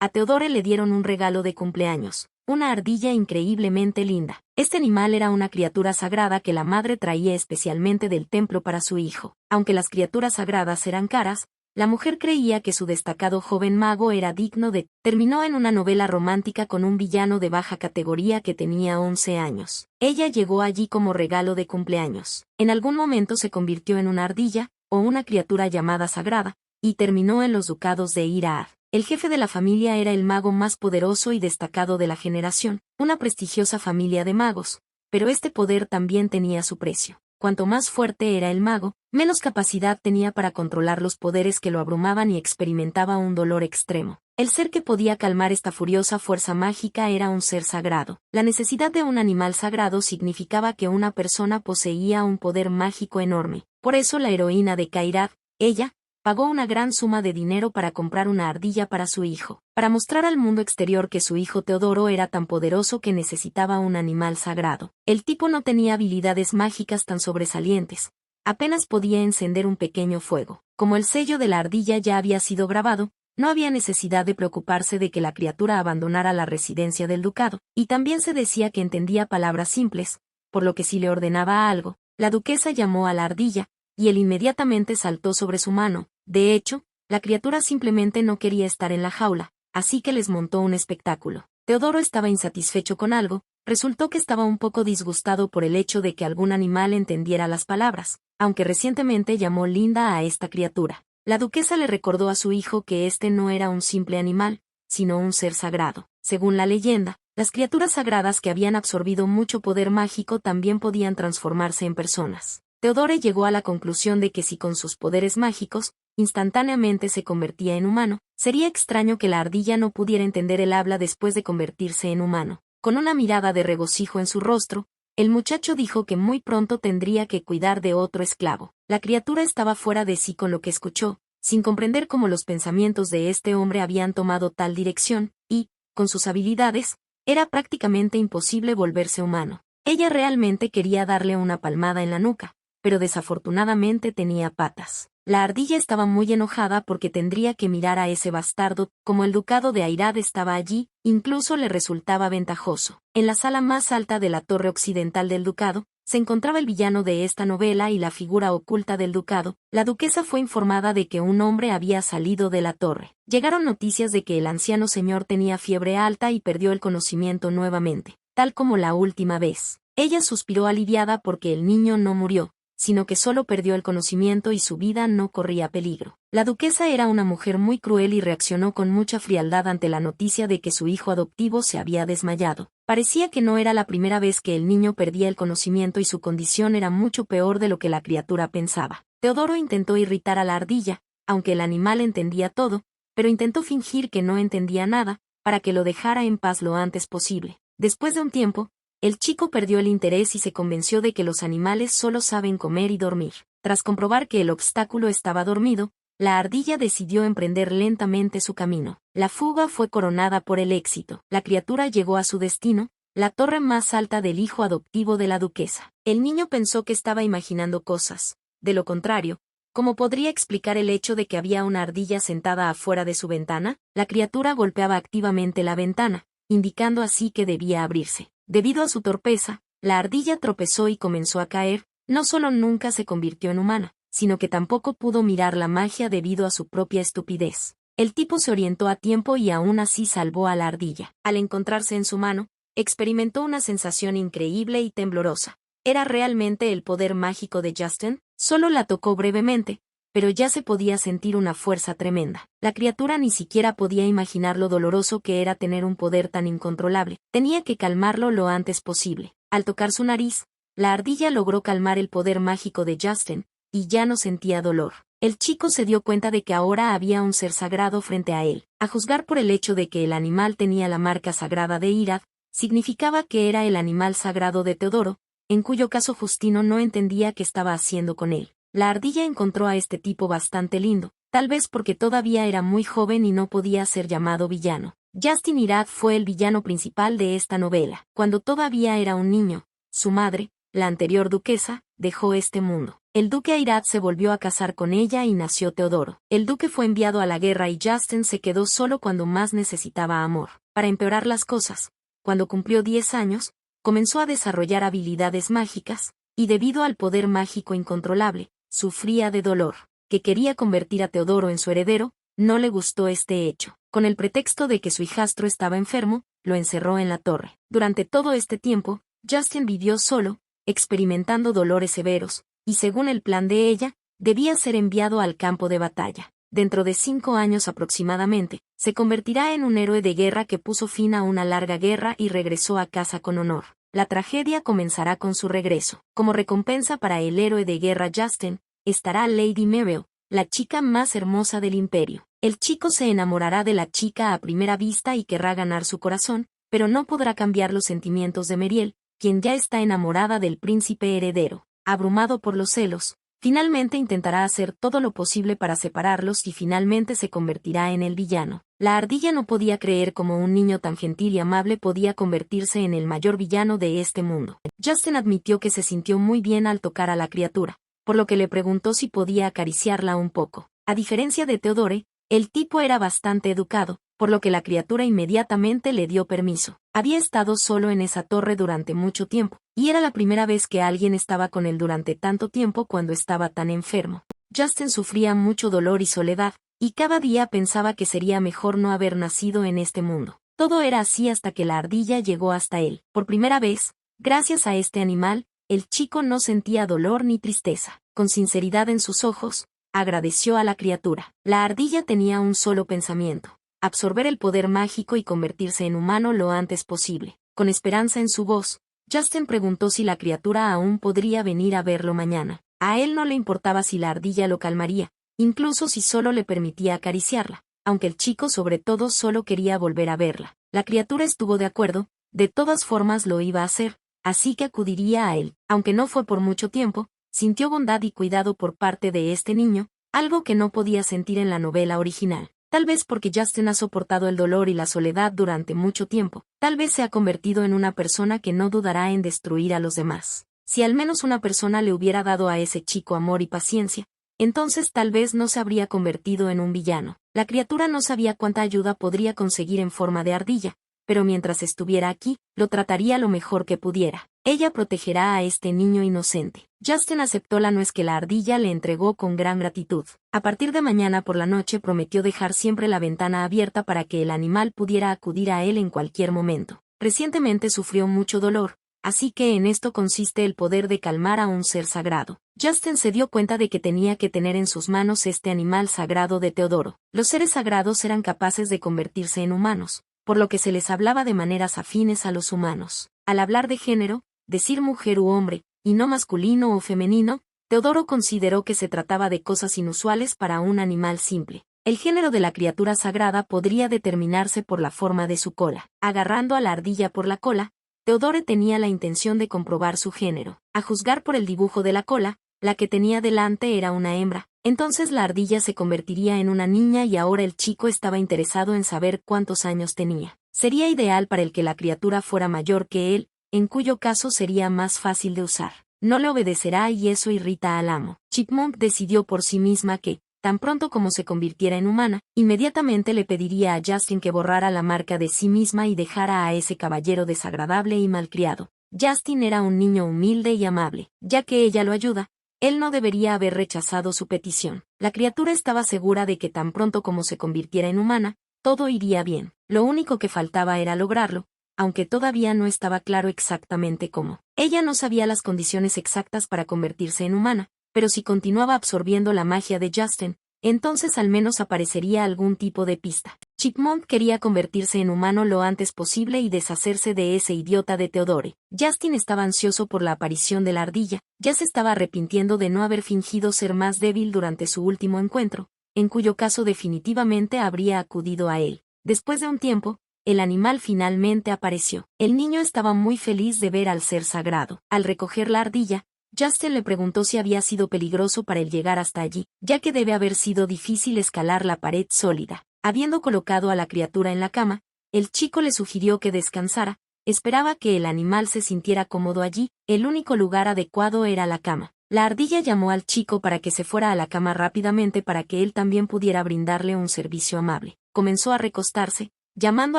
A Theodore le dieron un regalo de cumpleaños, una ardilla increíblemente linda. Este animal era una criatura sagrada que la madre traía especialmente del templo para su hijo. Aunque las criaturas sagradas eran caras, la mujer creía que su destacado joven mago era digno de... Terminó en una novela romántica con un villano de baja categoría que tenía 11 años. Ella llegó allí como regalo de cumpleaños. En algún momento se convirtió en una ardilla, o una criatura llamada sagrada, y terminó en los ducados de Iraad. El jefe de la familia era el mago más poderoso y destacado de la generación, una prestigiosa familia de magos, pero este poder también tenía su precio. Cuanto más fuerte era el mago, menos capacidad tenía para controlar los poderes que lo abrumaban y experimentaba un dolor extremo. El ser que podía calmar esta furiosa fuerza mágica era un ser sagrado. La necesidad de un animal sagrado significaba que una persona poseía un poder mágico enorme. Por eso la heroína de Cairad, ella, pagó una gran suma de dinero para comprar una ardilla para su hijo, para mostrar al mundo exterior que su hijo Teodoro era tan poderoso que necesitaba un animal sagrado. El tipo no tenía habilidades mágicas tan sobresalientes, apenas podía encender un pequeño fuego. Como el sello de la ardilla ya había sido grabado, no había necesidad de preocuparse de que la criatura abandonara la residencia del ducado, y también se decía que entendía palabras simples, por lo que si le ordenaba algo, la duquesa llamó a la ardilla, y él inmediatamente saltó sobre su mano. De hecho, la criatura simplemente no quería estar en la jaula, así que les montó un espectáculo. Teodoro estaba insatisfecho con algo, resultó que estaba un poco disgustado por el hecho de que algún animal entendiera las palabras, aunque recientemente llamó linda a esta criatura. La duquesa le recordó a su hijo que este no era un simple animal, sino un ser sagrado. Según la leyenda, las criaturas sagradas que habían absorbido mucho poder mágico también podían transformarse en personas. Theodore llegó a la conclusión de que si con sus poderes mágicos, instantáneamente se convertía en humano, sería extraño que la ardilla no pudiera entender el habla después de convertirse en humano. Con una mirada de regocijo en su rostro, el muchacho dijo que muy pronto tendría que cuidar de otro esclavo. La criatura estaba fuera de sí con lo que escuchó, sin comprender cómo los pensamientos de este hombre habían tomado tal dirección, y, con sus habilidades, era prácticamente imposible volverse humano. Ella realmente quería darle una palmada en la nuca, pero desafortunadamente tenía patas. La ardilla estaba muy enojada porque tendría que mirar a ese bastardo. Como el ducado de Airad estaba allí, incluso le resultaba ventajoso. En la sala más alta de la torre occidental del ducado, se encontraba el villano de esta novela y la figura oculta del ducado. La duquesa fue informada de que un hombre había salido de la torre. Llegaron noticias de que el anciano señor tenía fiebre alta y perdió el conocimiento nuevamente, tal como la última vez. Ella suspiró aliviada porque el niño no murió, sino que solo perdió el conocimiento y su vida no corría peligro. La duquesa era una mujer muy cruel y reaccionó con mucha frialdad ante la noticia de que su hijo adoptivo se había desmayado. Parecía que no era la primera vez que el niño perdía el conocimiento y su condición era mucho peor de lo que la criatura pensaba. Teodoro intentó irritar a la ardilla, aunque el animal entendía todo, pero intentó fingir que no entendía nada, para que lo dejara en paz lo antes posible. Después de un tiempo, el chico perdió el interés y se convenció de que los animales solo saben comer y dormir. Tras comprobar que el obstáculo estaba dormido, la ardilla decidió emprender lentamente su camino. La fuga fue coronada por el éxito. La criatura llegó a su destino, la torre más alta del hijo adoptivo de la duquesa. El niño pensó que estaba imaginando cosas. De lo contrario, ¿cómo podría explicar el hecho de que había una ardilla sentada afuera de su ventana? La criatura golpeaba activamente la ventana, indicando así que debía abrirse. Debido a su torpeza, la ardilla tropezó y comenzó a caer. No solo nunca se convirtió en humana, sino que tampoco pudo mirar la magia debido a su propia estupidez. El tipo se orientó a tiempo y aún así salvó a la ardilla. Al encontrarse en su mano, experimentó una sensación increíble y temblorosa. ¿Era realmente el poder mágico de Justin? Solo la tocó brevemente, pero ya se podía sentir una fuerza tremenda. La criatura ni siquiera podía imaginar lo doloroso que era tener un poder tan incontrolable. Tenía que calmarlo lo antes posible. Al tocar su nariz, la ardilla logró calmar el poder mágico de Justin, y ya no sentía dolor. El chico se dio cuenta de que ahora había un ser sagrado frente a él. A juzgar por el hecho de que el animal tenía la marca sagrada de Iraad, significaba que era el animal sagrado de Teodoro, en cuyo caso Justino no entendía qué estaba haciendo con él. La ardilla encontró a este tipo bastante lindo, tal vez porque todavía era muy joven y no podía ser llamado villano. Justin Iraad fue el villano principal de esta novela. Cuando todavía era un niño, su madre, la anterior duquesa, dejó este mundo. el duque Airath se volvió a casar con ella y nació Teodoro. El duque fue enviado a la guerra y Justin se quedó solo cuando más necesitaba amor. Para empeorar las cosas, cuando cumplió 10 años, comenzó a desarrollar habilidades mágicas, y debido al poder mágico incontrolable, sufría de dolor. Que quería convertir a Teodoro en su heredero, no le gustó este hecho. Con el pretexto de que su hijastro estaba enfermo, lo encerró en la torre. Durante todo este tiempo, Justin vivió solo, experimentando dolores severos, y según el plan de ella, debía ser enviado al campo de batalla. Dentro de 5 años aproximadamente, se convertirá en un héroe de guerra que puso fin a una larga guerra y regresó a casa con honor. La tragedia comenzará con su regreso. Como recompensa para el héroe de guerra Justin, estará Lady Meryl, la chica más hermosa del imperio. El chico se enamorará de la chica a primera vista y querrá ganar su corazón, pero no podrá cambiar los sentimientos de Meryl, quien ya está enamorada del príncipe heredero. Abrumado por los celos, finalmente intentará hacer todo lo posible para separarlos y finalmente se convertirá en el villano. La ardilla no podía creer cómo un niño tan gentil y amable podía convertirse en el mayor villano de este mundo. Justin admitió que se sintió muy bien al tocar a la criatura, por lo que le preguntó si podía acariciarla un poco. A diferencia de Theodore, el tipo era bastante educado, por lo que la criatura inmediatamente le dio permiso. Había estado solo en esa torre durante mucho tiempo, y era la primera vez que alguien estaba con él durante tanto tiempo cuando estaba tan enfermo. Justin sufría mucho dolor y soledad, y cada día pensaba que sería mejor no haber nacido en este mundo. Todo era así hasta que la ardilla llegó hasta él. Por primera vez, gracias a este animal, el chico no sentía dolor ni tristeza. Con sinceridad en sus ojos, agradeció a la criatura. La ardilla tenía un solo pensamiento: absorber el poder mágico y convertirse en humano lo antes posible. Con esperanza en su voz, Justin preguntó si la criatura aún podría venir a verlo mañana. A él no le importaba si la ardilla lo calmaría, incluso si solo le permitía acariciarla, aunque el chico sobre todo solo quería volver a verla. La criatura estuvo de acuerdo, de todas formas lo iba a hacer, así que acudiría a él. Aunque no fue por mucho tiempo, sintió bondad y cuidado por parte de este niño, algo que no podía sentir en la novela original. Tal vez porque Justin ha soportado el dolor y la soledad durante mucho tiempo, tal vez se ha convertido en una persona que no dudará en destruir a los demás. Si al menos una persona le hubiera dado a ese chico amor y paciencia, entonces tal vez no se habría convertido en un villano. La criatura no sabía cuánta ayuda podría conseguir en forma de ardilla, pero mientras estuviera aquí, lo trataría lo mejor que pudiera. Ella protegerá a este niño inocente. Justin aceptó la nuez que la ardilla le entregó con gran gratitud. A partir de mañana por la noche prometió dejar siempre la ventana abierta para que el animal pudiera acudir a él en cualquier momento. Recientemente sufrió mucho dolor, así que en esto consiste el poder de calmar a un ser sagrado. Justin se dio cuenta de que tenía que tener en sus manos este animal sagrado de Teodoro. Los seres sagrados eran capaces de convertirse en humanos, por lo que se les hablaba de maneras afines a los humanos. Al hablar de género, decir mujer u hombre, y no masculino o femenino, Teodoro consideró que se trataba de cosas inusuales para un animal simple. El género de la criatura sagrada podría determinarse por la forma de su cola. Agarrando a la ardilla por la cola, Teodoro tenía la intención de comprobar su género. A juzgar por el dibujo de la cola, la que tenía delante era una hembra. Entonces la ardilla se convertiría en una niña y ahora el chico estaba interesado en saber cuántos años tenía. Sería ideal para el que la criatura fuera mayor que él, en cuyo caso sería más fácil de usar. No le obedecerá y eso irrita al amo. Chipmunk decidió por sí misma que, tan pronto como se convirtiera en humana, inmediatamente le pediría a Justin que borrara la marca de sí misma y dejara a ese caballero desagradable y malcriado. Justin era un niño humilde y amable. Ya que ella lo ayuda, él no debería haber rechazado su petición. La criatura estaba segura de que tan pronto como se convirtiera en humana, todo iría bien. Lo único que faltaba era lograrlo, aunque todavía no estaba claro exactamente cómo. Ella no sabía las condiciones exactas para convertirse en humana, pero si continuaba absorbiendo la magia de Justin, entonces al menos aparecería algún tipo de pista. Chipmunk quería convertirse en humano lo antes posible y deshacerse de ese idiota de Theodore. Justin estaba ansioso por la aparición de la ardilla, ya se estaba arrepintiendo de no haber fingido ser más débil durante su último encuentro, en cuyo caso definitivamente habría acudido a él. Después de un tiempo, el animal finalmente apareció. El niño estaba muy feliz de ver al ser sagrado. Al recoger la ardilla, Justin le preguntó si había sido peligroso para él llegar hasta allí, ya que debe haber sido difícil escalar la pared sólida. Habiendo colocado a la criatura en la cama, el chico le sugirió que descansara. Esperaba que el animal se sintiera cómodo allí, el único lugar adecuado era la cama. La ardilla llamó al chico para que se fuera a la cama rápidamente para que él también pudiera brindarle un servicio amable. Comenzó a recostarse, llamando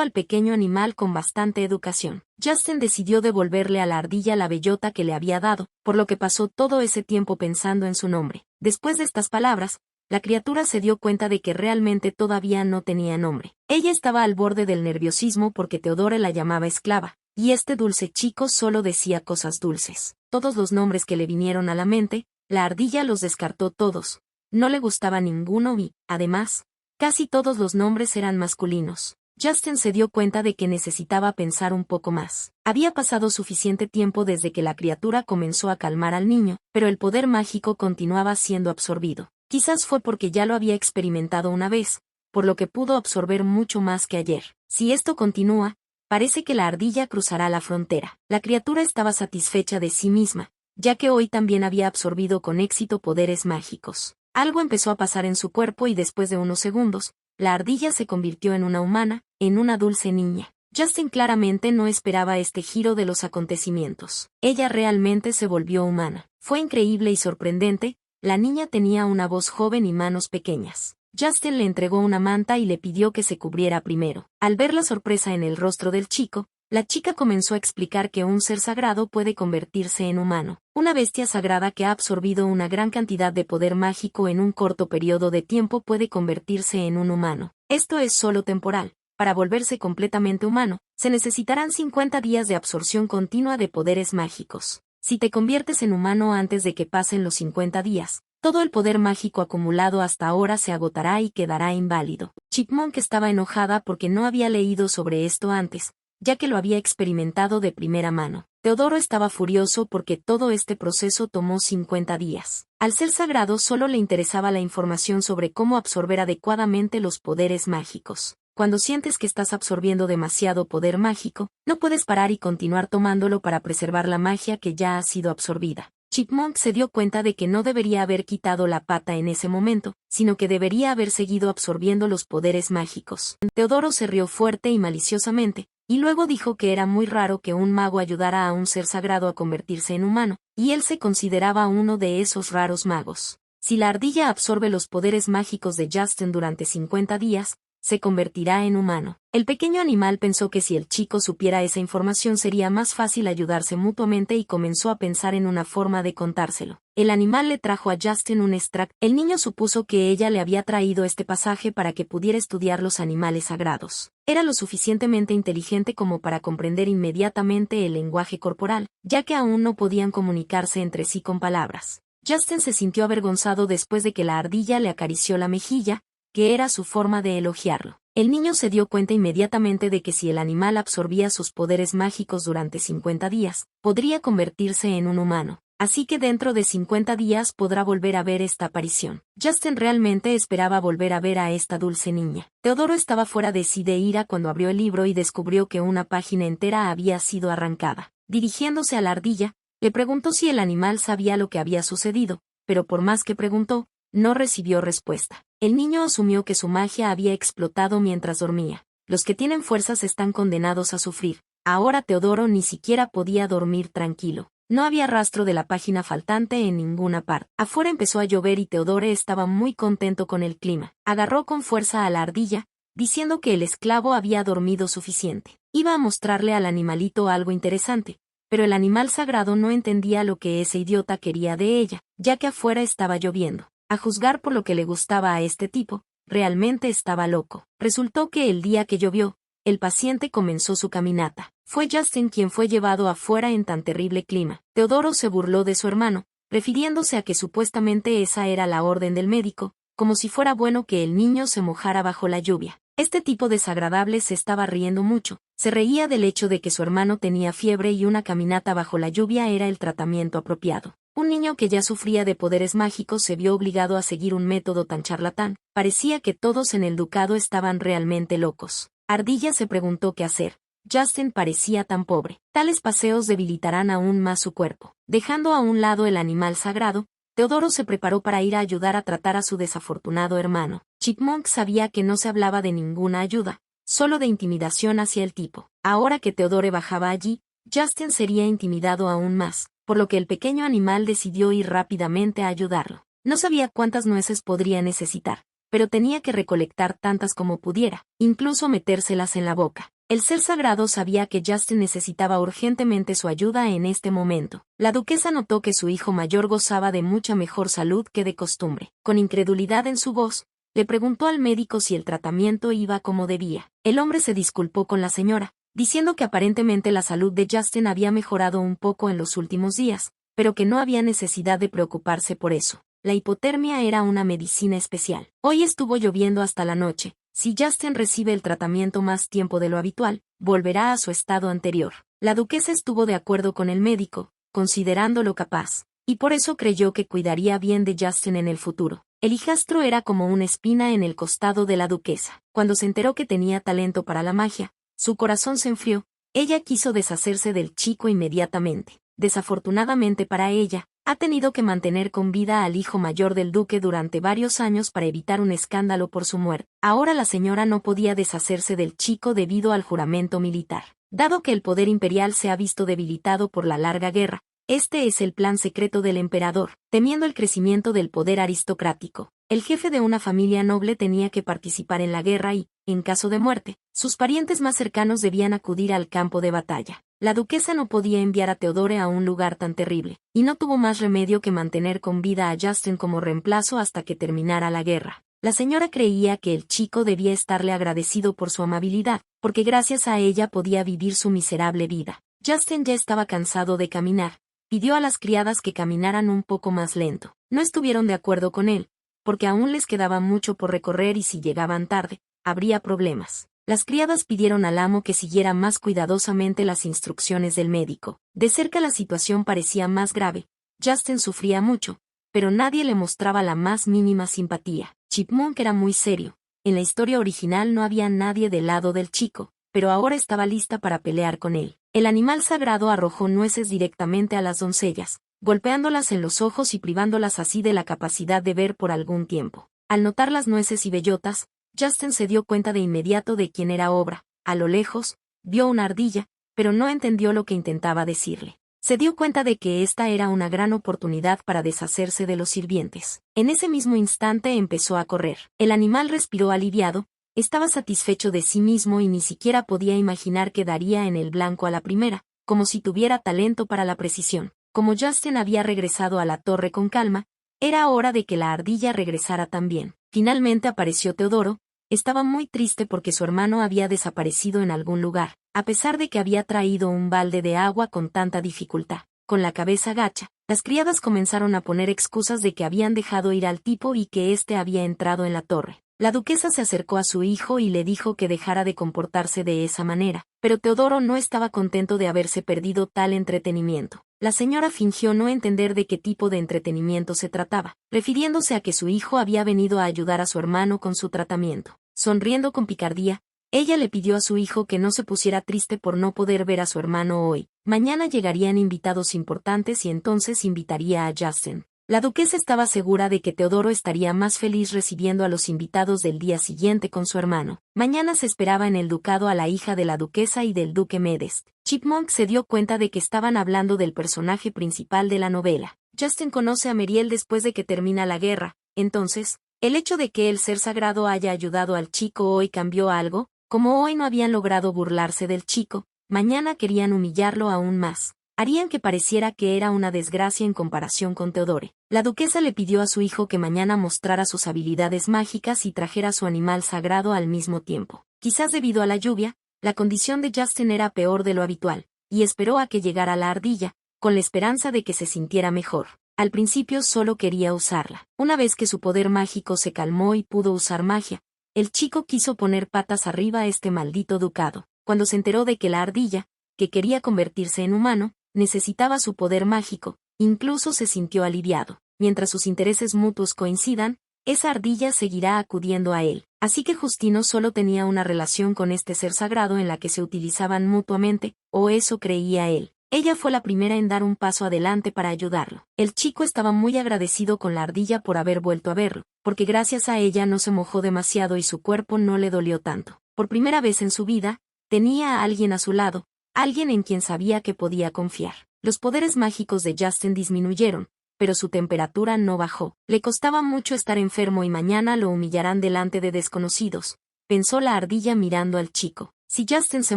al pequeño animal con bastante educación. Justin decidió devolverle a la ardilla la bellota que le había dado, por lo que pasó todo ese tiempo pensando en su nombre. Después de estas palabras, la criatura se dio cuenta de que realmente todavía no tenía nombre. Ella estaba al borde del nerviosismo porque Theodore la llamaba esclava, y este dulce chico solo decía cosas dulces. Todos los nombres que le vinieron a la mente, la ardilla los descartó todos. No le gustaba ninguno y, además, casi todos los nombres eran masculinos. Justin se dio cuenta de que necesitaba pensar un poco más. Había pasado suficiente tiempo desde que la criatura comenzó a calmar al niño, pero el poder mágico continuaba siendo absorbido. Quizás fue porque ya lo había experimentado una vez, por lo que pudo absorber mucho más que ayer. Si esto continúa, parece que la ardilla cruzará la frontera. La criatura estaba satisfecha de sí misma, ya que hoy también había absorbido con éxito poderes mágicos. Algo empezó a pasar en su cuerpo y después de unos segundos, la ardilla se convirtió en una humana, en una dulce niña. Justin claramente no esperaba este giro de los acontecimientos. Ella realmente se volvió humana. Fue increíble y sorprendente. La niña tenía una voz joven y manos pequeñas. Justin le entregó una manta y le pidió que se cubriera primero. Al ver la sorpresa en el rostro del chico, la chica comenzó a explicar que un ser sagrado puede convertirse en humano. Una bestia sagrada que ha absorbido una gran cantidad de poder mágico en un corto periodo de tiempo puede convertirse en un humano. Esto es solo temporal. Para volverse completamente humano, se necesitarán 50 días de absorción continua de poderes mágicos. Si te conviertes en humano antes de que pasen los 50 días, todo el poder mágico acumulado hasta ahora se agotará y quedará inválido. Chipmunk estaba enojada porque no había leído sobre esto antes, ya que lo había experimentado de primera mano. Teodoro estaba furioso porque todo este proceso tomó 50 días. Al ser sagrado solo le interesaba la información sobre cómo absorber adecuadamente los poderes mágicos. Cuando sientes que estás absorbiendo demasiado poder mágico, no puedes parar y continuar tomándolo para preservar la magia que ya ha sido absorbida. Chipmunk se dio cuenta de que no debería haber quitado la pata en ese momento, sino que debería haber seguido absorbiendo los poderes mágicos. Teodoro se rió fuerte y maliciosamente, y luego dijo que era muy raro que un mago ayudara a un ser sagrado a convertirse en humano, y él se consideraba uno de esos raros magos. Si la ardilla absorbe los poderes mágicos de Justin durante 50 días, se convertirá en humano. El pequeño animal pensó que si el chico supiera esa información sería más fácil ayudarse mutuamente y comenzó a pensar en una forma de contárselo. El animal le trajo a Justin un extracto. El niño supuso que ella le había traído este pasaje para que pudiera estudiar los animales sagrados. Era lo suficientemente inteligente como para comprender inmediatamente el lenguaje corporal, ya que aún no podían comunicarse entre sí con palabras. Justin se sintió avergonzado después de que la ardilla le acarició la mejilla, que era su forma de elogiarlo. El niño se dio cuenta inmediatamente de que si el animal absorbía sus poderes mágicos durante 50 días, podría convertirse en un humano. Así que dentro de 50 días podrá volver a ver esta aparición. Justin realmente esperaba volver a ver a esta dulce niña. Teodoro estaba fuera de sí de ira cuando abrió el libro y descubrió que una página entera había sido arrancada. Dirigiéndose a la ardilla, le preguntó si el animal sabía lo que había sucedido, pero por más que preguntó, no recibió respuesta. El niño asumió que su magia había explotado mientras dormía. Los que tienen fuerzas están condenados a sufrir. Ahora Teodoro ni siquiera podía dormir tranquilo. No había rastro de la página faltante en ninguna parte. Afuera empezó a llover y Teodoro estaba muy contento con el clima. Agarró con fuerza a la ardilla, diciendo que el esclavo había dormido suficiente. Iba a mostrarle al animalito algo interesante, pero el animal sagrado no entendía lo que ese idiota quería de ella, ya que afuera estaba lloviendo. A juzgar por lo que le gustaba a este tipo, realmente estaba loco. Resultó que el día que llovió, el paciente comenzó su caminata. Fue Justin quien fue llevado afuera en tan terrible clima. Teodoro se burló de su hermano, refiriéndose a que supuestamente esa era la orden del médico, como si fuera bueno que el niño se mojara bajo la lluvia. Este tipo desagradable se estaba riendo mucho. Se reía del hecho de que su hermano tenía fiebre y una caminata bajo la lluvia era el tratamiento apropiado. Un niño que ya sufría de poderes mágicos se vio obligado a seguir un método tan charlatán. Parecía que todos en el ducado estaban realmente locos. Ardilla se preguntó qué hacer. Justin parecía tan pobre. Tales paseos debilitarán aún más su cuerpo. Dejando a un lado el animal sagrado, Teodoro se preparó para ir a ayudar a tratar a su desafortunado hermano. Chipmunk sabía que no se hablaba de ninguna ayuda, solo de intimidación hacia el tipo. Ahora que Teodoro bajaba allí, Justin sería intimidado aún más, por lo que el pequeño animal decidió ir rápidamente a ayudarlo. No sabía cuántas nueces podría necesitar, pero tenía que recolectar tantas como pudiera, incluso metérselas en la boca. El ser sagrado sabía que Justin necesitaba urgentemente su ayuda en este momento. La duquesa notó que su hijo mayor gozaba de mucha mejor salud que de costumbre. Con incredulidad en su voz, le preguntó al médico si el tratamiento iba como debía. El hombre se disculpó con la señora, diciendo que aparentemente la salud de Justin había mejorado un poco en los últimos días, pero que no había necesidad de preocuparse por eso. La hipotermia era una medicina especial. Hoy estuvo lloviendo hasta la noche. Si Justin recibe el tratamiento más tiempo de lo habitual, volverá a su estado anterior. La duquesa estuvo de acuerdo con el médico, considerándolo capaz, y por eso creyó que cuidaría bien de Justin en el futuro. El hijastro era como una espina en el costado de la duquesa. Cuando se enteró que tenía talento para la magia, su corazón se enfrió. Ella quiso deshacerse del chico inmediatamente. Desafortunadamente para ella, ha tenido que mantener con vida al hijo mayor del duque durante varios años para evitar un escándalo por su muerte. Ahora la señora no podía deshacerse del chico debido al juramento militar. Dado que el poder imperial se ha visto debilitado por la larga guerra, este es el plan secreto del emperador, temiendo el crecimiento del poder aristocrático. El jefe de una familia noble tenía que participar en la guerra y, en caso de muerte, sus parientes más cercanos debían acudir al campo de batalla. La duquesa no podía enviar a Theodore a un lugar tan terrible, y no tuvo más remedio que mantener con vida a Justin como reemplazo hasta que terminara la guerra. La señora creía que el chico debía estarle agradecido por su amabilidad, porque gracias a ella podía vivir su miserable vida. Justin ya estaba cansado de caminar. Pidió a las criadas que caminaran un poco más lento. No estuvieron de acuerdo con él, porque aún les quedaba mucho por recorrer y si llegaban tarde, habría problemas. Las criadas pidieron al amo que siguiera más cuidadosamente las instrucciones del médico. De cerca la situación parecía más grave. Justin sufría mucho, pero nadie le mostraba la más mínima simpatía. Chipmunk era muy serio. En la historia original no había nadie del lado del chico, pero ahora estaba lista para pelear con él. El animal sagrado arrojó nueces directamente a las doncellas, golpeándolas en los ojos y privándolas así de la capacidad de ver por algún tiempo. Al notar las nueces y bellotas, Justin se dio cuenta de inmediato de quién era obra. A lo lejos, vio una ardilla, pero no entendió lo que intentaba decirle. Se dio cuenta de que esta era una gran oportunidad para deshacerse de los sirvientes. En ese mismo instante empezó a correr. El animal respiró aliviado, estaba satisfecho de sí mismo y ni siquiera podía imaginar que daría en el blanco a la primera, como si tuviera talento para la precisión. Como Justin había regresado a la torre con calma, era hora de que la ardilla regresara también. Finalmente apareció Teodoro. Estaba muy triste porque su hermano había desaparecido en algún lugar, a pesar de que había traído un balde de agua con tanta dificultad. Con la cabeza gacha, las criadas comenzaron a poner excusas de que habían dejado ir al tipo y que éste había entrado en la torre. La duquesa se acercó a su hijo y le dijo que dejara de comportarse de esa manera, pero Teodoro no estaba contento de haberse perdido tal entretenimiento. La señora fingió no entender de qué tipo de entretenimiento se trataba, refiriéndose a que su hijo había venido a ayudar a su hermano con su tratamiento. Sonriendo con picardía, ella le pidió a su hijo que no se pusiera triste por no poder ver a su hermano hoy. Mañana llegarían invitados importantes y entonces invitaría a Justin. La duquesa estaba segura de que Teodoro estaría más feliz recibiendo a los invitados del día siguiente con su hermano. Mañana se esperaba en el ducado a la hija de la duquesa y del duque Medest. Chipmunk se dio cuenta de que estaban hablando del personaje principal de la novela. Justin conoce a Meriel después de que termina la guerra, entonces, ¿el hecho de que el ser sagrado haya ayudado al chico hoy cambió algo? Como hoy no habían logrado burlarse del chico, mañana querían humillarlo aún más. Harían que pareciera que era una desgracia en comparación con Theodore. La duquesa le pidió a su hijo que mañana mostrara sus habilidades mágicas y trajera su animal sagrado al mismo tiempo. Quizás debido a la lluvia, la condición de Justin era peor de lo habitual, y esperó a que llegara la ardilla, con la esperanza de que se sintiera mejor. Al principio solo quería usarla. Una vez que su poder mágico se calmó y pudo usar magia, el chico quiso poner patas arriba a este maldito ducado. Cuando se enteró de que la ardilla, que quería convertirse en humano, necesitaba su poder mágico, incluso se sintió aliviado. Mientras sus intereses mutuos coincidan, esa ardilla seguirá acudiendo a él. Así que Justino solo tenía una relación con este ser sagrado en la que se utilizaban mutuamente, o eso creía él. Ella fue la primera en dar un paso adelante para ayudarlo. El chico estaba muy agradecido con la ardilla por haber vuelto a verlo, porque gracias a ella no se mojó demasiado y su cuerpo no le dolió tanto. Por primera vez en su vida, tenía a alguien a su lado, alguien en quien sabía que podía confiar. Los poderes mágicos de Justin disminuyeron, pero su temperatura no bajó. Le costaba mucho estar enfermo y mañana lo humillarán delante de desconocidos, pensó la ardilla mirando al chico. Si Justin se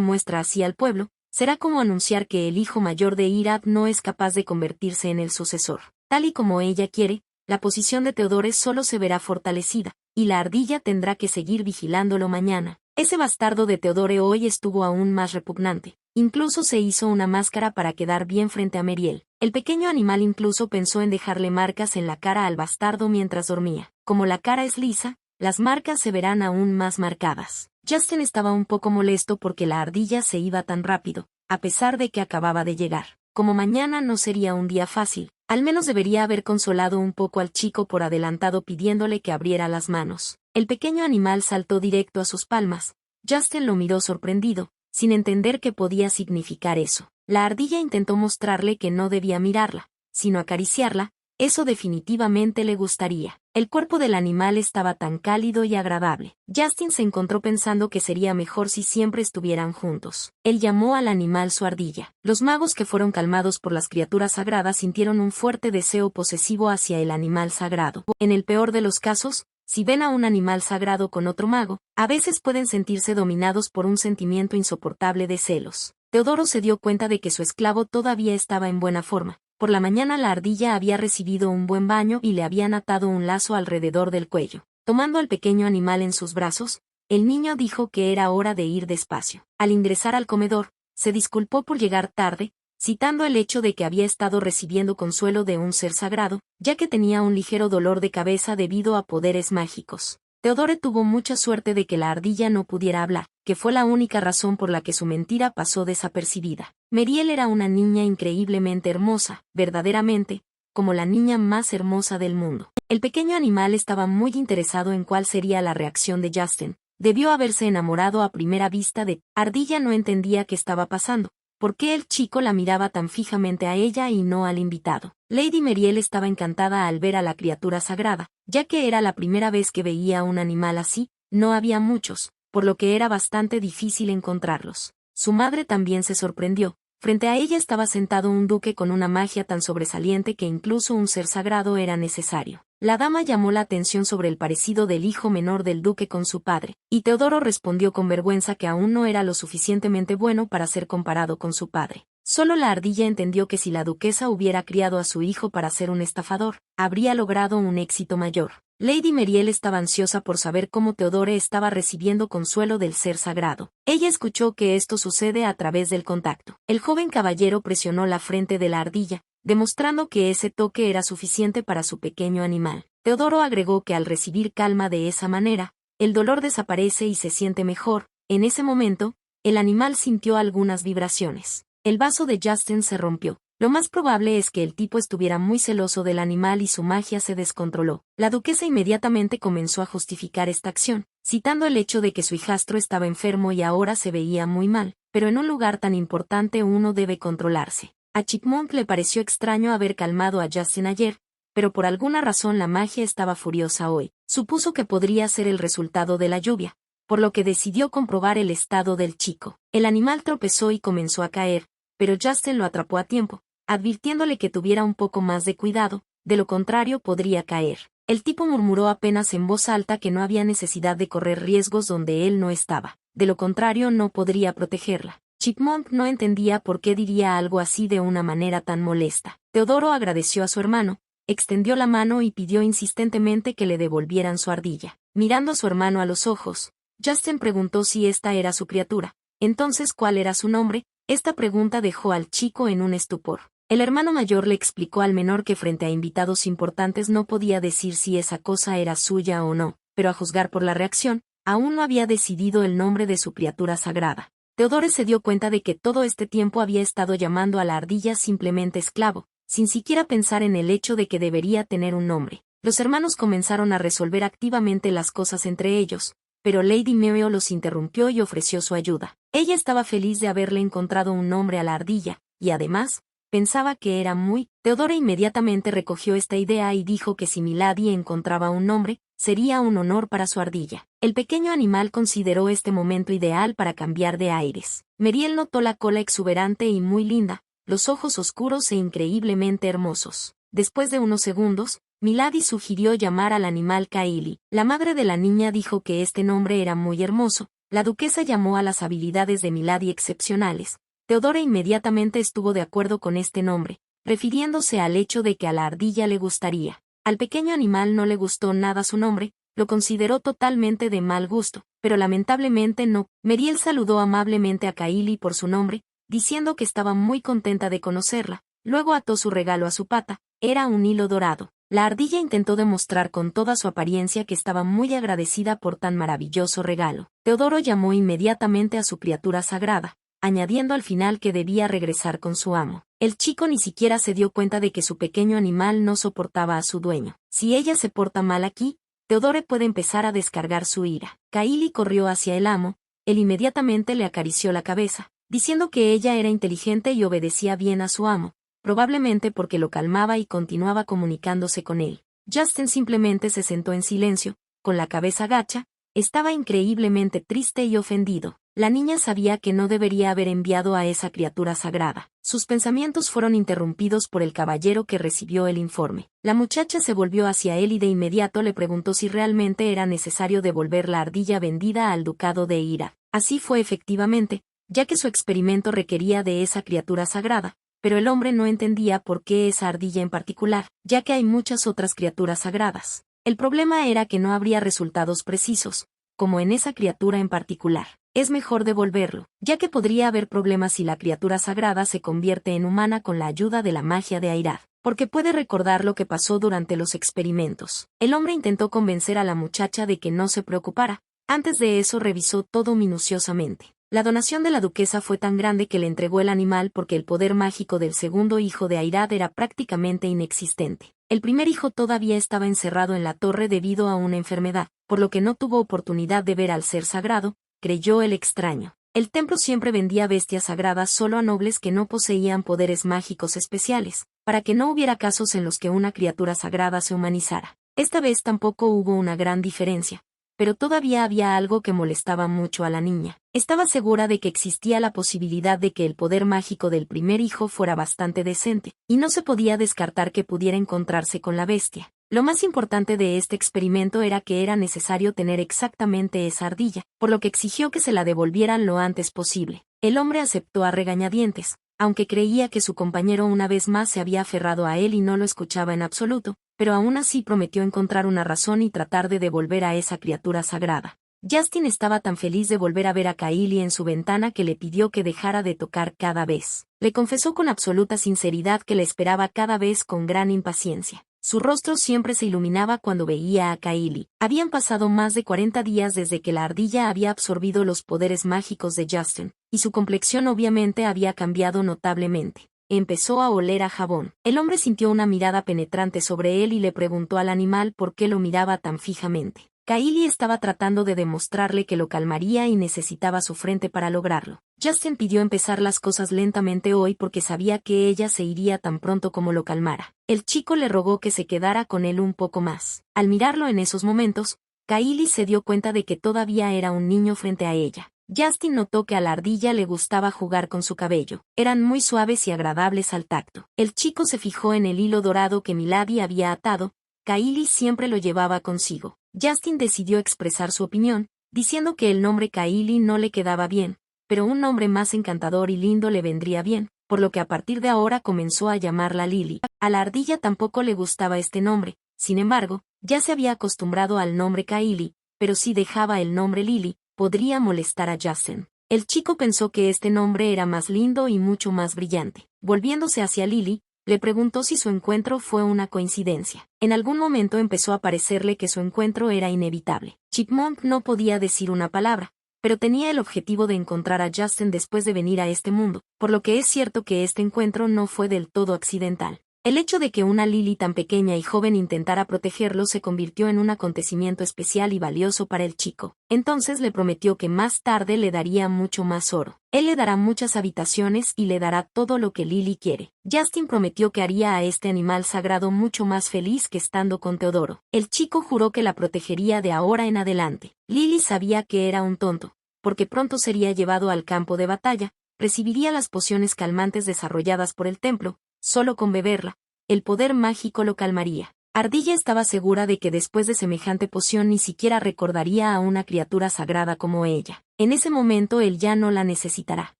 muestra así al pueblo, será como anunciar que el hijo mayor de Irad no es capaz de convertirse en el sucesor. Tal y como ella quiere, la posición de Theodore solo se verá fortalecida, y la ardilla tendrá que seguir vigilándolo mañana. Ese bastardo de Theodore hoy estuvo aún más repugnante. Incluso se hizo una máscara para quedar bien frente a Meriel. El pequeño animal incluso pensó en dejarle marcas en la cara al bastardo mientras dormía. Como la cara es lisa, las marcas se verán aún más marcadas. Justin estaba un poco molesto porque la ardilla se iba tan rápido, a pesar de que acababa de llegar. Como mañana no sería un día fácil, al menos debería haber consolado un poco al chico por adelantado pidiéndole que abriera las manos. El pequeño animal saltó directo a sus palmas. Justin lo miró sorprendido, sin entender qué podía significar eso. La ardilla intentó mostrarle que no debía mirarla, sino acariciarla. Eso definitivamente le gustaría. El cuerpo del animal estaba tan cálido y agradable. Justin se encontró pensando que sería mejor si siempre estuvieran juntos. Él llamó al animal su ardilla. Los magos que fueron calmados por las criaturas sagradas sintieron un fuerte deseo posesivo hacia el animal sagrado. En el peor de los casos, si ven a un animal sagrado con otro mago, a veces pueden sentirse dominados por un sentimiento insoportable de celos. Teodoro se dio cuenta de que su esclavo todavía estaba en buena forma. Por la mañana la ardilla había recibido un buen baño y le habían atado un lazo alrededor del cuello. Tomando al pequeño animal en sus brazos, el niño dijo que era hora de ir despacio. Al ingresar al comedor, se disculpó por llegar tarde, citando el hecho de que había estado recibiendo consuelo de un ser sagrado, ya que tenía un ligero dolor de cabeza debido a poderes mágicos. Theodore tuvo mucha suerte de que la ardilla no pudiera hablar, que fue la única razón por la que su mentira pasó desapercibida. Meriel era una niña increíblemente hermosa, verdaderamente, como la niña más hermosa del mundo. El pequeño animal estaba muy interesado en cuál sería la reacción de Justin. Debió haberse enamorado a primera vista de Ardilla. No entendía qué estaba pasando. ¿Por qué el chico la miraba tan fijamente a ella y no al invitado? Lady Meriel estaba encantada al ver a la criatura sagrada, ya que era la primera vez que veía un animal así. No había muchos, por lo que era bastante difícil encontrarlos. Su madre también se sorprendió. Frente a ella estaba sentado un duque con una magia tan sobresaliente que incluso un ser sagrado era necesario. La dama llamó la atención sobre el parecido del hijo menor del duque con su padre, y Teodoro respondió con vergüenza que aún no era lo suficientemente bueno para ser comparado con su padre. Solo la ardilla entendió que si la duquesa hubiera criado a su hijo para ser un estafador, habría logrado un éxito mayor. Lady Meriel estaba ansiosa por saber cómo Theodore estaba recibiendo consuelo del ser sagrado. Ella escuchó que esto sucede a través del contacto. El joven caballero presionó la frente de la ardilla, demostrando que ese toque era suficiente para su pequeño animal. Teodoro agregó que al recibir calma de esa manera, el dolor desaparece y se siente mejor. En ese momento, el animal sintió algunas vibraciones. El vaso de Justin se rompió. Lo más probable es que el tipo estuviera muy celoso del animal y su magia se descontroló. La duquesa inmediatamente comenzó a justificar esta acción, citando el hecho de que su hijastro estaba enfermo y ahora se veía muy mal, pero en un lugar tan importante uno debe controlarse. A Chipmunk le pareció extraño haber calmado a Justin ayer, pero por alguna razón la magia estaba furiosa hoy. Supuso que podría ser el resultado de la lluvia, por lo que decidió comprobar el estado del chico. El animal tropezó y comenzó a caer, pero Justin lo atrapó a tiempo, advirtiéndole que tuviera un poco más de cuidado, de lo contrario podría caer. El tipo murmuró apenas en voz alta que no había necesidad de correr riesgos donde él no estaba, de lo contrario no podría protegerla. Chipmunk no entendía por qué diría algo así de una manera tan molesta. Teodoro agradeció a su hermano, extendió la mano y pidió insistentemente que le devolvieran su ardilla. Mirando a su hermano a los ojos, Justin preguntó si esta era su criatura. Entonces, ¿cuál era su nombre? Esta pregunta dejó al chico en un estupor. El hermano mayor le explicó al menor que frente a invitados importantes no podía decir si esa cosa era suya o no, pero a juzgar por la reacción, aún no había decidido el nombre de su criatura sagrada. Theodore se dio cuenta de que todo este tiempo había estado llamando a la ardilla simplemente esclavo, sin siquiera pensar en el hecho de que debería tener un nombre. Los hermanos comenzaron a resolver activamente las cosas entre ellos, pero Lady Muriel los interrumpió y ofreció su ayuda. Ella estaba feliz de haberle encontrado un nombre a la ardilla, y además, pensaba que era muy... Teodora inmediatamente recogió esta idea y dijo que si Milady encontraba un nombre, sería un honor para su ardilla. El pequeño animal consideró este momento ideal para cambiar de aires. Meriel notó la cola exuberante y muy linda, los ojos oscuros e increíblemente hermosos. Después de unos segundos, Milady sugirió llamar al animal Kaili. La madre de la niña dijo que este nombre era muy hermoso. La duquesa llamó a las habilidades de Milady excepcionales. Teodora inmediatamente estuvo de acuerdo con este nombre, refiriéndose al hecho de que a la ardilla le gustaría. Al pequeño animal no le gustó nada su nombre, lo consideró totalmente de mal gusto, pero lamentablemente no. Meriel saludó amablemente a Kaili por su nombre, diciendo que estaba muy contenta de conocerla. Luego ató su regalo a su pata, era un hilo dorado. La ardilla intentó demostrar con toda su apariencia que estaba muy agradecida por tan maravilloso regalo. Teodoro llamó inmediatamente a su criatura sagrada, añadiendo al final que debía regresar con su amo. El chico ni siquiera se dio cuenta de que su pequeño animal no soportaba a su dueño. Si ella se porta mal aquí, Teodore puede empezar a descargar su ira. Kaili corrió hacia el amo, él inmediatamente le acarició la cabeza, diciendo que ella era inteligente y obedecía bien a su amo, probablemente porque lo calmaba y continuaba comunicándose con él. Justin simplemente se sentó en silencio, con la cabeza gacha, estaba increíblemente triste y ofendido. La niña sabía que no debería haber enviado a esa criatura sagrada. Sus pensamientos fueron interrumpidos por el caballero que recibió el informe. La muchacha se volvió hacia él y de inmediato le preguntó si realmente era necesario devolver la ardilla vendida al ducado de Ira. Así fue efectivamente, ya que su experimento requería de esa criatura sagrada, pero el hombre no entendía por qué esa ardilla en particular, ya que hay muchas otras criaturas sagradas. El problema era que no habría resultados precisos, como en esa criatura en particular. Es mejor devolverlo, ya que podría haber problemas si la criatura sagrada se convierte en humana con la ayuda de la magia de Airad, porque puede recordar lo que pasó durante los experimentos. El hombre intentó convencer a la muchacha de que no se preocupara. Antes de eso revisó todo minuciosamente. La donación de la duquesa fue tan grande que le entregó el animal porque el poder mágico del segundo hijo de Airad era prácticamente inexistente. El primer hijo todavía estaba encerrado en la torre debido a una enfermedad, por lo que no tuvo oportunidad de ver al ser sagrado, creyó el extraño. El templo siempre vendía bestias sagradas solo a nobles que no poseían poderes mágicos especiales, para que no hubiera casos en los que una criatura sagrada se humanizara. Esta vez tampoco hubo una gran diferencia, pero todavía había algo que molestaba mucho a la niña. Estaba segura de que existía la posibilidad de que el poder mágico del primer hijo fuera bastante decente, y no se podía descartar que pudiera encontrarse con la bestia. Lo más importante de este experimento era que era necesario tener exactamente esa ardilla, por lo que exigió que se la devolvieran lo antes posible. El hombre aceptó a regañadientes, aunque creía que su compañero una vez más se había aferrado a él y no lo escuchaba en absoluto, pero aún así prometió encontrar una razón y tratar de devolver a esa criatura sagrada. Justin estaba tan feliz de volver a ver a Kaili en su ventana que le pidió que dejara de tocar cada vez. Le confesó con absoluta sinceridad que la esperaba cada vez con gran impaciencia. Su rostro siempre se iluminaba cuando veía a Kaili. Habían pasado más de 40 días desde que la ardilla había absorbido los poderes mágicos de Justin, y su complexión obviamente había cambiado notablemente. Empezó a oler a jabón. El hombre sintió una mirada penetrante sobre él y le preguntó al animal por qué lo miraba tan fijamente. Kaili estaba tratando de demostrarle que lo calmaría y necesitaba su frente para lograrlo. Justin pidió empezar las cosas lentamente hoy porque sabía que ella se iría tan pronto como lo calmara. El chico le rogó que se quedara con él un poco más. Al mirarlo en esos momentos, Kaili se dio cuenta de que todavía era un niño frente a ella. Justin notó que a la ardilla le gustaba jugar con su cabello. Eran muy suaves y agradables al tacto. El chico se fijó en el hilo dorado que Milady había atado. Kaili siempre lo llevaba consigo. Justin decidió expresar su opinión, diciendo que el nombre Kaili no le quedaba bien, pero un nombre más encantador y lindo le vendría bien, por lo que a partir de ahora comenzó a llamarla Lily. A la ardilla tampoco le gustaba este nombre, sin embargo, ya se había acostumbrado al nombre Kaili, pero si dejaba el nombre Lily, podría molestar a Justin. El chico pensó que este nombre era más lindo y mucho más brillante. Volviéndose hacia Lily, le preguntó si su encuentro fue una coincidencia. En algún momento empezó a parecerle que su encuentro era inevitable. Chipmunk no podía decir una palabra, pero tenía el objetivo de encontrar a Justin después de venir a este mundo, por lo que es cierto que este encuentro no fue del todo accidental. El hecho de que una Lily tan pequeña y joven intentara protegerlo se convirtió en un acontecimiento especial y valioso para el chico. Entonces le prometió que más tarde le daría mucho más oro. Él le dará muchas habitaciones y le dará todo lo que Lily quiere. Justin prometió que haría a este animal sagrado mucho más feliz que estando con Teodoro. El chico juró que la protegería de ahora en adelante. Lily sabía que era un tonto, porque pronto sería llevado al campo de batalla, recibiría las pociones calmantes desarrolladas por el templo. Solo con beberla, el poder mágico lo calmaría. Ardilla estaba segura de que después de semejante poción ni siquiera recordaría a una criatura sagrada como ella. En ese momento él ya no la necesitará.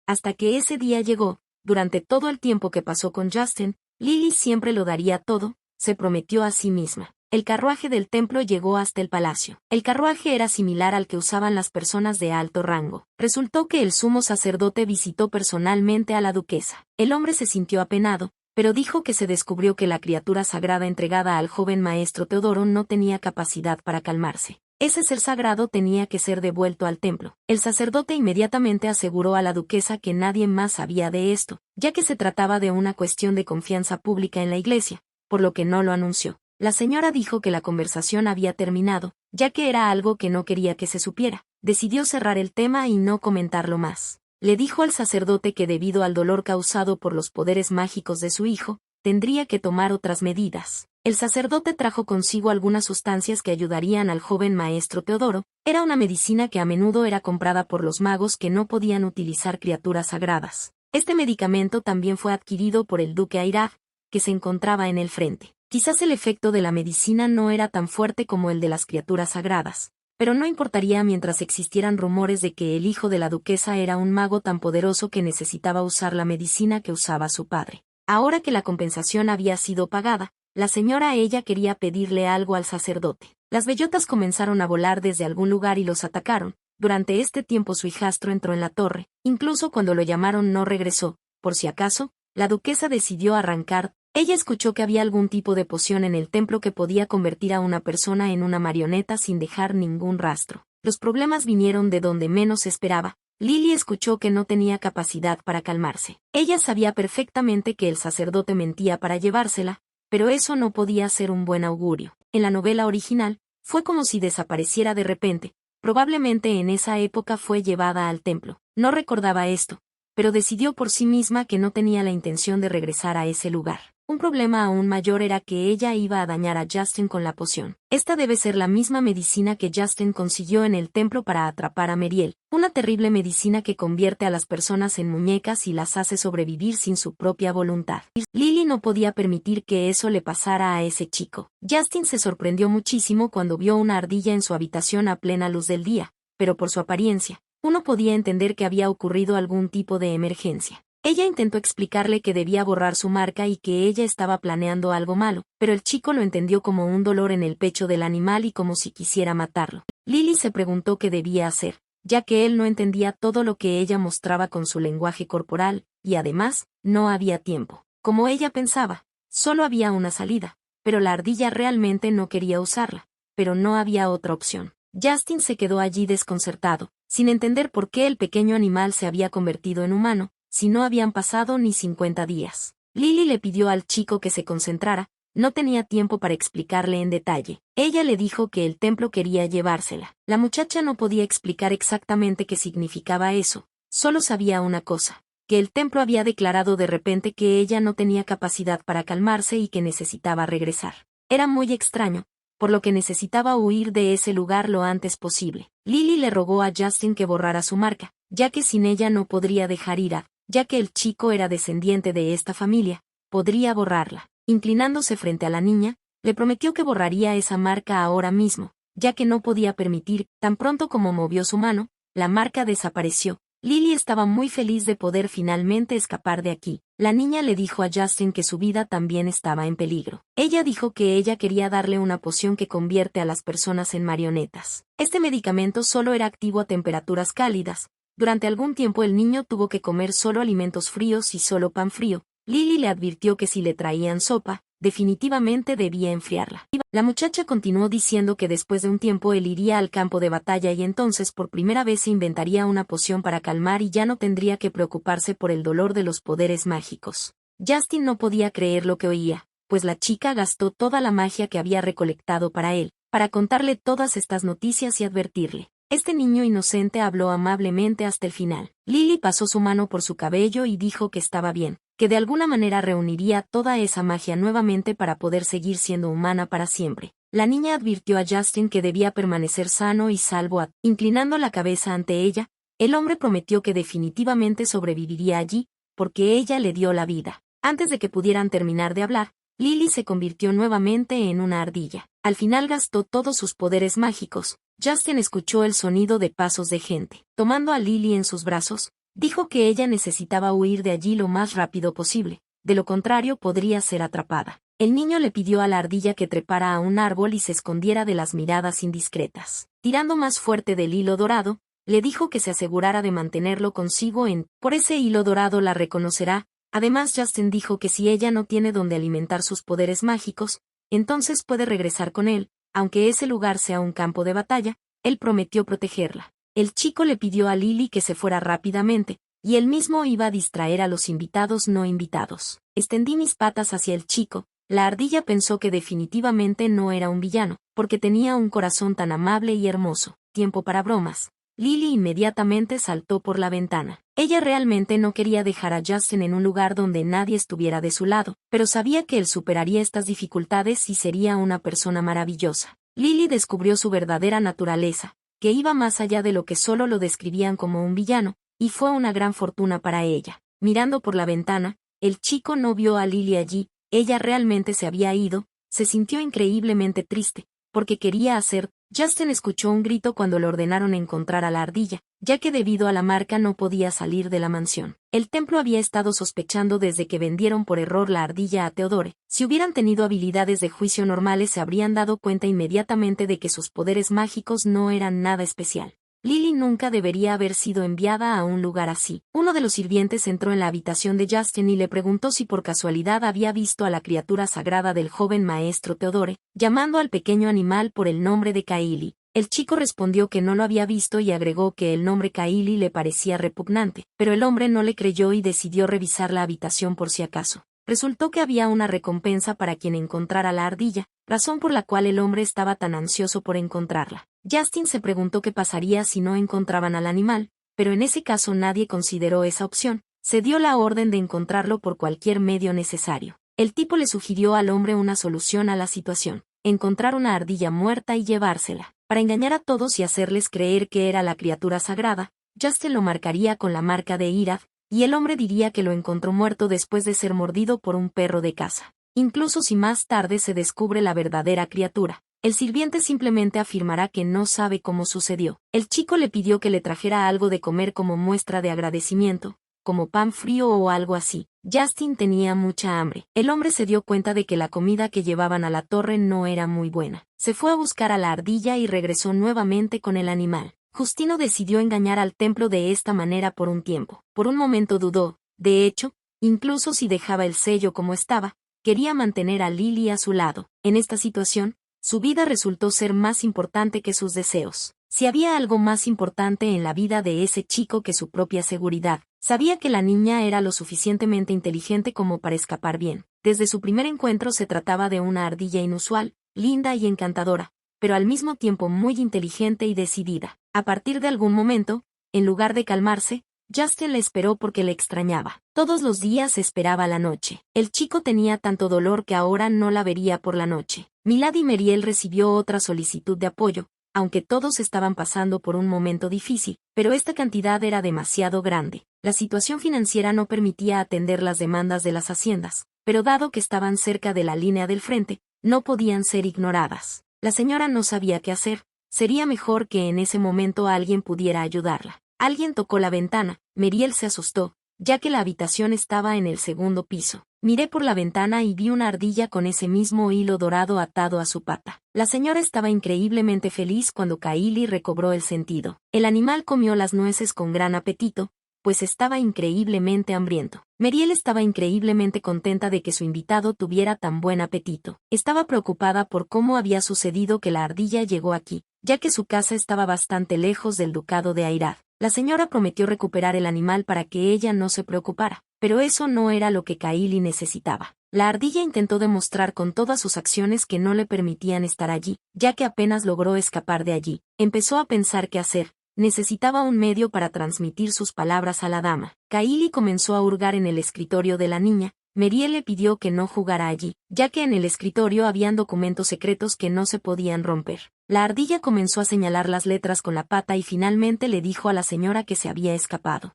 Hasta que ese día llegó, durante todo el tiempo que pasó con Justin, Lily siempre lo daría todo, se prometió a sí misma. El carruaje del templo llegó hasta el palacio. El carruaje era similar al que usaban las personas de alto rango. Resultó que el sumo sacerdote visitó personalmente a la duquesa. El hombre se sintió apenado, pero dijo que se descubrió que la criatura sagrada entregada al joven maestro Teodoro no tenía capacidad para calmarse. Ese ser sagrado tenía que ser devuelto al templo. El sacerdote inmediatamente aseguró a la duquesa que nadie más sabía de esto, ya que se trataba de una cuestión de confianza pública en la iglesia, por lo que no lo anunció. La señora dijo que la conversación había terminado, ya que era algo que no quería que se supiera. Decidió cerrar el tema y no comentarlo más. Le dijo al sacerdote que debido al dolor causado por los poderes mágicos de su hijo, tendría que tomar otras medidas. El sacerdote trajo consigo algunas sustancias que ayudarían al joven maestro Teodoro. Era una medicina que a menudo era comprada por los magos que no podían utilizar criaturas sagradas. Este medicamento también fue adquirido por el duque Airag, que se encontraba en el frente. Quizás el efecto de la medicina no era tan fuerte como el de las criaturas sagradas, pero no importaría mientras existieran rumores de que el hijo de la duquesa era un mago tan poderoso que necesitaba usar la medicina que usaba su padre. Ahora que la compensación había sido pagada, la señora ella quería pedirle algo al sacerdote. Las bellotas comenzaron a volar desde algún lugar y los atacaron. Durante este tiempo su hijastro entró en la torre, incluso cuando lo llamaron no regresó. Por si acaso, la duquesa decidió arrancar. Ella escuchó que había algún tipo de poción en el templo que podía convertir a una persona en una marioneta sin dejar ningún rastro. Los problemas vinieron de donde menos esperaba. Lily escuchó que no tenía capacidad para calmarse. Ella sabía perfectamente que el sacerdote mentía para llevársela, pero eso no podía ser un buen augurio. En la novela original, fue como si desapareciera de repente. Probablemente en esa época fue llevada al templo. No recordaba esto, pero decidió por sí misma que no tenía la intención de regresar a ese lugar. Un problema aún mayor era que ella iba a dañar a Justin con la poción. Esta debe ser la misma medicina que Justin consiguió en el templo para atrapar a Meriel, una terrible medicina que convierte a las personas en muñecas y las hace sobrevivir sin su propia voluntad. Lily no podía permitir que eso le pasara a ese chico. Justin se sorprendió muchísimo cuando vio una ardilla en su habitación a plena luz del día, pero por su apariencia, uno podía entender que había ocurrido algún tipo de emergencia. Ella intentó explicarle que debía borrar su marca y que ella estaba planeando algo malo, pero el chico lo entendió como un dolor en el pecho del animal y como si quisiera matarlo. Lily se preguntó qué debía hacer, ya que él no entendía todo lo que ella mostraba con su lenguaje corporal, y además, no había tiempo. Como ella pensaba, solo había una salida, pero la ardilla realmente no quería usarla, pero no había otra opción. Justin se quedó allí desconcertado, sin entender por qué el pequeño animal se había convertido en humano, si no habían pasado ni 50 días. Lily le pidió al chico que se concentrara, no tenía tiempo para explicarle en detalle. Ella le dijo que el templo quería llevársela. La muchacha no podía explicar exactamente qué significaba eso, solo sabía una cosa, que el templo había declarado de repente que ella no tenía capacidad para calmarse y que necesitaba regresar. Era muy extraño, por lo que necesitaba huir de ese lugar lo antes posible. Lily le rogó a Justin que borrara su marca, ya que sin ella no podría dejar ir a, ya que el chico era descendiente de esta familia, podría borrarla. Inclinándose frente a la niña, le prometió que borraría esa marca ahora mismo, ya que no podía permitir, tan pronto como movió su mano, la marca desapareció. Lily estaba muy feliz de poder finalmente escapar de aquí. La niña le dijo a Justin que su vida también estaba en peligro. Ella dijo que ella quería darle una poción que convierte a las personas en marionetas. Este medicamento solo era activo a temperaturas cálidas. Durante algún tiempo el niño tuvo que comer solo alimentos fríos y solo pan frío. Lily le advirtió que si le traían sopa, definitivamente debía enfriarla. La muchacha continuó diciendo que después de un tiempo él iría al campo de batalla y entonces por primera vez se inventaría una poción para calmar y ya no tendría que preocuparse por el dolor de los poderes mágicos. Justin no podía creer lo que oía. pues la chica gastó toda la magia que había recolectado para él, para contarle todas estas noticias y advertirle. Este niño inocente habló amablemente hasta el final. Lily pasó su mano por su cabello y dijo que estaba bien, que de alguna manera reuniría toda esa magia nuevamente para poder seguir siendo humana para siempre. La niña advirtió a Justin que debía permanecer sano y salvo. Inclinando la cabeza ante ella, el hombre prometió que definitivamente sobreviviría allí, porque ella le dio la vida. Antes de que pudieran terminar de hablar, Lily se convirtió nuevamente en una ardilla. Al final gastó todos sus poderes mágicos. Justin escuchó el sonido de pasos de gente. Tomando a Lily en sus brazos, dijo que ella necesitaba huir de allí lo más rápido posible, de lo contrario podría ser atrapada. El niño le pidió a la ardilla que trepara a un árbol y se escondiera de las miradas indiscretas. Tirando más fuerte del hilo dorado, le dijo que se asegurara de mantenerlo consigo por ese hilo dorado la reconocerá. Además Justin dijo que si ella no tiene donde alimentar sus poderes mágicos, entonces puede regresar con él, aunque ese lugar sea un campo de batalla, él prometió protegerla. El chico le pidió a Lily que se fuera rápidamente, y él mismo iba a distraer a los invitados no invitados. Extendí mis patas hacia el chico. La ardilla pensó que definitivamente no era un villano, porque tenía un corazón tan amable y hermoso. Tiempo para bromas. Lily inmediatamente saltó por la ventana. Ella realmente no quería dejar a Justin en un lugar donde nadie estuviera de su lado, pero sabía que él superaría estas dificultades y sería una persona maravillosa. Lily descubrió su verdadera naturaleza, que iba más allá de lo que solo lo describían como un villano, y fue una gran fortuna para ella. Mirando por la ventana, el chico no vio a Lily allí, ella realmente se había ido, se sintió increíblemente triste, porque quería hacer. Justin escuchó un grito cuando le ordenaron encontrar a la ardilla, ya que debido a la marca no podía salir de la mansión. El templo había estado sospechando desde que vendieron por error la ardilla a Theodore. Si hubieran tenido habilidades de juicio normales se habrían dado cuenta inmediatamente de que sus poderes mágicos no eran nada especial. Lily nunca debería haber sido enviada a un lugar así. Uno de los sirvientes entró en la habitación de Justin y le preguntó si por casualidad había visto a la criatura sagrada del joven maestro Theodore, llamando al pequeño animal por el nombre de Kaili. El chico respondió que no lo había visto y agregó que el nombre Kaili le parecía repugnante, pero el hombre no le creyó y decidió revisar la habitación por si acaso. Resultó que había una recompensa para quien encontrara la ardilla, razón por la cual el hombre estaba tan ansioso por encontrarla. Justin se preguntó qué pasaría si no encontraban al animal, pero en ese caso nadie consideró esa opción. Se dio la orden de encontrarlo por cualquier medio necesario. El tipo le sugirió al hombre una solución a la situación: encontrar una ardilla muerta y llevársela. Para engañar a todos y hacerles creer que era la criatura sagrada, Justin lo marcaría con la marca de Irad, y el hombre diría que lo encontró muerto después de ser mordido por un perro de caza. Incluso si más tarde se descubre la verdadera criatura, el sirviente simplemente afirmará que no sabe cómo sucedió. El chico le pidió que le trajera algo de comer como muestra de agradecimiento, como pan frío o algo así. Justin tenía mucha hambre. El hombre se dio cuenta de que la comida que llevaban a la torre no era muy buena. Se fue a buscar a la ardilla y regresó nuevamente con el animal. Justino decidió engañar al templo de esta manera por un tiempo. Por un momento dudó. De hecho, incluso si dejaba el sello como estaba, quería mantener a Lily a su lado. En esta situación, su vida resultó ser más importante que sus deseos. Si había algo más importante en la vida de ese chico que su propia seguridad, sabía que la niña era lo suficientemente inteligente como para escapar bien. Desde su primer encuentro se trataba de una ardilla inusual, linda y encantadora, pero al mismo tiempo muy inteligente y decidida. A partir de algún momento, en lugar de calmarse, Justin la esperó porque le extrañaba. Todos los días esperaba la noche. El chico tenía tanto dolor que ahora no la vería por la noche. Milady Meriel recibió otra solicitud de apoyo, aunque todos estaban pasando por un momento difícil, pero esta cantidad era demasiado grande. La situación financiera no permitía atender las demandas de las haciendas, pero dado que estaban cerca de la línea del frente, no podían ser ignoradas. La señora no sabía qué hacer. Sería mejor que en ese momento alguien pudiera ayudarla. Alguien tocó la ventana. Meriel se asustó, ya que la habitación estaba en el segundo piso. Miré por la ventana y vi una ardilla con ese mismo hilo dorado atado a su pata. La señora estaba increíblemente feliz cuando Kaili recobró el sentido. El animal comió las nueces con gran apetito, pues estaba increíblemente hambriento. Meriel estaba increíblemente contenta de que su invitado tuviera tan buen apetito. Estaba preocupada por cómo había sucedido que la ardilla llegó aquí, ya que su casa estaba bastante lejos del ducado de Airad. La señora prometió recuperar el animal para que ella no se preocupara, pero eso no era lo que Kaili necesitaba. La ardilla intentó demostrar con todas sus acciones que no le permitían estar allí, ya que apenas logró escapar de allí. Empezó a pensar qué hacer. Necesitaba un medio para transmitir sus palabras a la dama. Kaili comenzó a hurgar en el escritorio de la niña. Meriel le pidió que no jugara allí, ya que en el escritorio habían documentos secretos que no se podían romper. La ardilla comenzó a señalar las letras con la pata y finalmente le dijo a la señora que se había escapado.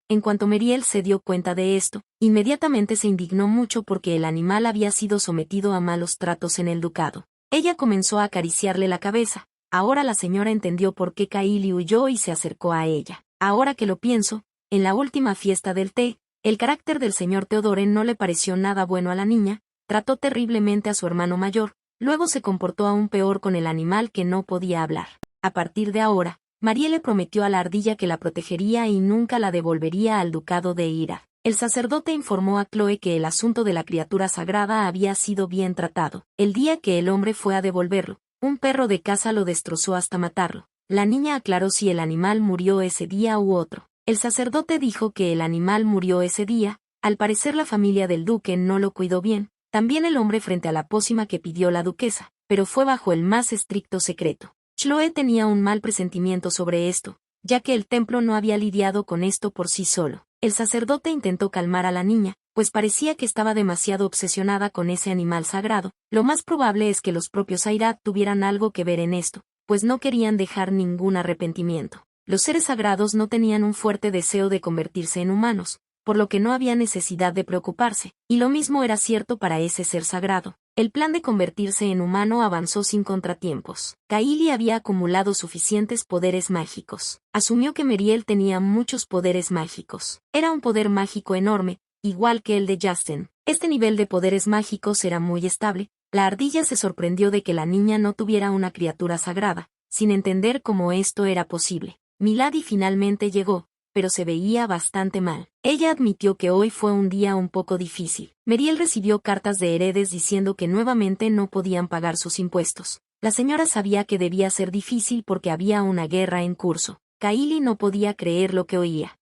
En cuanto Meriel se dio cuenta de esto, inmediatamente se indignó mucho porque el animal había sido sometido a malos tratos en el ducado. Ella comenzó a acariciarle la cabeza. Ahora la señora entendió por qué Kaili huyó y se acercó a ella. Ahora que lo pienso, en la última fiesta del té, el carácter del señor Theodore no le pareció nada bueno a la niña, trató terriblemente a su hermano mayor, luego se comportó aún peor con el animal que no podía hablar. A partir de ahora, Marie le prometió a la ardilla que la protegería y nunca la devolvería al ducado de Ira. El sacerdote informó a Chloe que el asunto de la criatura sagrada había sido bien tratado. El día que el hombre fue a devolverlo, un perro de caza lo destrozó hasta matarlo. La niña aclaró si el animal murió ese día u otro. El sacerdote dijo que el animal murió ese día. Al parecer la familia del duque no lo cuidó bien, también el hombre frente a la pócima que pidió la duquesa, pero fue bajo el más estricto secreto. Chloe tenía un mal presentimiento sobre esto, ya que el templo no había lidiado con esto por sí solo. El sacerdote intentó calmar a la niña, pues parecía que estaba demasiado obsesionada con ese animal sagrado. Lo más probable es que los propios Airat tuvieran algo que ver en esto, pues no querían dejar ningún arrepentimiento. Los seres sagrados no tenían un fuerte deseo de convertirse en humanos, por lo que no había necesidad de preocuparse, y lo mismo era cierto para ese ser sagrado. El plan de convertirse en humano avanzó sin contratiempos. Kaili había acumulado suficientes poderes mágicos. Asumió que Meriel tenía muchos poderes mágicos. Era un poder mágico enorme, igual que el de Justin. Este nivel de poderes mágicos era muy estable. La ardilla se sorprendió de que la niña no tuviera una criatura sagrada, sin entender cómo esto era posible. Milady finalmente llegó, pero se veía bastante mal. Ella admitió que hoy fue un día un poco difícil. Meriel recibió cartas de heredes diciendo que nuevamente no podían pagar sus impuestos. La señora sabía que debía ser difícil porque había una guerra en curso. Kaili no podía creer lo que oía.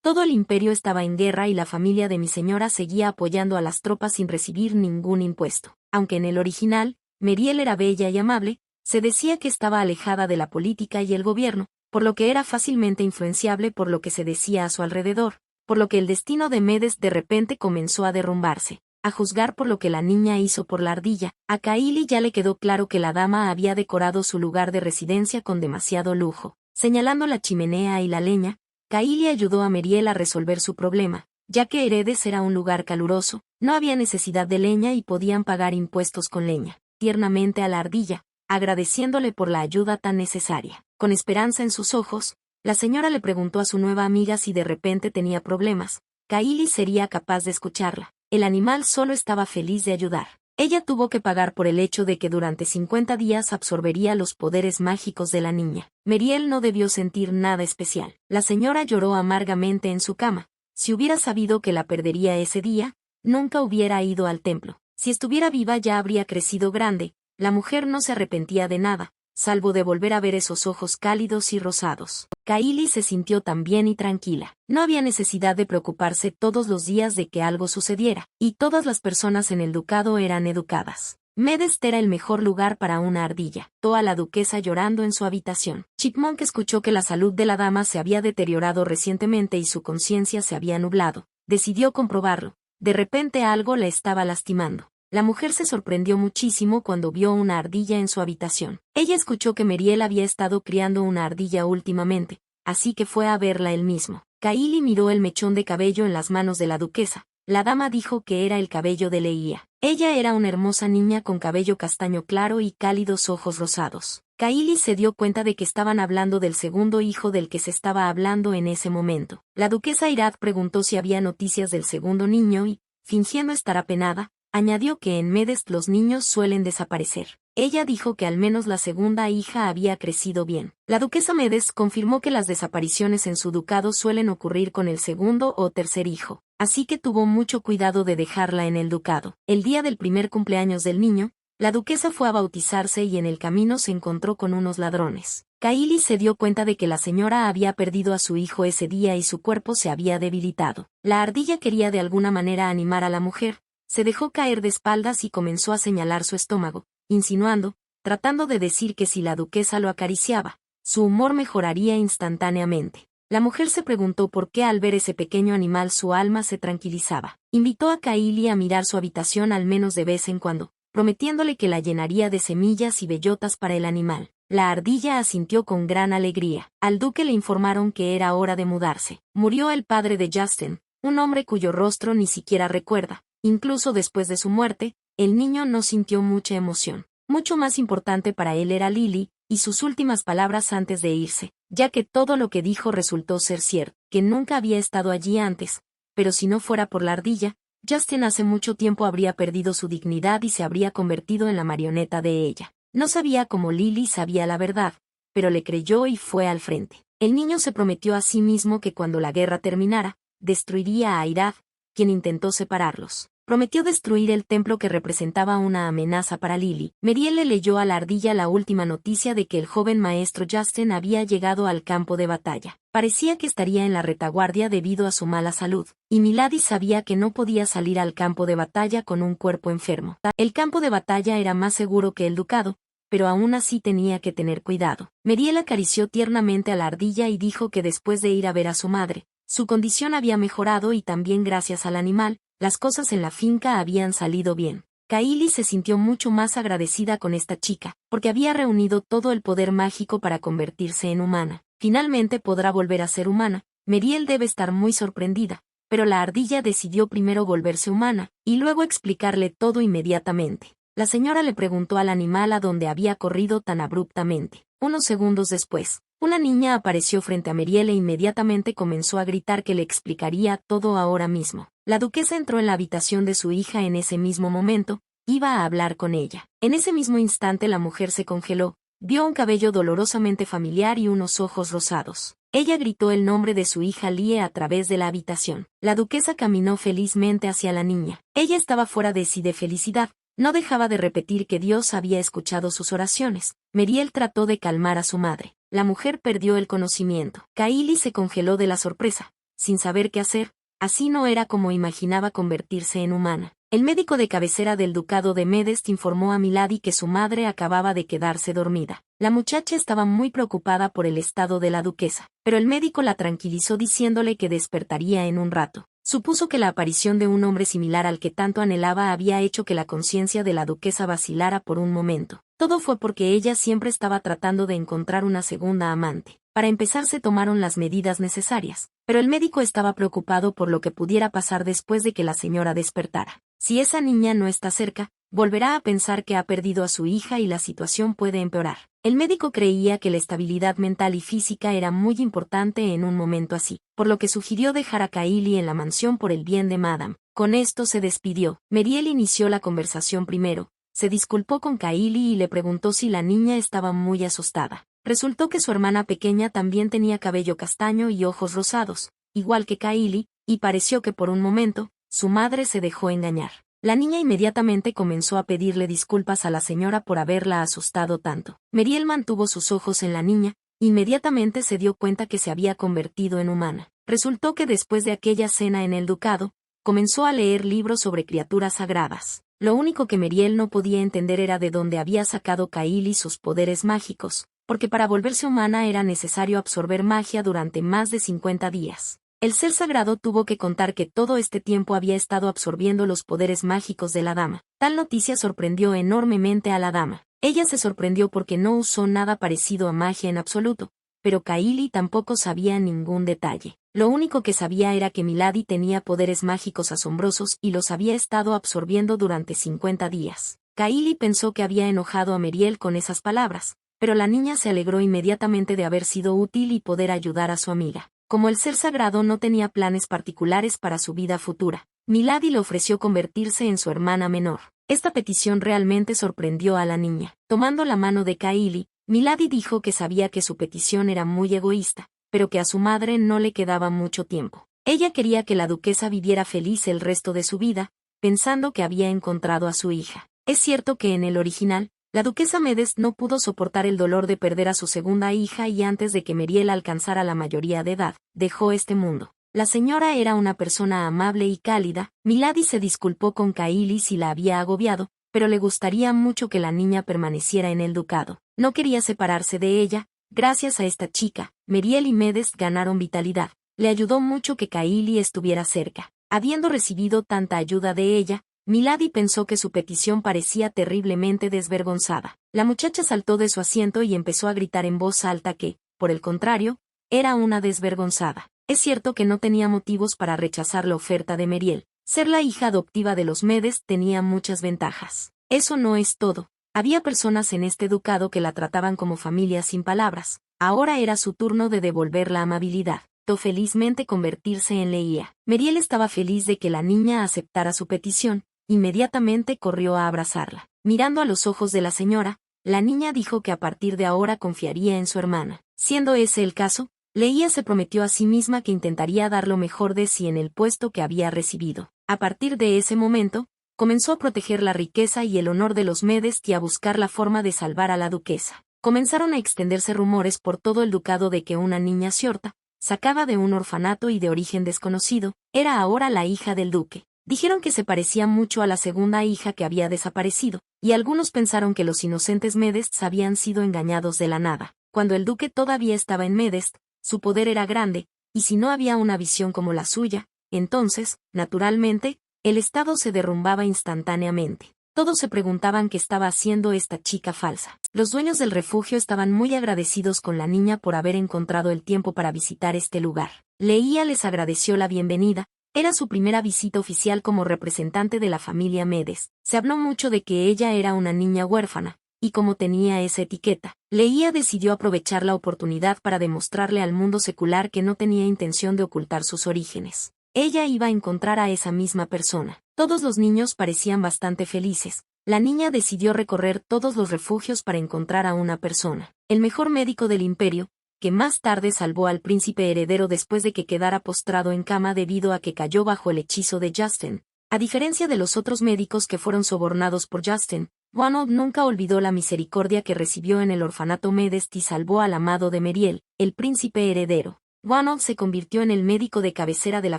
Todo el imperio estaba en guerra y la familia de mi señora seguía apoyando a las tropas sin recibir ningún impuesto. Aunque en el original, Meriel era bella y amable, se decía que estaba alejada de la política y el gobierno, por lo que era fácilmente influenciable por lo que se decía a su alrededor, por lo que el destino de Medes de repente comenzó a derrumbarse. A juzgar por lo que la niña hizo por la ardilla, a Kaili ya le quedó claro que la dama había decorado su lugar de residencia con demasiado lujo. Señalando la chimenea y la leña, Kaili ayudó a Meriel a resolver su problema, ya que Heredes era un lugar caluroso, no había necesidad de leña y podían pagar impuestos con leña. Tiernamente a la ardilla, agradeciéndole por la ayuda tan necesaria. Con esperanza en sus ojos, la señora le preguntó a su nueva amiga si de repente tenía problemas. Kaili sería capaz de escucharla. El animal solo estaba feliz de ayudar. Ella tuvo que pagar por el hecho de que durante 50 días absorbería los poderes mágicos de la niña. Meriel no debió sentir nada especial. La señora lloró amargamente en su cama. Si hubiera sabido que la perdería ese día, nunca hubiera ido al templo. Si estuviera viva ya habría crecido grande. La mujer no se arrepentía de nada, salvo de volver a ver esos ojos cálidos y rosados. Kaili se sintió tan bien y tranquila. No había necesidad de preocuparse todos los días de que algo sucediera, y todas las personas en el ducado eran educadas. Medes era el mejor lugar para una ardilla. Toda la duquesa llorando en su habitación. Chipmunk escuchó que la salud de la dama se había deteriorado recientemente y su conciencia se había nublado. Decidió comprobarlo. De repente algo la estaba lastimando. La mujer se sorprendió muchísimo cuando vio una ardilla en su habitación. Ella escuchó que Meriel había estado criando una ardilla últimamente, así que fue a verla él mismo. Kaili miró el mechón de cabello en las manos de la duquesa. La dama dijo que era el cabello de Leia. Ella era una hermosa niña con cabello castaño claro y cálidos ojos rosados. Kaili se dio cuenta de que estaban hablando del segundo hijo del que se estaba hablando en ese momento. La duquesa Irad preguntó si había noticias del segundo niño y, fingiendo estar apenada, añadió que en Medes los niños suelen desaparecer. Ella dijo que al menos la segunda hija había crecido bien. La duquesa Medes confirmó que las desapariciones en su ducado suelen ocurrir con el segundo o tercer hijo, así que tuvo mucho cuidado de dejarla en el ducado. El día del primer cumpleaños del niño, la duquesa fue a bautizarse y en el camino se encontró con unos ladrones. Kaili se dio cuenta de que la señora había perdido a su hijo ese día y su cuerpo se había debilitado. La ardilla quería de alguna manera animar a la mujer. Se dejó caer de espaldas y comenzó a señalar su estómago, insinuando, tratando de decir que si la duquesa lo acariciaba, su humor mejoraría instantáneamente. La mujer se preguntó por qué al ver ese pequeño animal su alma se tranquilizaba. Invitó a Kaili a mirar su habitación al menos de vez en cuando, prometiéndole que la llenaría de semillas y bellotas para el animal. La ardilla asintió con gran alegría. Al duque le informaron que era hora de mudarse. Murió el padre de Justin, un hombre cuyo rostro ni siquiera recuerda. Incluso después de su muerte, el niño no sintió mucha emoción. Mucho más importante para él era Lily, y sus últimas palabras antes de irse, ya que todo lo que dijo resultó ser cierto, que nunca había estado allí antes, pero si no fuera por la ardilla, Justin hace mucho tiempo habría perdido su dignidad y se habría convertido en la marioneta de ella. No sabía cómo Lily sabía la verdad, pero le creyó y fue al frente. El niño se prometió a sí mismo que cuando la guerra terminara, destruiría a Irad, quien intentó separarlos. Prometió destruir el templo que representaba una amenaza para Lily. Meriel le leyó a la ardilla la última noticia de que el joven maestro Justin había llegado al campo de batalla. Parecía que estaría en la retaguardia debido a su mala salud, y Milady sabía que no podía salir al campo de batalla con un cuerpo enfermo. El campo de batalla era más seguro que el ducado, pero aún así tenía que tener cuidado. Meriel acarició tiernamente a la ardilla y dijo que después de ir a ver a su madre, su condición había mejorado y también gracias al animal, las cosas en la finca habían salido bien. Kaili se sintió mucho más agradecida con esta chica, porque había reunido todo el poder mágico para convertirse en humana. Finalmente podrá volver a ser humana. Meriel debe estar muy sorprendida, pero la ardilla decidió primero volverse humana, y luego explicarle todo inmediatamente. La señora le preguntó al animal a dónde había corrido tan abruptamente. Unos segundos después, una niña apareció frente a Meriel e inmediatamente comenzó a gritar que le explicaría todo ahora mismo. La duquesa entró en la habitación de su hija en ese mismo momento, iba a hablar con ella. En ese mismo instante la mujer se congeló, vio un cabello dolorosamente familiar y unos ojos rosados. Ella gritó el nombre de su hija Lie a través de la habitación. La duquesa caminó felizmente hacia la niña. Ella estaba fuera de sí de felicidad. No dejaba de repetir que Dios había escuchado sus oraciones. Meriel trató de calmar a su madre. La mujer perdió el conocimiento. Kaili se congeló de la sorpresa, sin saber qué hacer. Así no era como imaginaba convertirse en humana. El médico de cabecera del ducado de Medest informó a Milady que su madre acababa de quedarse dormida. La muchacha estaba muy preocupada por el estado de la duquesa, pero el médico la tranquilizó diciéndole que despertaría en un rato. Supuso que la aparición de un hombre similar al que tanto anhelaba había hecho que la conciencia de la duquesa vacilara por un momento. Todo fue porque ella siempre estaba tratando de encontrar una segunda amante. Para empezar se tomaron las medidas necesarias, pero el médico estaba preocupado por lo que pudiera pasar después de que la señora despertara. Si esa niña no está cerca, volverá a pensar que ha perdido a su hija y la situación puede empeorar. El médico creía que la estabilidad mental y física era muy importante en un momento así, por lo que sugirió dejar a Kaili en la mansión por el bien de Madame. Con esto se despidió. Meriel inició la conversación primero, se disculpó con Kaili y le preguntó si la niña estaba muy asustada. Resultó que su hermana pequeña también tenía cabello castaño y ojos rosados, igual que Kaili, y pareció que por un momento, su madre se dejó engañar. La niña inmediatamente comenzó a pedirle disculpas a la señora por haberla asustado tanto. Meriel mantuvo sus ojos en la niña, inmediatamente se dio cuenta que se había convertido en humana. Resultó que después de aquella cena en el ducado, comenzó a leer libros sobre criaturas sagradas. Lo único que Meriel no podía entender era de dónde había sacado Kaili sus poderes mágicos, porque para volverse humana era necesario absorber magia durante más de 50 días. El ser sagrado tuvo que contar que todo este tiempo había estado absorbiendo los poderes mágicos de la dama. Tal noticia sorprendió enormemente a la dama. Ella se sorprendió porque no usó nada parecido a magia en absoluto, pero Kaili tampoco sabía ningún detalle. Lo único que sabía era que Milady tenía poderes mágicos asombrosos y los había estado absorbiendo durante 50 días. Kaili pensó que había enojado a Meriel con esas palabras, pero la niña se alegró inmediatamente de haber sido útil y poder ayudar a su amiga. Como el ser sagrado no tenía planes particulares para su vida futura, Milady le ofreció convertirse en su hermana menor. Esta petición realmente sorprendió a la niña. Tomando la mano de Kaili, Milady dijo que sabía que su petición era muy egoísta, pero que a su madre no le quedaba mucho tiempo. Ella quería que la duquesa viviera feliz el resto de su vida, pensando que había encontrado a su hija. Es cierto que en el original, la duquesa Medest no pudo soportar el dolor de perder a su segunda hija y antes de que Meriel alcanzara la mayoría de edad, dejó este mundo. La señora era una persona amable y cálida. Milady se disculpó con Kylie si la había agobiado, pero le gustaría mucho que la niña permaneciera en el ducado. No quería separarse de ella. Gracias a esta chica, Meriel y Medest ganaron vitalidad. Le ayudó mucho que Kylie estuviera cerca. Habiendo recibido tanta ayuda de ella, Milady pensó que su petición parecía terriblemente desvergonzada. La muchacha saltó de su asiento y empezó a gritar en voz alta que, por el contrario, era una desvergonzada. Es cierto que no tenía motivos para rechazar la oferta de Meriel. Ser la hija adoptiva de los Medest tenía muchas ventajas. Eso no es todo. Había personas en este ducado que la trataban como familia sin palabras. Ahora era su turno de devolver la amabilidad. Felizmente convertirse en Leia. Meriel estaba feliz de que la niña aceptara su petición. Inmediatamente corrió a abrazarla. Mirando a los ojos de la señora, la niña dijo que a partir de ahora confiaría en su hermana. Siendo ese el caso, Leia se prometió a sí misma que intentaría dar lo mejor de sí en el puesto que había recibido. A partir de ese momento, comenzó a proteger la riqueza y el honor de los Medest y a buscar la forma de salvar a la duquesa. Comenzaron a extenderse rumores por todo el ducado de que una niña Ciorta, sacada de un orfanato y de origen desconocido, era ahora la hija del duque. Dijeron que se parecía mucho a la segunda hija que había desaparecido, y algunos pensaron que los inocentes Medest habían sido engañados de la nada. Cuando el duque todavía estaba en Medest, su poder era grande, y si no había una visión como la suya, entonces, naturalmente, el estado se derrumbaba instantáneamente. Todos se preguntaban qué estaba haciendo esta chica falsa. Los dueños del refugio estaban muy agradecidos con la niña por haber encontrado el tiempo para visitar este lugar. Leia les agradeció la bienvenida. Era su primera visita oficial como representante de la familia Medest. Se habló mucho de que ella era una niña huérfana, y como tenía esa etiqueta, Leia decidió aprovechar la oportunidad para demostrarle al mundo secular que no tenía intención de ocultar sus orígenes. Ella iba a encontrar a esa misma persona. Todos los niños parecían bastante felices. La niña decidió recorrer todos los refugios para encontrar a una persona, el mejor médico del imperio, que más tarde salvó al príncipe heredero después de que quedara postrado en cama debido a que cayó bajo el hechizo de Justin. A diferencia de los otros médicos que fueron sobornados por Justin, Ronald nunca olvidó la misericordia que recibió en el orfanato Medest y salvó al amado de Meriel, el príncipe heredero. Ronald se convirtió en el médico de cabecera de la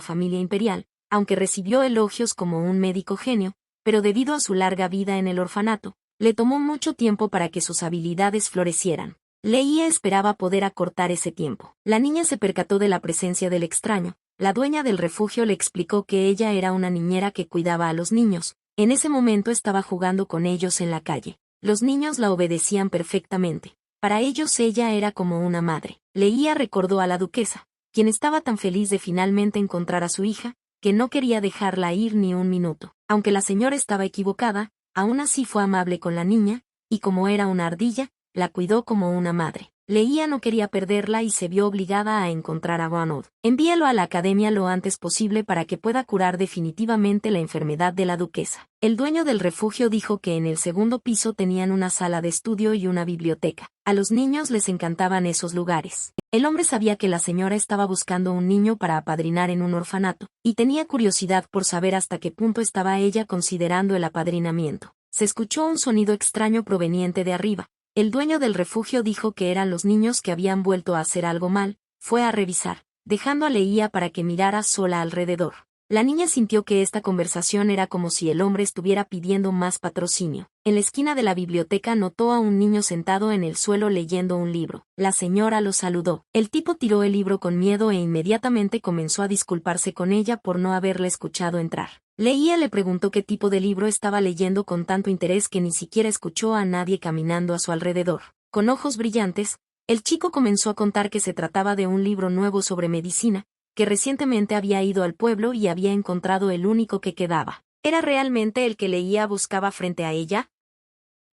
familia imperial, aunque recibió elogios como un médico genio, pero debido a su larga vida en el orfanato, le tomó mucho tiempo para que sus habilidades florecieran. Leia esperaba poder acortar ese tiempo. La niña se percató de la presencia del extraño. La dueña del refugio le explicó que ella era una niñera que cuidaba a los niños. En ese momento estaba jugando con ellos en la calle. Los niños la obedecían perfectamente. Para ellos ella era como una madre. Leia recordó a la duquesa, quien estaba tan feliz de finalmente encontrar a su hija, que no quería dejarla ir ni un minuto. Aunque la señora estaba equivocada, aún así fue amable con la niña, y como era una ardilla, la cuidó como una madre. Leia no quería perderla y se vio obligada a encontrar a Ronald. Envíalo a la academia lo antes posible para que pueda curar definitivamente la enfermedad de la duquesa. El dueño del refugio dijo que en el segundo piso tenían una sala de estudio y una biblioteca. A los niños les encantaban esos lugares. El hombre sabía que la señora estaba buscando un niño para apadrinar en un orfanato, y tenía curiosidad por saber hasta qué punto estaba ella considerando el apadrinamiento. Se escuchó un sonido extraño proveniente de arriba. El dueño del refugio dijo que eran los niños que habían vuelto a hacer algo mal. Fue a revisar, dejando a Leia para que mirara sola alrededor. La niña sintió que esta conversación era como si el hombre estuviera pidiendo más patrocinio. En la esquina de la biblioteca notó a un niño sentado en el suelo leyendo un libro. La señora lo saludó. El tipo tiró el libro con miedo e inmediatamente comenzó a disculparse con ella por no haberle escuchado entrar. Leia le preguntó qué tipo de libro estaba leyendo con tanto interés que ni siquiera escuchó a nadie caminando a su alrededor. Con ojos brillantes, el chico comenzó a contar que se trataba de un libro nuevo sobre medicina, que recientemente había ido al pueblo y había encontrado el único que quedaba. ¿Era realmente el que Leia buscaba frente a ella?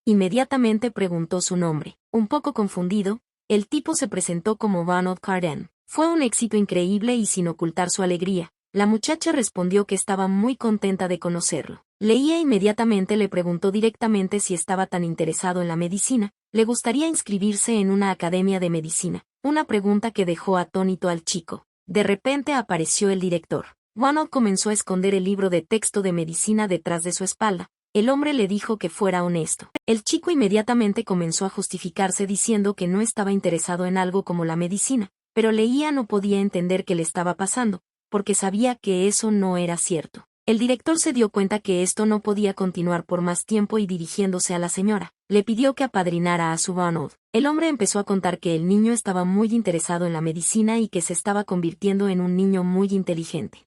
Inmediatamente preguntó su nombre. Un poco confundido, el tipo se presentó como Ronald Carden. Fue un éxito increíble y sin ocultar su alegría. La muchacha respondió que estaba muy contenta de conocerlo. Leia inmediatamente le preguntó directamente si estaba tan interesado en la medicina, le gustaría inscribirse en una academia de medicina, una pregunta que dejó atónito al chico. De repente apareció el director. Ronald comenzó a esconder el libro de texto de medicina detrás de su espalda. El hombre le dijo que fuera honesto. El chico inmediatamente comenzó a justificarse diciendo que no estaba interesado en algo como la medicina, pero Leia no podía entender qué le estaba pasando, porque sabía que eso no era cierto. El director se dio cuenta que esto no podía continuar por más tiempo y dirigiéndose a la señora, le pidió que apadrinara a su Ronald. El hombre empezó a contar que el niño estaba muy interesado en la medicina y que se estaba convirtiendo en un niño muy inteligente.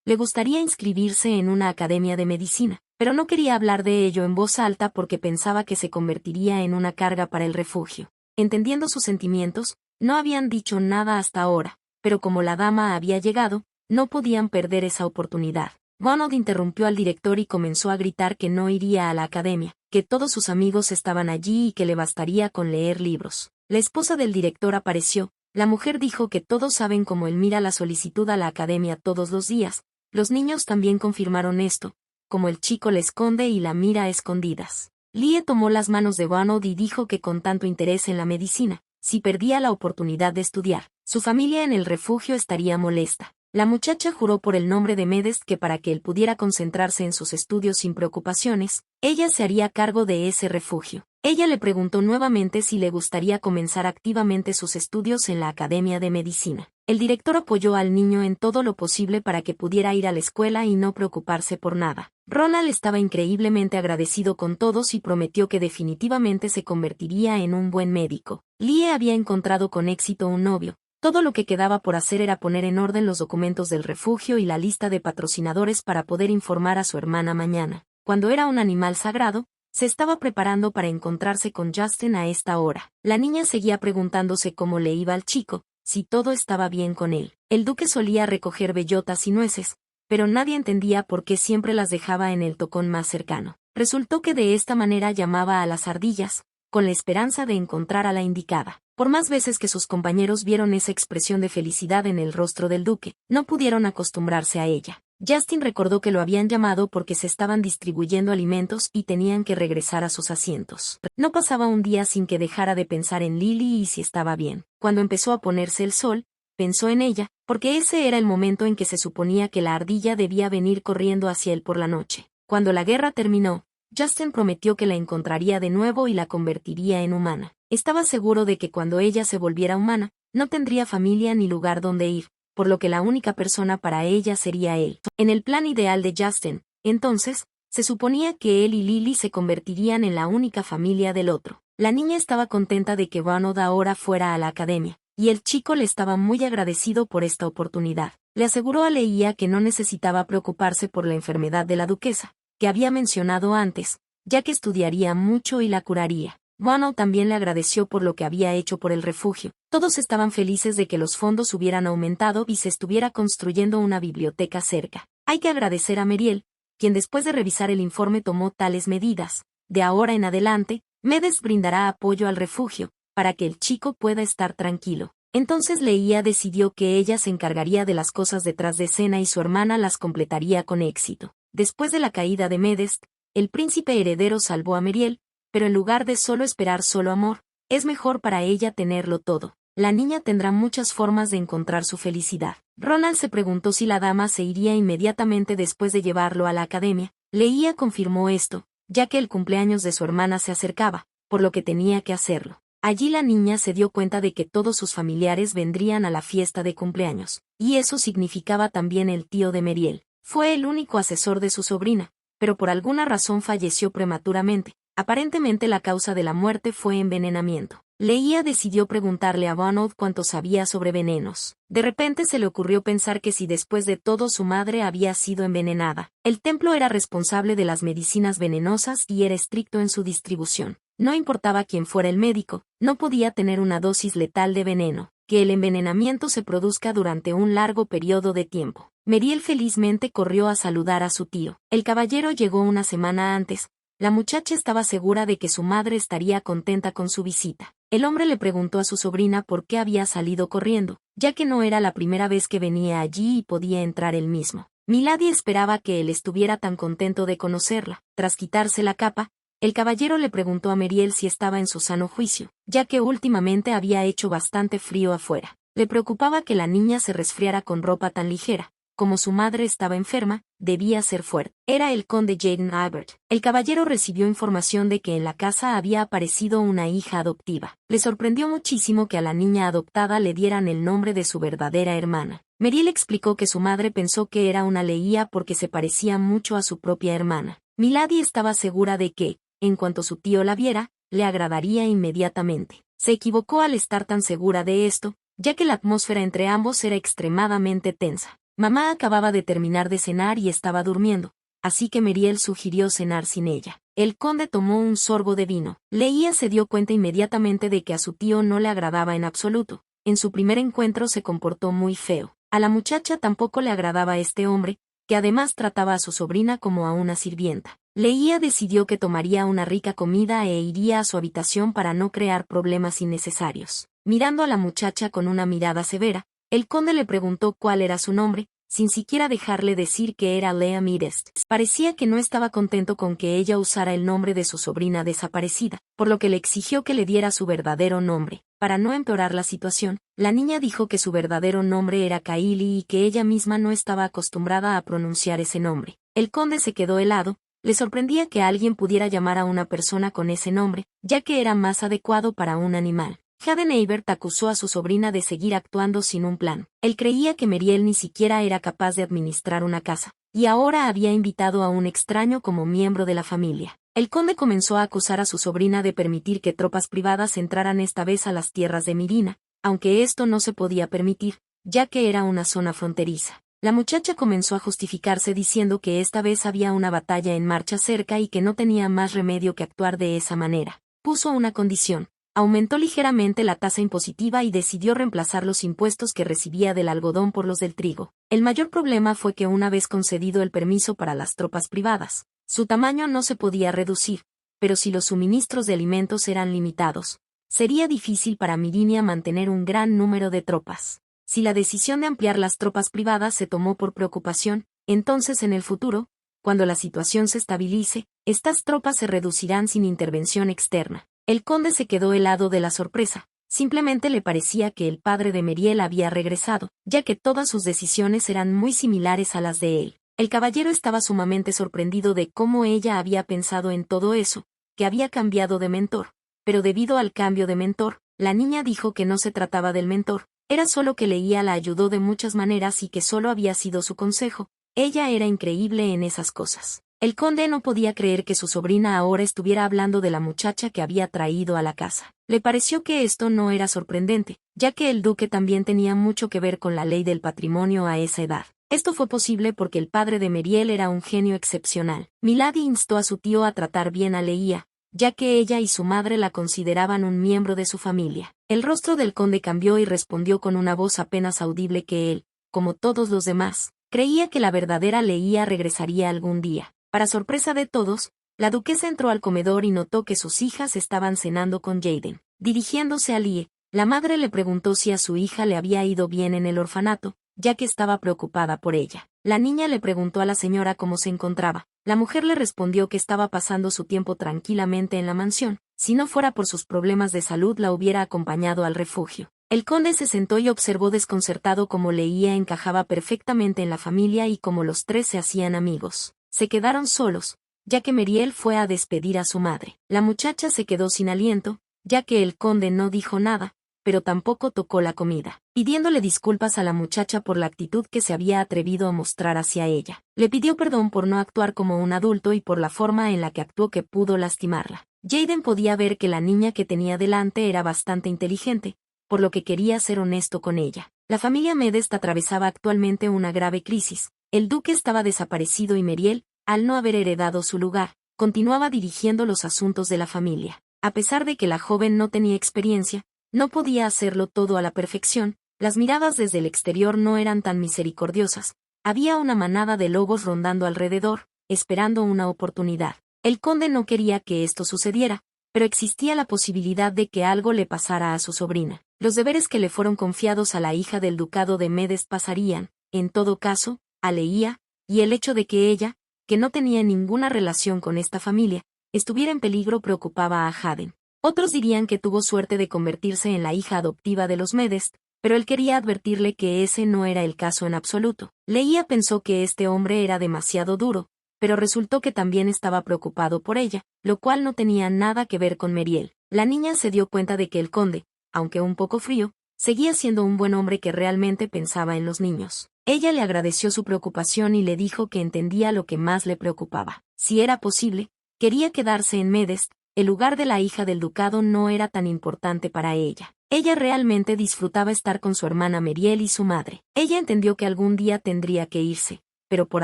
Le gustaría inscribirse en una academia de medicina, pero no quería hablar de ello en voz alta porque pensaba que se convertiría en una carga para el refugio. Entendiendo sus sentimientos, no habían dicho nada hasta ahora, pero como la dama había llegado, no podían perder esa oportunidad. Ronald interrumpió al director y comenzó a gritar que no iría a la academia, que todos sus amigos estaban allí y que le bastaría con leer libros. La esposa del director apareció. La mujer dijo que todos saben cómo él mira la solicitud a la academia todos los días. Los niños también confirmaron esto, como el chico le esconde y la mira a escondidas. Lie tomó las manos de Ronald y dijo que con tanto interés en la medicina, si perdía la oportunidad de estudiar, su familia en el refugio estaría molesta. La muchacha juró por el nombre de Medest que para que él pudiera concentrarse en sus estudios sin preocupaciones, ella se haría cargo de ese refugio. Ella le preguntó nuevamente si le gustaría comenzar activamente sus estudios en la Academia de Medicina. El director apoyó al niño en todo lo posible para que pudiera ir a la escuela y no preocuparse por nada. Ronald estaba increíblemente agradecido con todos y prometió que definitivamente se convertiría en un buen médico. Lie había encontrado con éxito un novio. Todo lo que quedaba por hacer era poner en orden los documentos del refugio y la lista de patrocinadores para poder informar a su hermana mañana. Cuando era un animal sagrado, se estaba preparando para encontrarse con Justin a esta hora. La niña seguía preguntándose cómo le iba al chico, si todo estaba bien con él. El duque solía recoger bellotas y nueces, pero nadie entendía por qué siempre las dejaba en el tocón más cercano. Resultó que de esta manera llamaba a las ardillas, con la esperanza de encontrar a la indicada. Por más veces que sus compañeros vieron esa expresión de felicidad en el rostro del duque, no pudieron acostumbrarse a ella. Justin recordó que lo habían llamado porque se estaban distribuyendo alimentos y tenían que regresar a sus asientos. No pasaba un día sin que dejara de pensar en Lily y si estaba bien. Cuando empezó a ponerse el sol, pensó en ella, porque ese era el momento en que se suponía que la ardilla debía venir corriendo hacia él por la noche. Cuando la guerra terminó, Justin prometió que la encontraría de nuevo y la convertiría en humana. Estaba seguro de que cuando ella se volviera humana, no tendría familia ni lugar donde ir, por lo que la única persona para ella sería él. En el plan ideal de Justin, entonces, se suponía que él y Lily se convertirían en la única familia del otro. La niña estaba contenta de que Ronald ahora fuera a la academia, y el chico le estaba muy agradecido por esta oportunidad. Le aseguró a Leia que no necesitaba preocuparse por la enfermedad de la duquesa, que había mencionado antes, ya que estudiaría mucho y la curaría. Ronald también le agradeció por lo que había hecho por el refugio. Todos estaban felices de que los fondos hubieran aumentado y se estuviera construyendo una biblioteca cerca. Hay que agradecer a Meriel, quien después de revisar el informe tomó tales medidas. De ahora en adelante, Medest brindará apoyo al refugio, para que el chico pueda estar tranquilo. Entonces Leia decidió que ella se encargaría de las cosas detrás de escena y su hermana las completaría con éxito. Después de la caída de Medest, el príncipe heredero salvó a Meriel, pero en lugar de solo esperar solo amor, es mejor para ella tenerlo todo. La niña tendrá muchas formas de encontrar su felicidad. Ronald se preguntó si la dama se iría inmediatamente después de llevarlo a la academia. Leia confirmó esto, ya que el cumpleaños de su hermana se acercaba, por lo que tenía que hacerlo. Allí la niña se dio cuenta de que todos sus familiares vendrían a la fiesta de cumpleaños, y eso significaba también el tío de Meriel. Fue el único asesor de su sobrina, pero por alguna razón falleció prematuramente. Aparentemente la causa de la muerte fue envenenamiento. Leia decidió preguntarle a Ronald cuánto sabía sobre venenos. De repente se le ocurrió pensar que si después de todo su madre había sido envenenada. El templo era responsable de las medicinas venenosas y era estricto en su distribución. No importaba quién fuera el médico, no podía tener una dosis letal de veneno. Que el envenenamiento se produzca durante un largo periodo de tiempo. Meriel felizmente corrió a saludar a su tío. El caballero llegó una semana antes. La muchacha estaba segura de que su madre estaría contenta con su visita. El hombre le preguntó a su sobrina por qué había salido corriendo, ya que no era la primera vez que venía allí y podía entrar él mismo. Milady esperaba que él estuviera tan contento de conocerla. Tras quitarse la capa, el caballero le preguntó a Meriel si estaba en su sano juicio, ya que últimamente había hecho bastante frío afuera. Le preocupaba que la niña se resfriara con ropa tan ligera. Como su madre estaba enferma, debía ser fuerte. Era el conde Jaden Albert. El caballero recibió información de que en la casa había aparecido una hija adoptiva. Le sorprendió muchísimo que a la niña adoptada le dieran el nombre de su verdadera hermana. Meriel explicó que su madre pensó que era una Leia porque se parecía mucho a su propia hermana. Milady estaba segura de que, en cuanto su tío la viera, le agradaría inmediatamente. Se equivocó al estar tan segura de esto, ya que la atmósfera entre ambos era extremadamente tensa. Mamá acababa de terminar de cenar y estaba durmiendo, así que Meriel sugirió cenar sin ella. El conde tomó un sorbo de vino. Leia se dio cuenta inmediatamente de que a su tío no le agradaba en absoluto. En su primer encuentro se comportó muy feo. A la muchacha tampoco le agradaba este hombre, que además trataba a su sobrina como a una sirvienta. Leia decidió que tomaría una rica comida e iría a su habitación para no crear problemas innecesarios. Mirando a la muchacha con una mirada severa, el conde le preguntó cuál era su nombre, sin siquiera dejarle decir que era Lea Midest. Parecía que no estaba contento con que ella usara el nombre de su sobrina desaparecida, por lo que le exigió que le diera su verdadero nombre. Para no empeorar la situación, la niña dijo que su verdadero nombre era Kaili y que ella misma no estaba acostumbrada a pronunciar ese nombre. El conde se quedó helado. Le sorprendía que alguien pudiera llamar a una persona con ese nombre, ya que era más adecuado para un animal. Hayden Eibert acusó a su sobrina de seguir actuando sin un plan. Él creía que Meriel ni siquiera era capaz de administrar una casa, y ahora había invitado a un extraño como miembro de la familia. El conde comenzó a acusar a su sobrina de permitir que tropas privadas entraran esta vez a las tierras de Mirina, aunque esto no se podía permitir, ya que era una zona fronteriza. La muchacha comenzó a justificarse diciendo que esta vez había una batalla en marcha cerca y que no tenía más remedio que actuar de esa manera. Puso una condición. Aumentó ligeramente la tasa impositiva y decidió reemplazar los impuestos que recibía del algodón por los del trigo. El mayor problema fue que una vez concedido el permiso para las tropas privadas, su tamaño no se podía reducir, pero si los suministros de alimentos eran limitados, sería difícil para Mirinia mantener un gran número de tropas. Si la decisión de ampliar las tropas privadas se tomó por preocupación, entonces en el futuro, cuando la situación se estabilice, estas tropas se reducirán sin intervención externa. El conde se quedó helado de la sorpresa. Simplemente le parecía que el padre de Meriel había regresado, ya que todas sus decisiones eran muy similares a las de él. El caballero estaba sumamente sorprendido de cómo ella había pensado en todo eso, que había cambiado de mentor. Pero debido al cambio de mentor, la niña dijo que no se trataba del mentor, era solo que Leia la ayudó de muchas maneras y que solo había sido su consejo. Ella era increíble en esas cosas. El conde no podía creer que su sobrina ahora estuviera hablando de la muchacha que había traído a la casa. Le pareció que esto no era sorprendente, ya que el duque también tenía mucho que ver con la ley del patrimonio a esa edad. Esto fue posible porque el padre de Meriel era un genio excepcional. Milady instó a su tío a tratar bien a Leia, ya que ella y su madre la consideraban un miembro de su familia. El rostro del conde cambió y respondió con una voz apenas audible que él, como todos los demás, creía que la verdadera Leia regresaría algún día. Para sorpresa de todos, la duquesa entró al comedor y notó que sus hijas estaban cenando con Jaden. Dirigiéndose a Lie, la madre le preguntó si a su hija le había ido bien en el orfanato, ya que estaba preocupada por ella. La niña le preguntó a la señora cómo se encontraba. La mujer le respondió que estaba pasando su tiempo tranquilamente en la mansión. Si no fuera por sus problemas de salud la hubiera acompañado al refugio. El conde se sentó y observó desconcertado cómo Leia encajaba perfectamente en la familia y cómo los tres se hacían amigos. Se quedaron solos, ya que Meriel fue a despedir a su madre. La muchacha se quedó sin aliento, ya que el conde no dijo nada, pero tampoco tocó la comida, pidiéndole disculpas a la muchacha por la actitud que se había atrevido a mostrar hacia ella. Le pidió perdón por no actuar como un adulto y por la forma en la que actuó que pudo lastimarla. Jaden podía ver que la niña que tenía delante era bastante inteligente, por lo que quería ser honesto con ella. La familia Medest atravesaba actualmente una grave crisis. El duque estaba desaparecido y Meriel, al no haber heredado su lugar, continuaba dirigiendo los asuntos de la familia. A pesar de que la joven no tenía experiencia, no podía hacerlo todo a la perfección, las miradas desde el exterior no eran tan misericordiosas. Había una manada de lobos rondando alrededor, esperando una oportunidad. El conde no quería que esto sucediera, pero existía la posibilidad de que algo le pasara a su sobrina. Los deberes que le fueron confiados a la hija del ducado de Medest pasarían, en todo caso, a Leia, y el hecho de que ella, que no tenía ninguna relación con esta familia, estuviera en peligro preocupaba a Hayden. Otros dirían que tuvo suerte de convertirse en la hija adoptiva de los Medest, pero él quería advertirle que ese no era el caso en absoluto. Leia pensó que este hombre era demasiado duro, pero resultó que también estaba preocupado por ella, lo cual no tenía nada que ver con Meriel. La niña se dio cuenta de que el conde, aunque un poco frío, Seguía siendo un buen hombre que realmente pensaba en los niños. Ella le agradeció su preocupación y le dijo que entendía lo que más le preocupaba. Si era posible, quería quedarse en Medest. El lugar de la hija del ducado no era tan importante para ella. Ella realmente disfrutaba estar con su hermana Meriel y su madre. Ella entendió que algún día tendría que irse, pero por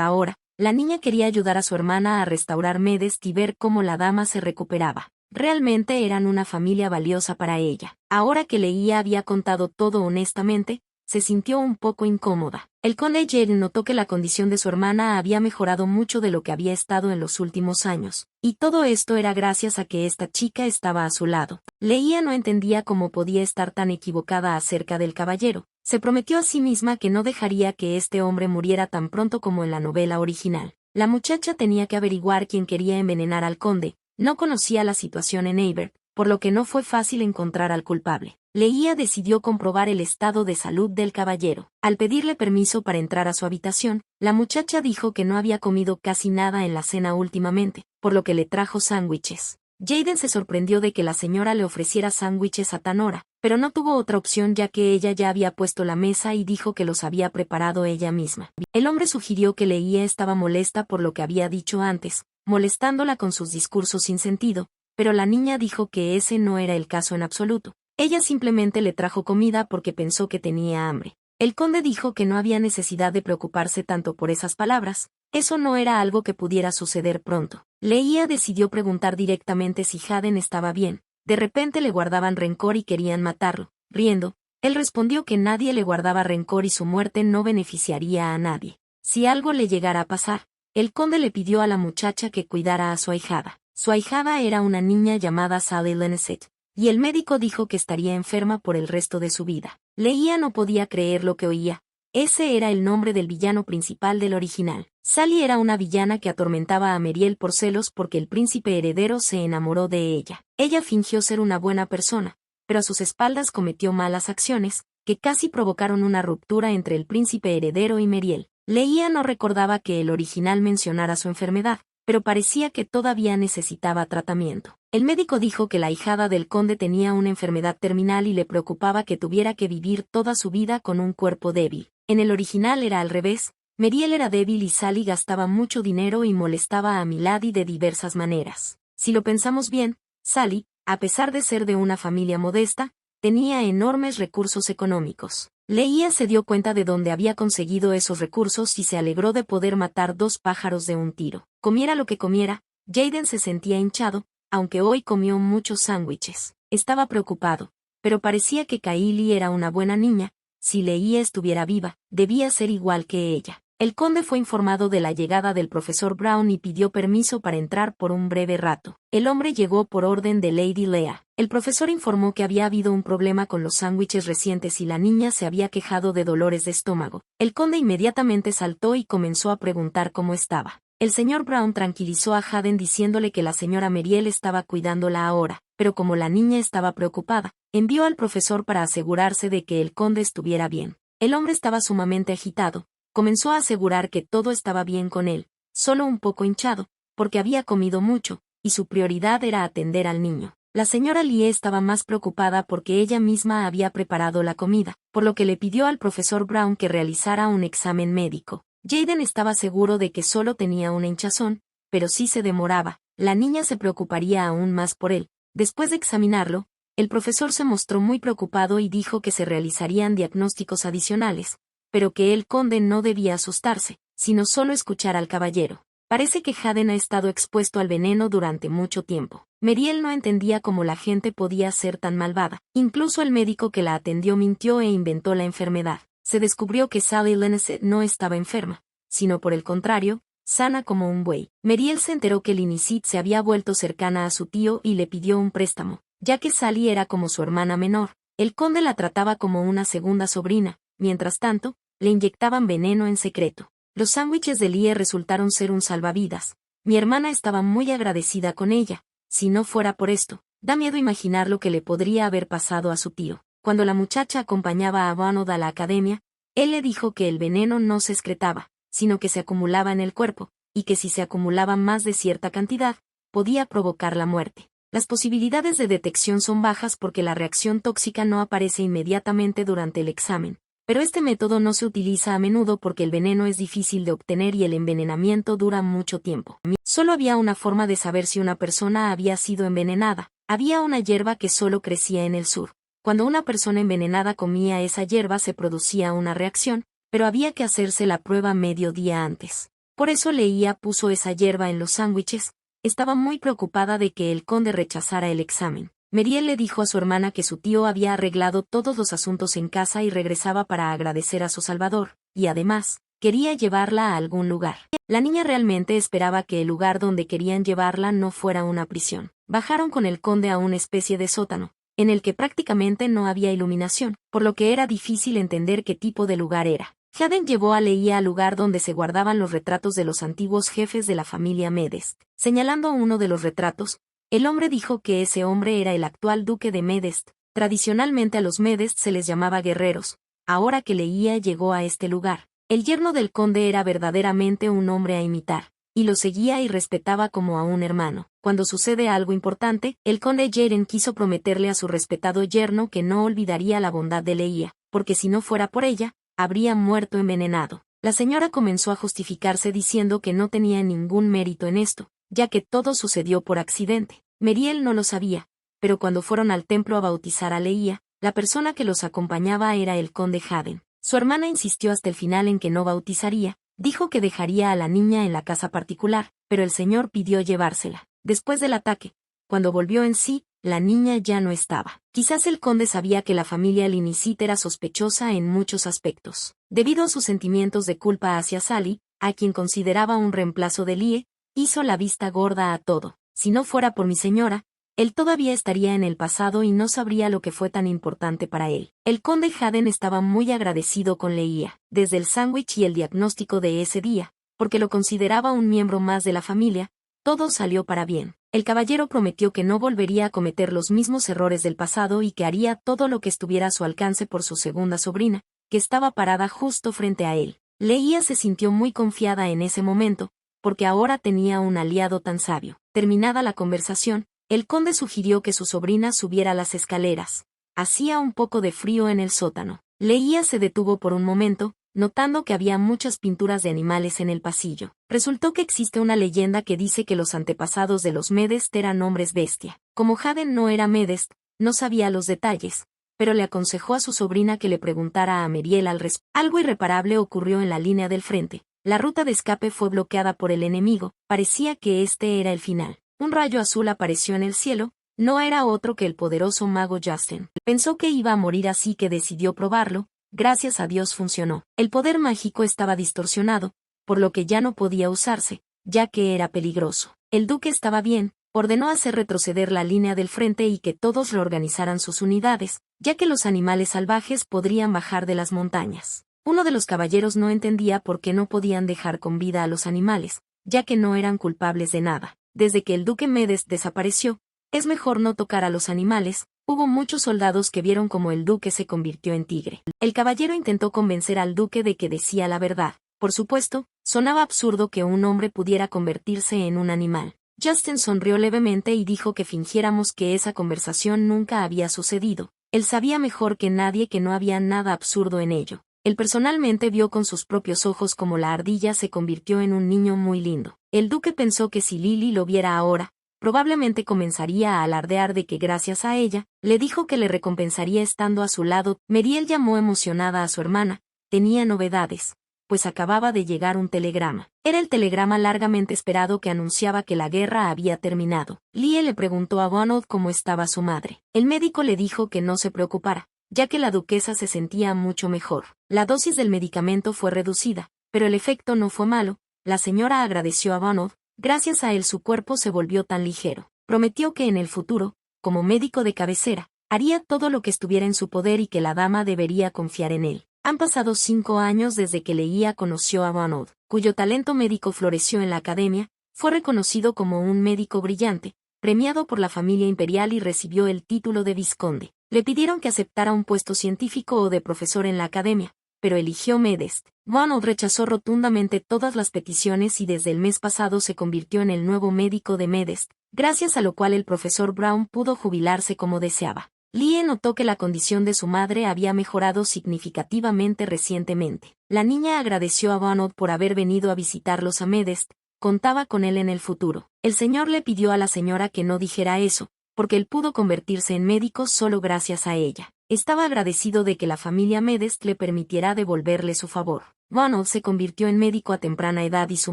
ahora, la niña quería ayudar a su hermana a restaurar Medest y ver cómo la dama se recuperaba. Realmente eran una familia valiosa para ella. Ahora que Leia había contado todo honestamente, se sintió un poco incómoda. El conde Jaden notó que la condición de su hermana había mejorado mucho de lo que había estado en los últimos años, y todo esto era gracias a que esta chica estaba a su lado. Leia no entendía cómo podía estar tan equivocada acerca del caballero. Se prometió a sí misma que no dejaría que este hombre muriera tan pronto como en la novela original. La muchacha tenía que averiguar quién quería envenenar al conde. No conocía la situación en Eivor, por lo que no fue fácil encontrar al culpable. Leia decidió comprobar el estado de salud del caballero. Al pedirle permiso para entrar a su habitación, la muchacha dijo que no había comido casi nada en la cena últimamente, por lo que le trajo sándwiches. Jaden se sorprendió de que la señora le ofreciera sándwiches a tan hora, pero no tuvo otra opción ya que ella ya había puesto la mesa y dijo que los había preparado ella misma. El hombre sugirió que Leia estaba molesta por lo que había dicho antes, molestándola con sus discursos sin sentido, pero la niña dijo que ese no era el caso en absoluto. Ella simplemente le trajo comida porque pensó que tenía hambre. El conde dijo que no había necesidad de preocuparse tanto por esas palabras, eso no era algo que pudiera suceder pronto. Leia decidió preguntar directamente si Jaden estaba bien. De repente le guardaban rencor y querían matarlo. Riendo, él respondió que nadie le guardaba rencor y su muerte no beneficiaría a nadie. Si algo le llegara a pasar, el conde le pidió a la muchacha que cuidara a su ahijada. Su ahijada era una niña llamada Sally Lenneset, y el médico dijo que estaría enferma por el resto de su vida. Leia no podía creer lo que oía. Ese era el nombre del villano principal del original. Sally era una villana que atormentaba a Meriel por celos porque el príncipe heredero se enamoró de ella. Ella fingió ser una buena persona, pero a sus espaldas cometió malas acciones, que casi provocaron una ruptura entre el príncipe heredero y Meriel. Leia no recordaba que el original mencionara su enfermedad, pero parecía que todavía necesitaba tratamiento. El médico dijo que la ahijada del conde tenía una enfermedad terminal y le preocupaba que tuviera que vivir toda su vida con un cuerpo débil. En el original era al revés, Meriel era débil y Sally gastaba mucho dinero y molestaba a Milady de diversas maneras. Si lo pensamos bien, Sally, a pesar de ser de una familia modesta, tenía enormes recursos económicos. Leia se dio cuenta de dónde había conseguido esos recursos y se alegró de poder matar dos pájaros de un tiro. Comiera lo que comiera, Jaden se sentía hinchado, aunque hoy comió muchos sándwiches. Estaba preocupado, pero parecía que Kylie era una buena niña. Si Leia estuviera viva, debía ser igual que ella. El conde fue informado de la llegada del profesor Brown y pidió permiso para entrar por un breve rato. El hombre llegó por orden de Lady Lea. El profesor informó que había habido un problema con los sándwiches recientes y la niña se había quejado de dolores de estómago. El conde inmediatamente saltó y comenzó a preguntar cómo estaba. El señor Brown tranquilizó a Jaden diciéndole que la señora Meriel estaba cuidándola ahora, pero como la niña estaba preocupada, envió al profesor para asegurarse de que el conde estuviera bien. El hombre estaba sumamente agitado. Comenzó a asegurar que todo estaba bien con él, solo un poco hinchado, porque había comido mucho, y su prioridad era atender al niño. La señora Lie estaba más preocupada porque ella misma había preparado la comida, por lo que le pidió al profesor Brown que realizara un examen médico. Jaden estaba seguro de que solo tenía una hinchazón, pero si se demoraba, la niña se preocuparía aún más por él. Después de examinarlo, el profesor se mostró muy preocupado y dijo que se realizarían diagnósticos adicionales, pero que el conde no debía asustarse, sino solo escuchar al caballero. Parece que Jaden ha estado expuesto al veneno durante mucho tiempo. Meriel no entendía cómo la gente podía ser tan malvada. Incluso el médico que la atendió mintió e inventó la enfermedad. Se descubrió que Sally Lenneset no estaba enferma, sino por el contrario, sana como un buey. Meriel se enteró que Linicit se había vuelto cercana a su tío y le pidió un préstamo, ya que Sally era como su hermana menor. El conde la trataba como una segunda sobrina. Mientras tanto, le inyectaban veneno en secreto. Los sándwiches de Lie resultaron ser un salvavidas. Mi hermana estaba muy agradecida con ella. Si no fuera por esto, da miedo imaginar lo que le podría haber pasado a su tío. Cuando la muchacha acompañaba a Bonod a la academia, él le dijo que el veneno no se excretaba, sino que se acumulaba en el cuerpo, y que si se acumulaba más de cierta cantidad, podía provocar la muerte. Las posibilidades de detección son bajas porque la reacción tóxica no aparece inmediatamente durante el examen, pero este método no se utiliza a menudo porque el veneno es difícil de obtener y el envenenamiento dura mucho tiempo. Solo había una forma de saber si una persona había sido envenenada. Había una hierba que solo crecía en el sur. Cuando una persona envenenada comía esa hierba se producía una reacción, pero había que hacerse la prueba medio día antes. Por eso Leía puso esa hierba en los sándwiches. Estaba muy preocupada de que el conde rechazara el examen. Meriel le dijo a su hermana que su tío había arreglado todos los asuntos en casa y regresaba para agradecer a su salvador, y además, quería llevarla a algún lugar. La niña realmente esperaba que el lugar donde querían llevarla no fuera una prisión. Bajaron con el conde a una especie de sótano, en el que prácticamente no había iluminación, por lo que era difícil entender qué tipo de lugar era. Haden llevó a Leía al lugar donde se guardaban los retratos de los antiguos jefes de la familia Medest. Señalando uno de los retratos, el hombre dijo que ese hombre era el actual duque de Medest. Tradicionalmente a los Medest se les llamaba guerreros. Ahora que Leía llegó a este lugar, el yerno del conde era verdaderamente un hombre a imitar, y lo seguía y respetaba como a un hermano. Cuando sucede algo importante, el conde Jaren quiso prometerle a su respetado yerno que no olvidaría la bondad de Leía, porque si no fuera por ella, habría muerto envenenado. La señora comenzó a justificarse diciendo que no tenía ningún mérito en esto, ya que todo sucedió por accidente. Meriel no lo sabía, pero cuando fueron al templo a bautizar a Leía, la persona que los acompañaba era el conde Haden. Su hermana insistió hasta el final en que no bautizaría, dijo que dejaría a la niña en la casa particular, pero el señor pidió llevársela. Después del ataque, cuando volvió en sí, la niña ya no estaba. Quizás el conde sabía que la familia Linicit era sospechosa en muchos aspectos. Debido a sus sentimientos de culpa hacia Sally, a quien consideraba un reemplazo de Lie, hizo la vista gorda a todo. Si no fuera por mi señora, él todavía estaría en el pasado y no sabría lo que fue tan importante para él. El conde Haden estaba muy agradecido con Leía, desde el sándwich y el diagnóstico de ese día, porque lo consideraba un miembro más de la familia. Todo salió para bien. El caballero prometió que no volvería a cometer los mismos errores del pasado y que haría todo lo que estuviera a su alcance por su segunda sobrina, que estaba parada justo frente a él. Leía se sintió muy confiada en ese momento, porque ahora tenía un aliado tan sabio. Terminada la conversación, el conde sugirió que su sobrina subiera las escaleras. Hacía un poco de frío en el sótano. Leía se detuvo por un momento, notando que había muchas pinturas de animales en el pasillo. Resultó que existe una leyenda que dice que los antepasados de los Medest eran hombres bestia. Como Haden no era Medest, no sabía los detalles, pero le aconsejó a su sobrina que le preguntara a Meriel al respecto. Algo irreparable ocurrió en la línea del frente. La ruta de escape fue bloqueada por el enemigo, parecía que este era el final. Un rayo azul apareció en el cielo, no era otro que el poderoso mago Justin. Pensó que iba a morir así que decidió probarlo. Gracias a Dios funcionó. El poder mágico estaba distorsionado, por lo que ya no podía usarse, ya que era peligroso. El duque estaba bien, ordenó hacer retroceder la línea del frente y que todos reorganizaran sus unidades, ya que los animales salvajes podrían bajar de las montañas. Uno de los caballeros no entendía por qué no podían dejar con vida a los animales, ya que no eran culpables de nada. Desde que el duque Medest desapareció, es mejor no tocar a los animales. Hubo muchos soldados que vieron cómo el duque se convirtió en tigre. El caballero intentó convencer al duque de que decía la verdad. Por supuesto, sonaba absurdo que un hombre pudiera convertirse en un animal. Justin sonrió levemente y dijo que fingiéramos que esa conversación nunca había sucedido. Él sabía mejor que nadie que no había nada absurdo en ello. Él personalmente vio con sus propios ojos cómo la ardilla se convirtió en un niño muy lindo. El duque pensó que si Lily lo viera ahora, probablemente comenzaría a alardear de que gracias a ella, le dijo que le recompensaría estando a su lado. Meriel llamó emocionada a su hermana. Tenía novedades, pues acababa de llegar un telegrama. Era el telegrama largamente esperado que anunciaba que la guerra había terminado. Lie le preguntó a Ronald cómo estaba su madre. El médico le dijo que no se preocupara, ya que la duquesa se sentía mucho mejor. La dosis del medicamento fue reducida, pero el efecto no fue malo. La señora agradeció a Ronald. Gracias a él su cuerpo se volvió tan ligero. Prometió que en el futuro, como médico de cabecera, haría todo lo que estuviera en su poder y que la dama debería confiar en él. Han pasado 5 años desde que Leía conoció a Ronald, cuyo talento médico floreció en la academia. Fue reconocido como un médico brillante, premiado por la familia imperial y recibió el título de vizconde. Le pidieron que aceptara un puesto científico o de profesor en la academia, pero eligió Medest. Ronald rechazó rotundamente todas las peticiones y desde el mes pasado se convirtió en el nuevo médico de Medest. gracias a lo cual el profesor Brown pudo jubilarse como deseaba. Lee notó que la condición de su madre había mejorado significativamente recientemente. La niña agradeció a Bonald por haber venido a visitarlos a Medest, contaba con él en el futuro. El señor le pidió a la señora que no dijera eso, porque él pudo convertirse en médico solo gracias a ella. Estaba agradecido de que la familia Medest le permitiera devolverle su favor. Bonald se convirtió en médico a temprana edad y su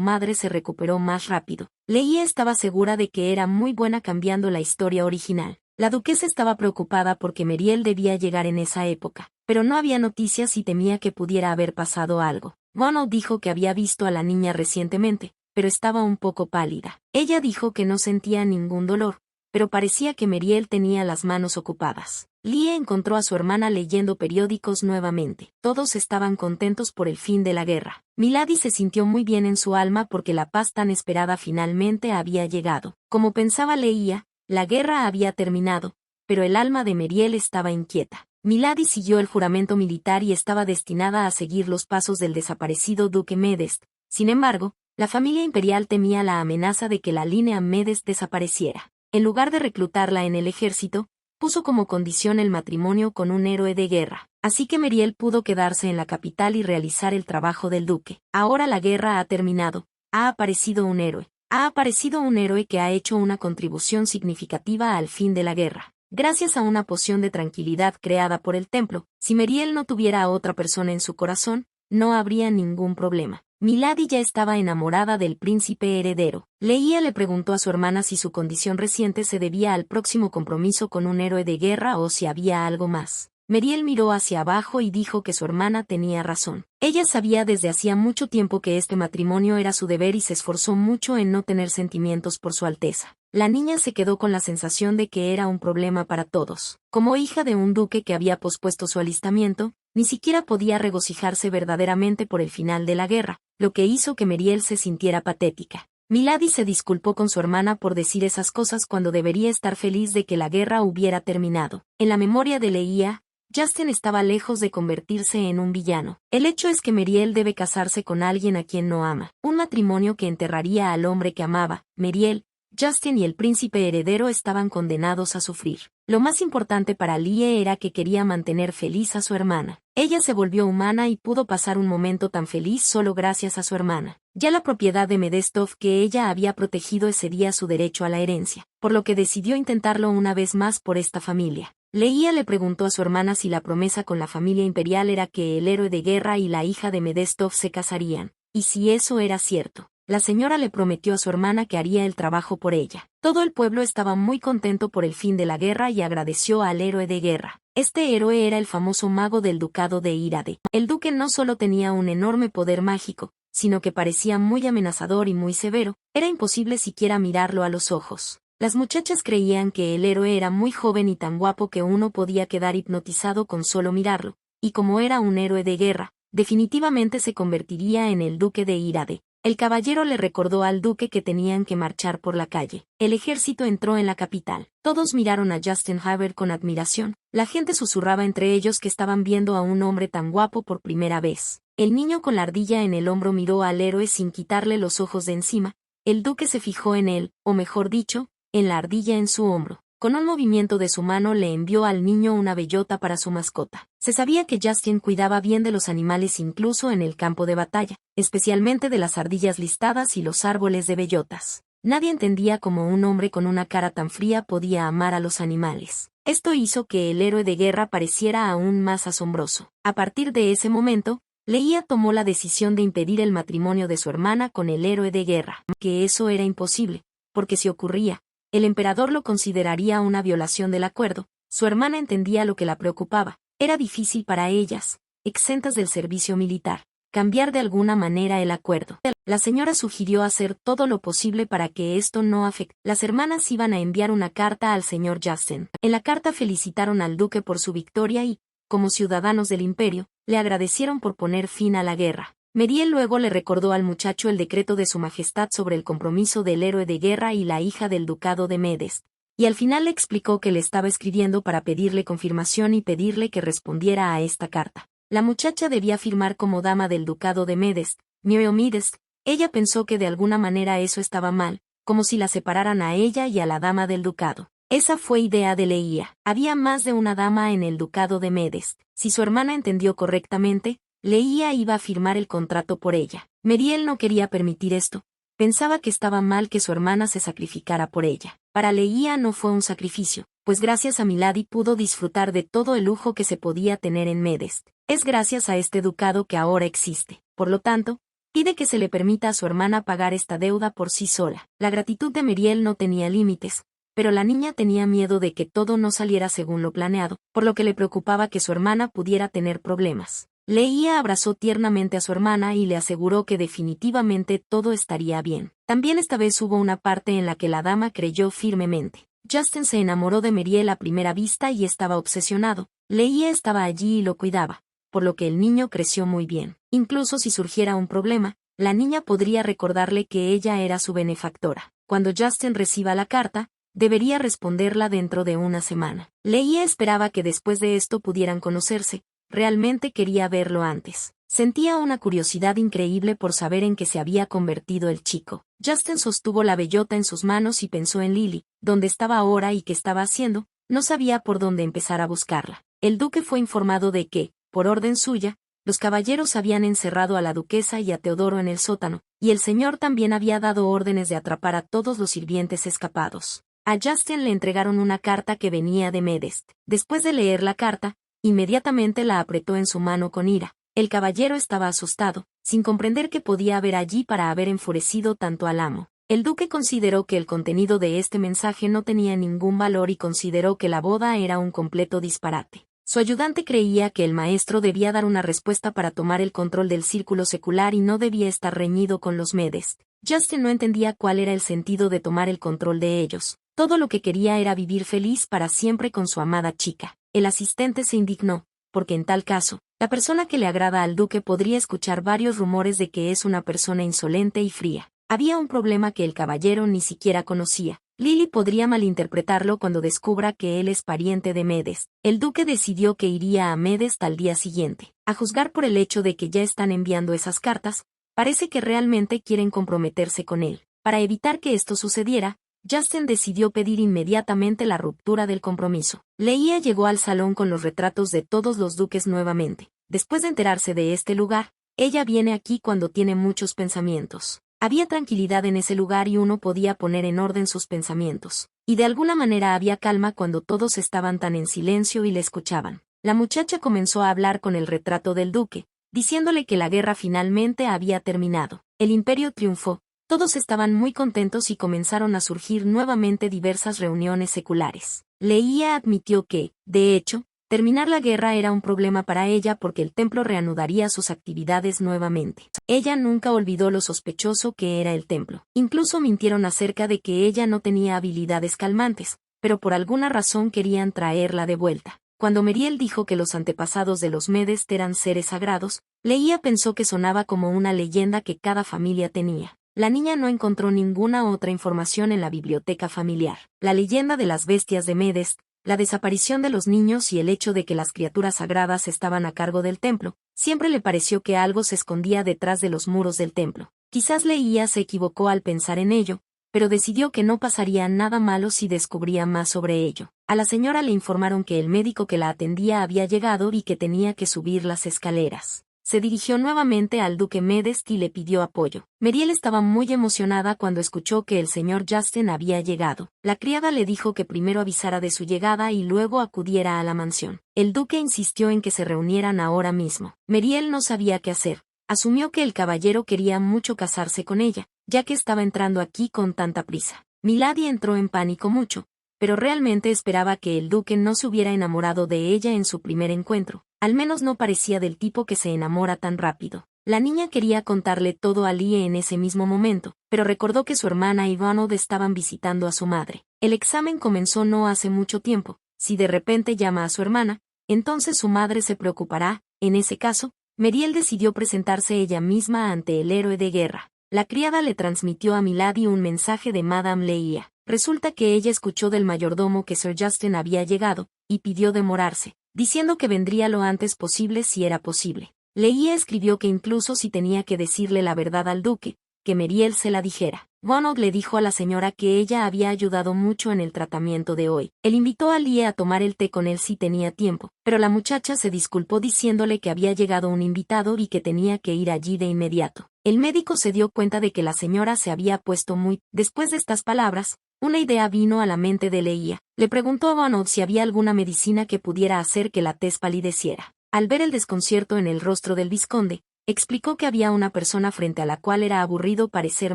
madre se recuperó más rápido. Leia estaba segura de que era muy buena cambiando la historia original. La duquesa estaba preocupada porque Meriel debía llegar en esa época, pero no había noticias y temía que pudiera haber pasado algo. Bonald dijo que había visto a la niña recientemente, pero estaba un poco pálida. Ella dijo que no sentía ningún dolor, pero parecía que Meriel tenía las manos ocupadas. Lee encontró a su hermana leyendo periódicos nuevamente. Todos estaban contentos por el fin de la guerra. Milady se sintió muy bien en su alma porque la paz tan esperada finalmente había llegado. Como pensaba Leia, la guerra había terminado, pero el alma de Meriel estaba inquieta. Milady siguió el juramento militar y estaba destinada a seguir los pasos del desaparecido duque Medest. Sin embargo, la familia imperial temía la amenaza de que la línea Medest desapareciera. En lugar de reclutarla en el ejército, puso como condición el matrimonio con un héroe de guerra. Así que Meriel pudo quedarse en la capital y realizar el trabajo del duque. Ahora la guerra ha terminado. Ha aparecido un héroe. Ha aparecido un héroe que ha hecho una contribución significativa al fin de la guerra. Gracias a una poción de tranquilidad creada por el templo, si Meriel no tuviera a otra persona en su corazón, no habría ningún problema. Milady ya estaba enamorada del príncipe heredero. Leia le preguntó a su hermana si su condición reciente se debía al próximo compromiso con un héroe de guerra o si había algo más. Meriel miró hacia abajo y dijo que su hermana tenía razón. Ella sabía desde hacía mucho tiempo que este matrimonio era su deber y se esforzó mucho en no tener sentimientos por su alteza. La niña se quedó con la sensación de que era un problema para todos. Como hija de un duque que había pospuesto su alistamiento, ni siquiera podía regocijarse verdaderamente por el final de la guerra, lo que hizo que Meriel se sintiera patética. Milady se disculpó con su hermana por decir esas cosas cuando debería estar feliz de que la guerra hubiera terminado. En la memoria de Leia, Justin estaba lejos de convertirse en un villano. El hecho es que Meriel debe casarse con alguien a quien no ama. Un matrimonio que enterraría al hombre que amaba. Meriel, Justin y el príncipe heredero estaban condenados a sufrir. Lo más importante para Lie era que quería mantener feliz a su hermana. Ella se volvió humana y pudo pasar un momento tan feliz solo gracias a su hermana. Ya la propiedad de Medestov que ella había protegido excedía su derecho a la herencia, por lo que decidió intentarlo una vez más por esta familia. Leia le preguntó a su hermana si la promesa con la familia imperial era que el héroe de guerra y la hija de Medestov se casarían, y si eso era cierto. La señora le prometió a su hermana que haría el trabajo por ella. Todo el pueblo estaba muy contento por el fin de la guerra y agradeció al héroe de guerra. Este héroe era el famoso mago del ducado de Irade. El duque no solo tenía un enorme poder mágico, sino que parecía muy amenazador y muy severo. Era imposible siquiera mirarlo a los ojos. Las muchachas creían que el héroe era muy joven y tan guapo que uno podía quedar hipnotizado con solo mirarlo, y como era un héroe de guerra, definitivamente se convertiría en el duque de Irade. El caballero le recordó al duque que tenían que marchar por la calle. El ejército entró en la capital. Todos miraron a Justin Haber con admiración. La gente susurraba entre ellos que estaban viendo a un hombre tan guapo por primera vez. El niño con la ardilla en el hombro miró al héroe sin quitarle los ojos de encima. El duque se fijó en él, o mejor dicho, en la ardilla en su hombro. Con un movimiento de su mano le envió al niño una bellota para su mascota. Se sabía que Justin cuidaba bien de los animales incluso en el campo de batalla, especialmente de las ardillas listadas y los árboles de bellotas. Nadie entendía cómo un hombre con una cara tan fría podía amar a los animales. Esto hizo que el héroe de guerra pareciera aún más asombroso. A partir de ese momento, Leia tomó la decisión de impedir el matrimonio de su hermana con el héroe de guerra, que eso era imposible, porque si ocurría, el emperador lo consideraría una violación del acuerdo. Su hermana entendía lo que la preocupaba. Era difícil para ellas, exentas del servicio militar, cambiar de alguna manera el acuerdo. La señora sugirió hacer todo lo posible para que esto no afecte. Las hermanas iban a enviar una carta al señor Justin. En la carta felicitaron al duque por su victoria y, como ciudadanos del imperio, le agradecieron por poner fin a la guerra. Meriel luego le recordó al muchacho el decreto de su majestad sobre el compromiso del héroe de guerra y la hija del ducado de Medest, y al final le explicó que le estaba escribiendo para pedirle confirmación y pedirle que respondiera a esta carta. La muchacha debía firmar como dama del ducado de Medest, Miriam Medest. Ella pensó que de alguna manera eso estaba mal, como si la separaran a ella y a la dama del ducado. Esa fue idea de Leia. Había más de una dama en el ducado de Medest. Si su hermana entendió correctamente, Leia iba a firmar el contrato por ella. Meriel no quería permitir esto. Pensaba que estaba mal que su hermana se sacrificara por ella. Para Leia no fue un sacrificio, pues gracias a Milady pudo disfrutar de todo el lujo que se podía tener en Medest. Es gracias a este ducado que ahora existe. Por lo tanto, pide que se le permita a su hermana pagar esta deuda por sí sola. La gratitud de Meriel no tenía límites, pero la niña tenía miedo de que todo no saliera según lo planeado, por lo que le preocupaba que su hermana pudiera tener problemas. Leia abrazó tiernamente a su hermana y le aseguró que definitivamente todo estaría bien. También esta vez hubo una parte en la que la dama creyó firmemente. Justin se enamoró de Meriel a primera vista y estaba obsesionado. Leia estaba allí y lo cuidaba, por lo que el niño creció muy bien. Incluso si surgiera un problema, la niña podría recordarle que ella era su benefactora. Cuando Justin reciba la carta, debería responderla dentro de una semana. Leia esperaba que después de esto pudieran conocerse. Realmente quería verlo antes. Sentía una curiosidad increíble por saber en qué se había convertido el chico. Justin sostuvo la bellota en sus manos y pensó en Lily, dónde estaba ahora y qué estaba haciendo. No sabía por dónde empezar a buscarla. El duque fue informado de que, por orden suya, los caballeros habían encerrado a la duquesa y a Teodoro en el sótano, y el señor también había dado órdenes de atrapar a todos los sirvientes escapados. A Justin le entregaron una carta que venía de Medest. Después de leer la carta, inmediatamente la apretó en su mano con ira. El caballero estaba asustado, sin comprender qué podía haber allí para haber enfurecido tanto al amo. El duque consideró que el contenido de este mensaje no tenía ningún valor y consideró que la boda era un completo disparate. Su ayudante creía que el maestro debía dar una respuesta para tomar el control del círculo secular y no debía estar reñido con los Medest. Justin no entendía cuál era el sentido de tomar el control de ellos. Todo lo que quería era vivir feliz para siempre con su amada chica. El asistente se indignó, porque en tal caso, la persona que le agrada al duque podría escuchar varios rumores de que es una persona insolente y fría. Había un problema que el caballero ni siquiera conocía. Lily podría malinterpretarlo cuando descubra que él es pariente de Medest. El duque decidió que iría a Medest al día siguiente. A juzgar por el hecho de que ya están enviando esas cartas, parece que realmente quieren comprometerse con él. Para evitar que esto sucediera, Justin decidió pedir inmediatamente la ruptura del compromiso. Leia llegó al salón con los retratos de todos los duques nuevamente. Después de enterarse de este lugar, ella viene aquí cuando tiene muchos pensamientos. Había tranquilidad en ese lugar y uno podía poner en orden sus pensamientos. Y de alguna manera había calma cuando todos estaban tan en silencio y le escuchaban. La muchacha comenzó a hablar con el retrato del duque, diciéndole que la guerra finalmente había terminado. El imperio triunfó. Todos estaban muy contentos y comenzaron a surgir nuevamente diversas reuniones seculares. Leia admitió que, de hecho, terminar la guerra era un problema para ella porque el templo reanudaría sus actividades nuevamente. Ella nunca olvidó lo sospechoso que era el templo. Incluso mintieron acerca de que ella no tenía habilidades calmantes, pero por alguna razón querían traerla de vuelta. Cuando Meriel dijo que los antepasados de los Medest eran seres sagrados, Leia pensó que sonaba como una leyenda que cada familia tenía. La niña no encontró ninguna otra información en la biblioteca familiar. La leyenda de las bestias de Medest, la desaparición de los niños y el hecho de que las criaturas sagradas estaban a cargo del templo, siempre le pareció que algo se escondía detrás de los muros del templo. Quizás Leia se equivocó al pensar en ello, pero decidió que no pasaría nada malo si descubría más sobre ello. A la señora le informaron que el médico que la atendía había llegado y que tenía que subir las escaleras. Se dirigió nuevamente al duque Medest y le pidió apoyo. Meriel estaba muy emocionada cuando escuchó que el señor Justin había llegado. La criada le dijo que primero avisara de su llegada y luego acudiera a la mansión. El duque insistió en que se reunieran ahora mismo. Meriel no sabía qué hacer. Asumió que el caballero quería mucho casarse con ella, ya que estaba entrando aquí con tanta prisa. Milady entró en pánico mucho, pero realmente esperaba que el duque no se hubiera enamorado de ella en su primer encuentro. Al menos no parecía del tipo que se enamora tan rápido. La niña quería contarle todo a Lie en ese mismo momento, pero recordó que su hermana y Ronald estaban visitando a su madre. El examen comenzó no hace mucho tiempo. Si de repente llama a su hermana, entonces su madre se preocupará. En ese caso, Meriel decidió presentarse ella misma ante el héroe de guerra. La criada le transmitió a Milady un mensaje de Madame Leia. Resulta que ella escuchó del mayordomo que Sir Justin había llegado, y pidió demorarse, diciendo que vendría lo antes posible si era posible. Leia escribió que incluso si tenía que decirle la verdad al duque, que Meriel se la dijera. Ronald le dijo a la señora que ella había ayudado mucho en el tratamiento de hoy. Él invitó a Lee a tomar el té con él si tenía tiempo, pero la muchacha se disculpó diciéndole que había llegado un invitado y que tenía que ir allí de inmediato. El médico se dio cuenta de que la señora se había puesto muy... Después de estas palabras, una idea vino a la mente de Leia. Le preguntó a Ronald si había alguna medicina que pudiera hacer que la tez palideciera. Al ver el desconcierto en el rostro del vizconde, explicó que había una persona frente a la cual era aburrido parecer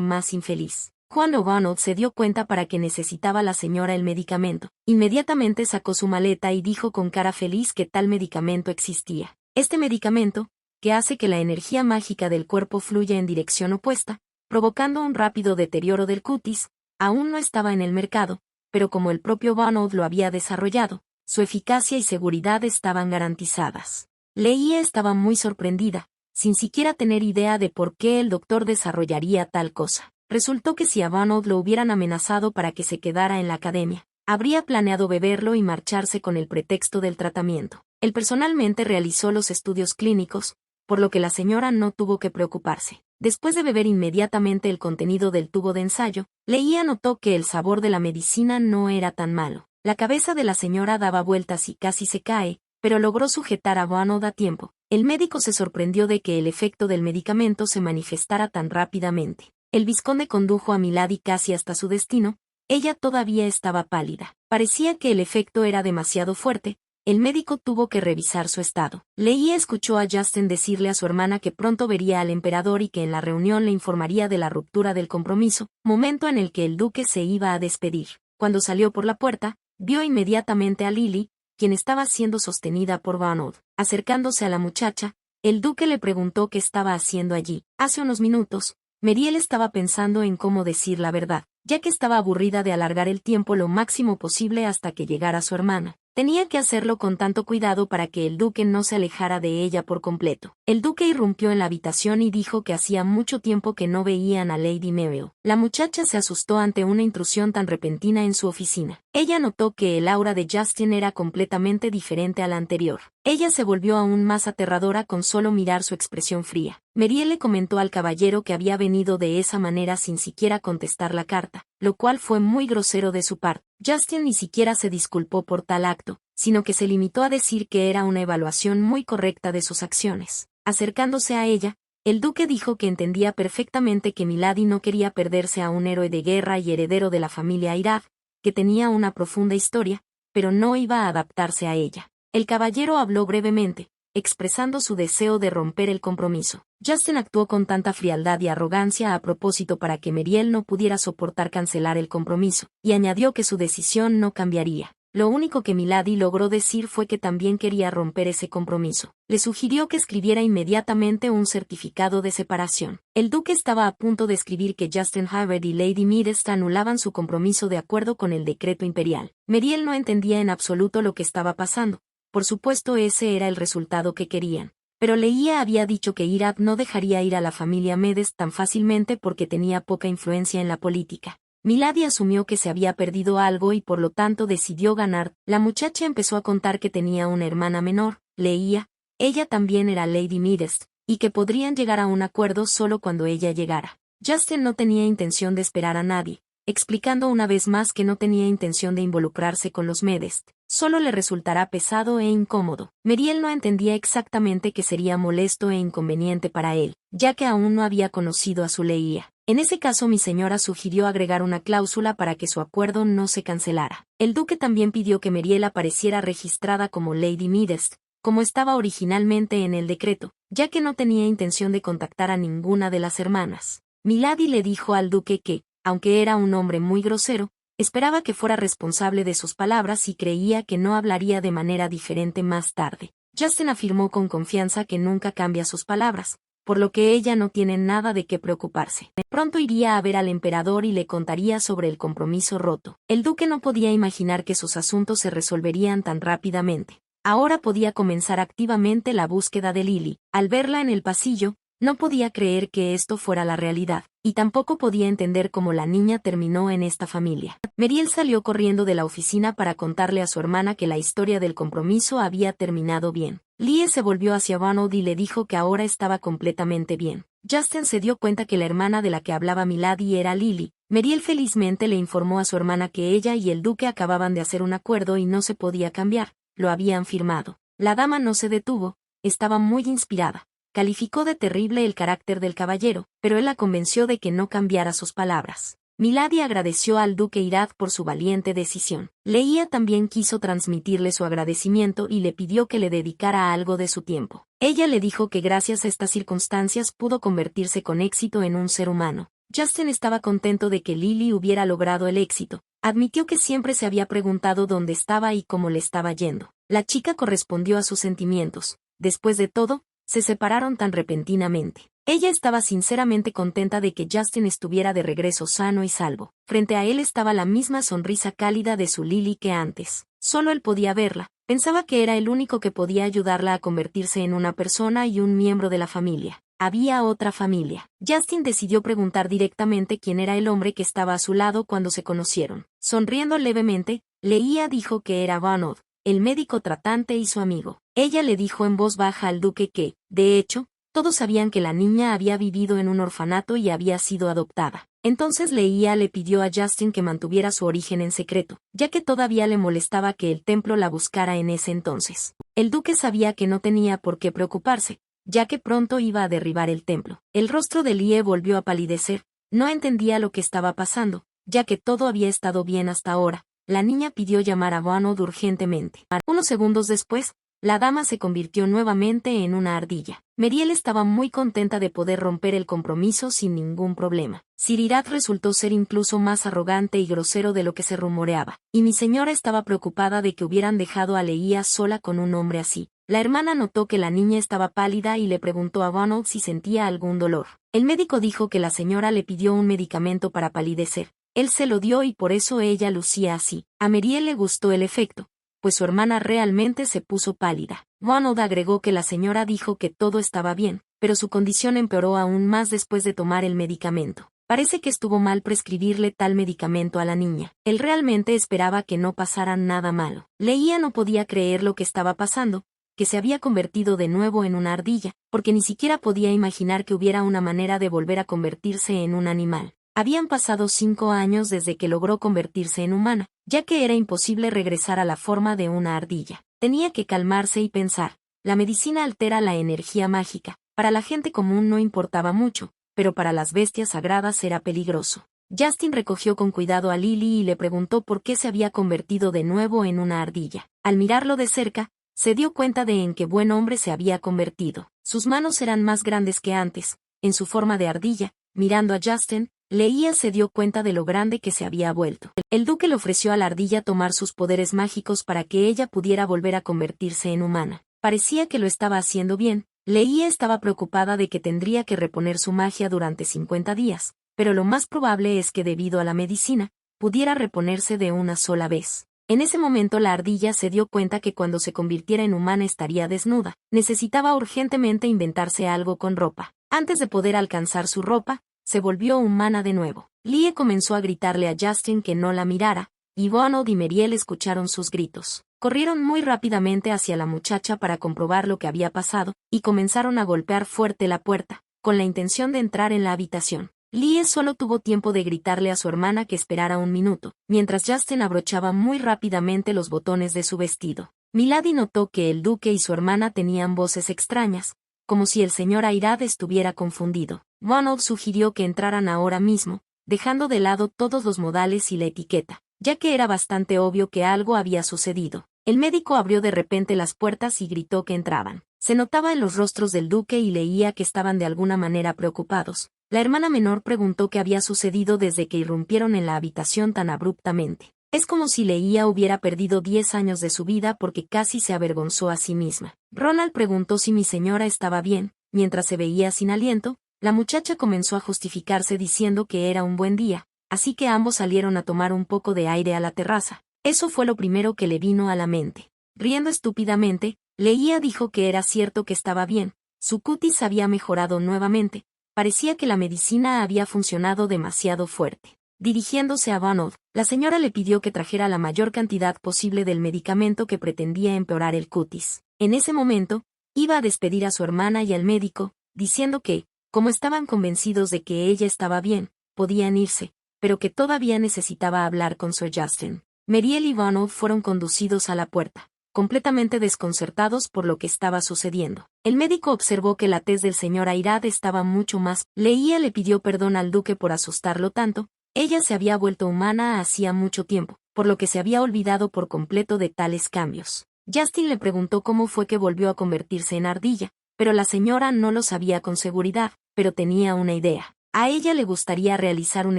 más infeliz. Cuando Ronald se dio cuenta para que necesitaba la señora el medicamento, inmediatamente sacó su maleta y dijo con cara feliz que tal medicamento existía. Este medicamento, que hace que la energía mágica del cuerpo fluya en dirección opuesta, provocando un rápido deterioro del cutis, aún no estaba en el mercado, pero como el propio Ronald lo había desarrollado, su eficacia y seguridad estaban garantizadas. Leia estaba muy sorprendida, sin siquiera tener idea de por qué el doctor desarrollaría tal cosa. Resultó que si a Ronald lo hubieran amenazado para que se quedara en la academia, habría planeado beberlo y marcharse con el pretexto del tratamiento. Él personalmente realizó los estudios clínicos, por lo que la señora no tuvo que preocuparse. Después de beber inmediatamente el contenido del tubo de ensayo, Leia notó que el sabor de la medicina no era tan malo. La cabeza de la señora daba vueltas y casi se cae, pero logró sujetar a Ronald a tiempo. El médico se sorprendió de que el efecto del medicamento se manifestara tan rápidamente. El vizconde condujo a Milady casi hasta su destino. Ella todavía estaba pálida. Parecía que el efecto era demasiado fuerte. El médico tuvo que revisar su estado. Leia escuchó a Justin decirle a su hermana que pronto vería al emperador y que en la reunión le informaría de la ruptura del compromiso, momento en el que el duque se iba a despedir. Cuando salió por la puerta, vio inmediatamente a Lily, quien estaba siendo sostenida por Ronald. Acercándose a la muchacha, el duque le preguntó qué estaba haciendo allí. Hace unos minutos, Meriel estaba pensando en cómo decir la verdad, ya que estaba aburrida de alargar el tiempo lo máximo posible hasta que llegara su hermana. Tenía que hacerlo con tanto cuidado para que el duque no se alejara de ella por completo. El duque irrumpió en la habitación y dijo que hacía mucho tiempo que no veían a Lady Muriel. La muchacha se asustó ante una intrusión tan repentina en su oficina. Ella notó que el aura de Justin era completamente diferente a la anterior. Ella se volvió aún más aterradora con solo mirar su expresión fría. Meriel le comentó al caballero que había venido de esa manera sin siquiera contestar la carta, lo cual fue muy grosero de su parte. Justin ni siquiera se disculpó por tal acto, sino que se limitó a decir que era una evaluación muy correcta de sus acciones. Acercándose a ella, el duque dijo que entendía perfectamente que Milady no quería perderse a un héroe de guerra y heredero de la familia Irad, que tenía una profunda historia, pero no iba a adaptarse a ella. El caballero habló brevemente, expresando su deseo de romper el compromiso. Justin actuó con tanta frialdad y arrogancia a propósito para que Meriel no pudiera soportar cancelar el compromiso, y añadió que su decisión no cambiaría. Lo único que Milady logró decir fue que también quería romper ese compromiso. Le sugirió que escribiera inmediatamente un certificado de separación. El duque estaba a punto de escribir que Justin Harvard y Lady Midest anulaban su compromiso de acuerdo con el decreto imperial. Meriel no entendía en absoluto lo que estaba pasando. Por supuesto ese era el resultado que querían. Pero Leia había dicho que Irad no dejaría ir a la familia Medes tan fácilmente porque tenía poca influencia en la política. Milady asumió que se había perdido algo y por lo tanto decidió ganar. La muchacha empezó a contar que tenía una hermana menor, Leia, ella también era Lady Midest, y que podrían llegar a un acuerdo solo cuando ella llegara. Justin no tenía intención de esperar a nadie, explicando una vez más que no tenía intención de involucrarse con los Medest. Solo le resultará pesado e incómodo. Meriel no entendía exactamente que sería molesto e inconveniente para él, ya que aún no había conocido a su Leia. En ese caso mi señora sugirió agregar una cláusula para que su acuerdo no se cancelara. El duque también pidió que Meriel apareciera registrada como Lady Midest, como estaba originalmente en el decreto, ya que no tenía intención de contactar a ninguna de las hermanas. Milady le dijo al duque que, aunque era un hombre muy grosero, esperaba que fuera responsable de sus palabras y creía que no hablaría de manera diferente más tarde. Justin afirmó con confianza que nunca cambia sus palabras, por lo que ella no tiene nada de qué preocuparse. Pronto iría a ver al emperador y le contaría sobre el compromiso roto. El duque no podía imaginar que sus asuntos se resolverían tan rápidamente. Ahora podía comenzar activamente la búsqueda de Lily. Al verla en el pasillo, no podía creer que esto fuera la realidad, y tampoco podía entender cómo la niña terminó en esta familia. Meriel salió corriendo de la oficina para contarle a su hermana que la historia del compromiso había terminado bien. Lee se volvió hacia Ronald y le dijo que ahora estaba completamente bien. Justin se dio cuenta que la hermana de la que hablaba Milady era Lily, Meriel felizmente le informó a su hermana que ella y el duque acababan de hacer un acuerdo y no se podía cambiar, lo habían firmado. La dama no se detuvo, estaba muy inspirada. Calificó de terrible el carácter del caballero, pero él la convenció de que no cambiara sus palabras. Milady agradeció al duque Irad por su valiente decisión. Leia también quiso transmitirle su agradecimiento y le pidió que le dedicara algo de su tiempo. Ella le dijo que gracias a estas circunstancias pudo convertirse con éxito en un ser humano. Justin estaba contento de que Lily hubiera logrado el éxito. Admitió que siempre se había preguntado dónde estaba y cómo le estaba yendo. La chica correspondió a sus sentimientos. Después de todo, se separaron tan repentinamente. Ella estaba sinceramente contenta de que Justin estuviera de regreso sano y salvo. Frente a él estaba la misma sonrisa cálida de su Lily que antes. Solo él podía verla. Pensaba que era el único que podía ayudarla a convertirse en una persona y un miembro de la familia. Había otra familia. Justin decidió preguntar directamente quién era el hombre que estaba a su lado cuando se conocieron. Sonriendo levemente, Leia dijo que era Vanod, el médico tratante y su amigo. Ella le dijo en voz baja al duque que, de hecho, todos sabían que la niña había vivido en un orfanato y había sido adoptada. Entonces Leia le pidió a Justin que mantuviera su origen en secreto, ya que todavía le molestaba que el templo la buscara en ese entonces. El duque sabía que no tenía por qué preocuparse, ya que pronto iba a derribar el templo. El rostro de Lie volvió a palidecer, no entendía lo que estaba pasando, ya que todo había estado bien hasta ahora. La niña pidió llamar a Vanod urgentemente. Unos segundos después, la dama se convirtió nuevamente en una ardilla. Meriel estaba muy contenta de poder romper el compromiso sin ningún problema. Sir Irad resultó ser incluso más arrogante y grosero de lo que se rumoreaba, y mi señora estaba preocupada de que hubieran dejado a Leia sola con un hombre así. La hermana notó que la niña estaba pálida y le preguntó a Vanod si sentía algún dolor. El médico dijo que la señora le pidió un medicamento para palidecer. Él se lo dio y por eso ella lucía así. A Meriel le gustó el efecto, pues su hermana realmente se puso pálida. Vanod agregó que la señora dijo que todo estaba bien, pero su condición empeoró aún más después de tomar el medicamento. Parece que estuvo mal prescribirle tal medicamento a la niña. Él realmente esperaba que no pasara nada malo. Leia no podía creer lo que estaba pasando, que se había convertido de nuevo en una ardilla, porque ni siquiera podía imaginar que hubiera una manera de volver a convertirse en un animal. Habían pasado 5 años desde que logró convertirse en humana, ya que era imposible regresar a la forma de una ardilla. Tenía que calmarse y pensar. La medicina altera la energía mágica. Para la gente común no importaba mucho, pero para las bestias sagradas era peligroso. Justin recogió con cuidado a Lily y le preguntó por qué se había convertido de nuevo en una ardilla. Al mirarlo de cerca, se dio cuenta de en qué buen hombre se había convertido. Sus manos eran más grandes que antes, en su forma de ardilla. Mirando a Justin, Leia se dio cuenta de lo grande que se había vuelto. El duque le ofreció a la ardilla tomar sus poderes mágicos para que ella pudiera volver a convertirse en humana. Parecía que lo estaba haciendo bien. Leia estaba preocupada de que tendría que reponer su magia durante 50 días, pero lo más probable es que debido a la medicina, pudiera reponerse de una sola vez. En ese momento la ardilla se dio cuenta que cuando se convirtiera en humana estaría desnuda. Necesitaba urgentemente inventarse algo con ropa. Antes de poder alcanzar su ropa, se volvió humana de nuevo. Lie comenzó a gritarle a Justin que no la mirara, y Vanod y Meriel escucharon sus gritos. Corrieron muy rápidamente hacia la muchacha para comprobar lo que había pasado, y comenzaron a golpear fuerte la puerta, con la intención de entrar en la habitación. Lie solo tuvo tiempo de gritarle a su hermana que esperara un minuto, mientras Justin abrochaba muy rápidamente los botones de su vestido. Milady notó que el duque y su hermana tenían voces extrañas, como si el señor Irad estuviera confundido. Vanod sugirió que entraran ahora mismo, dejando de lado todos los modales y la etiqueta, ya que era bastante obvio que algo había sucedido. El médico abrió de repente las puertas y gritó que entraban. Se notaba en los rostros del duque y Leia que estaban de alguna manera preocupados. La hermana menor preguntó qué había sucedido desde que irrumpieron en la habitación tan abruptamente. Es como si Leia hubiera perdido 10 años de su vida porque casi se avergonzó a sí misma. Ronald preguntó si mi señora estaba bien. Mientras se veía sin aliento, la muchacha comenzó a justificarse diciendo que era un buen día, así que ambos salieron a tomar un poco de aire a la terraza. Eso fue lo primero que le vino a la mente. Riendo estúpidamente, Leia dijo que era cierto que estaba bien, su cutis había mejorado nuevamente, parecía que la medicina había funcionado demasiado fuerte. Dirigiéndose a Vanod, la señora le pidió que trajera la mayor cantidad posible del medicamento que pretendía empeorar el cutis. En ese momento, iba a despedir a su hermana y al médico, diciendo que, como estaban convencidos de que ella estaba bien, podían irse, pero que todavía necesitaba hablar con Sir Justin. Meriel y Ronald fueron conducidos a la puerta, completamente desconcertados por lo que estaba sucediendo. El médico observó que la tez del señor Airad estaba mucho más. Leia le pidió perdón al duque por asustarlo tanto. Ella se había vuelto humana hacía mucho tiempo, por lo que se había olvidado por completo de tales cambios. Justin le preguntó cómo fue que volvió a convertirse en ardilla, pero la señora no lo sabía con seguridad, pero tenía una idea. A ella le gustaría realizar un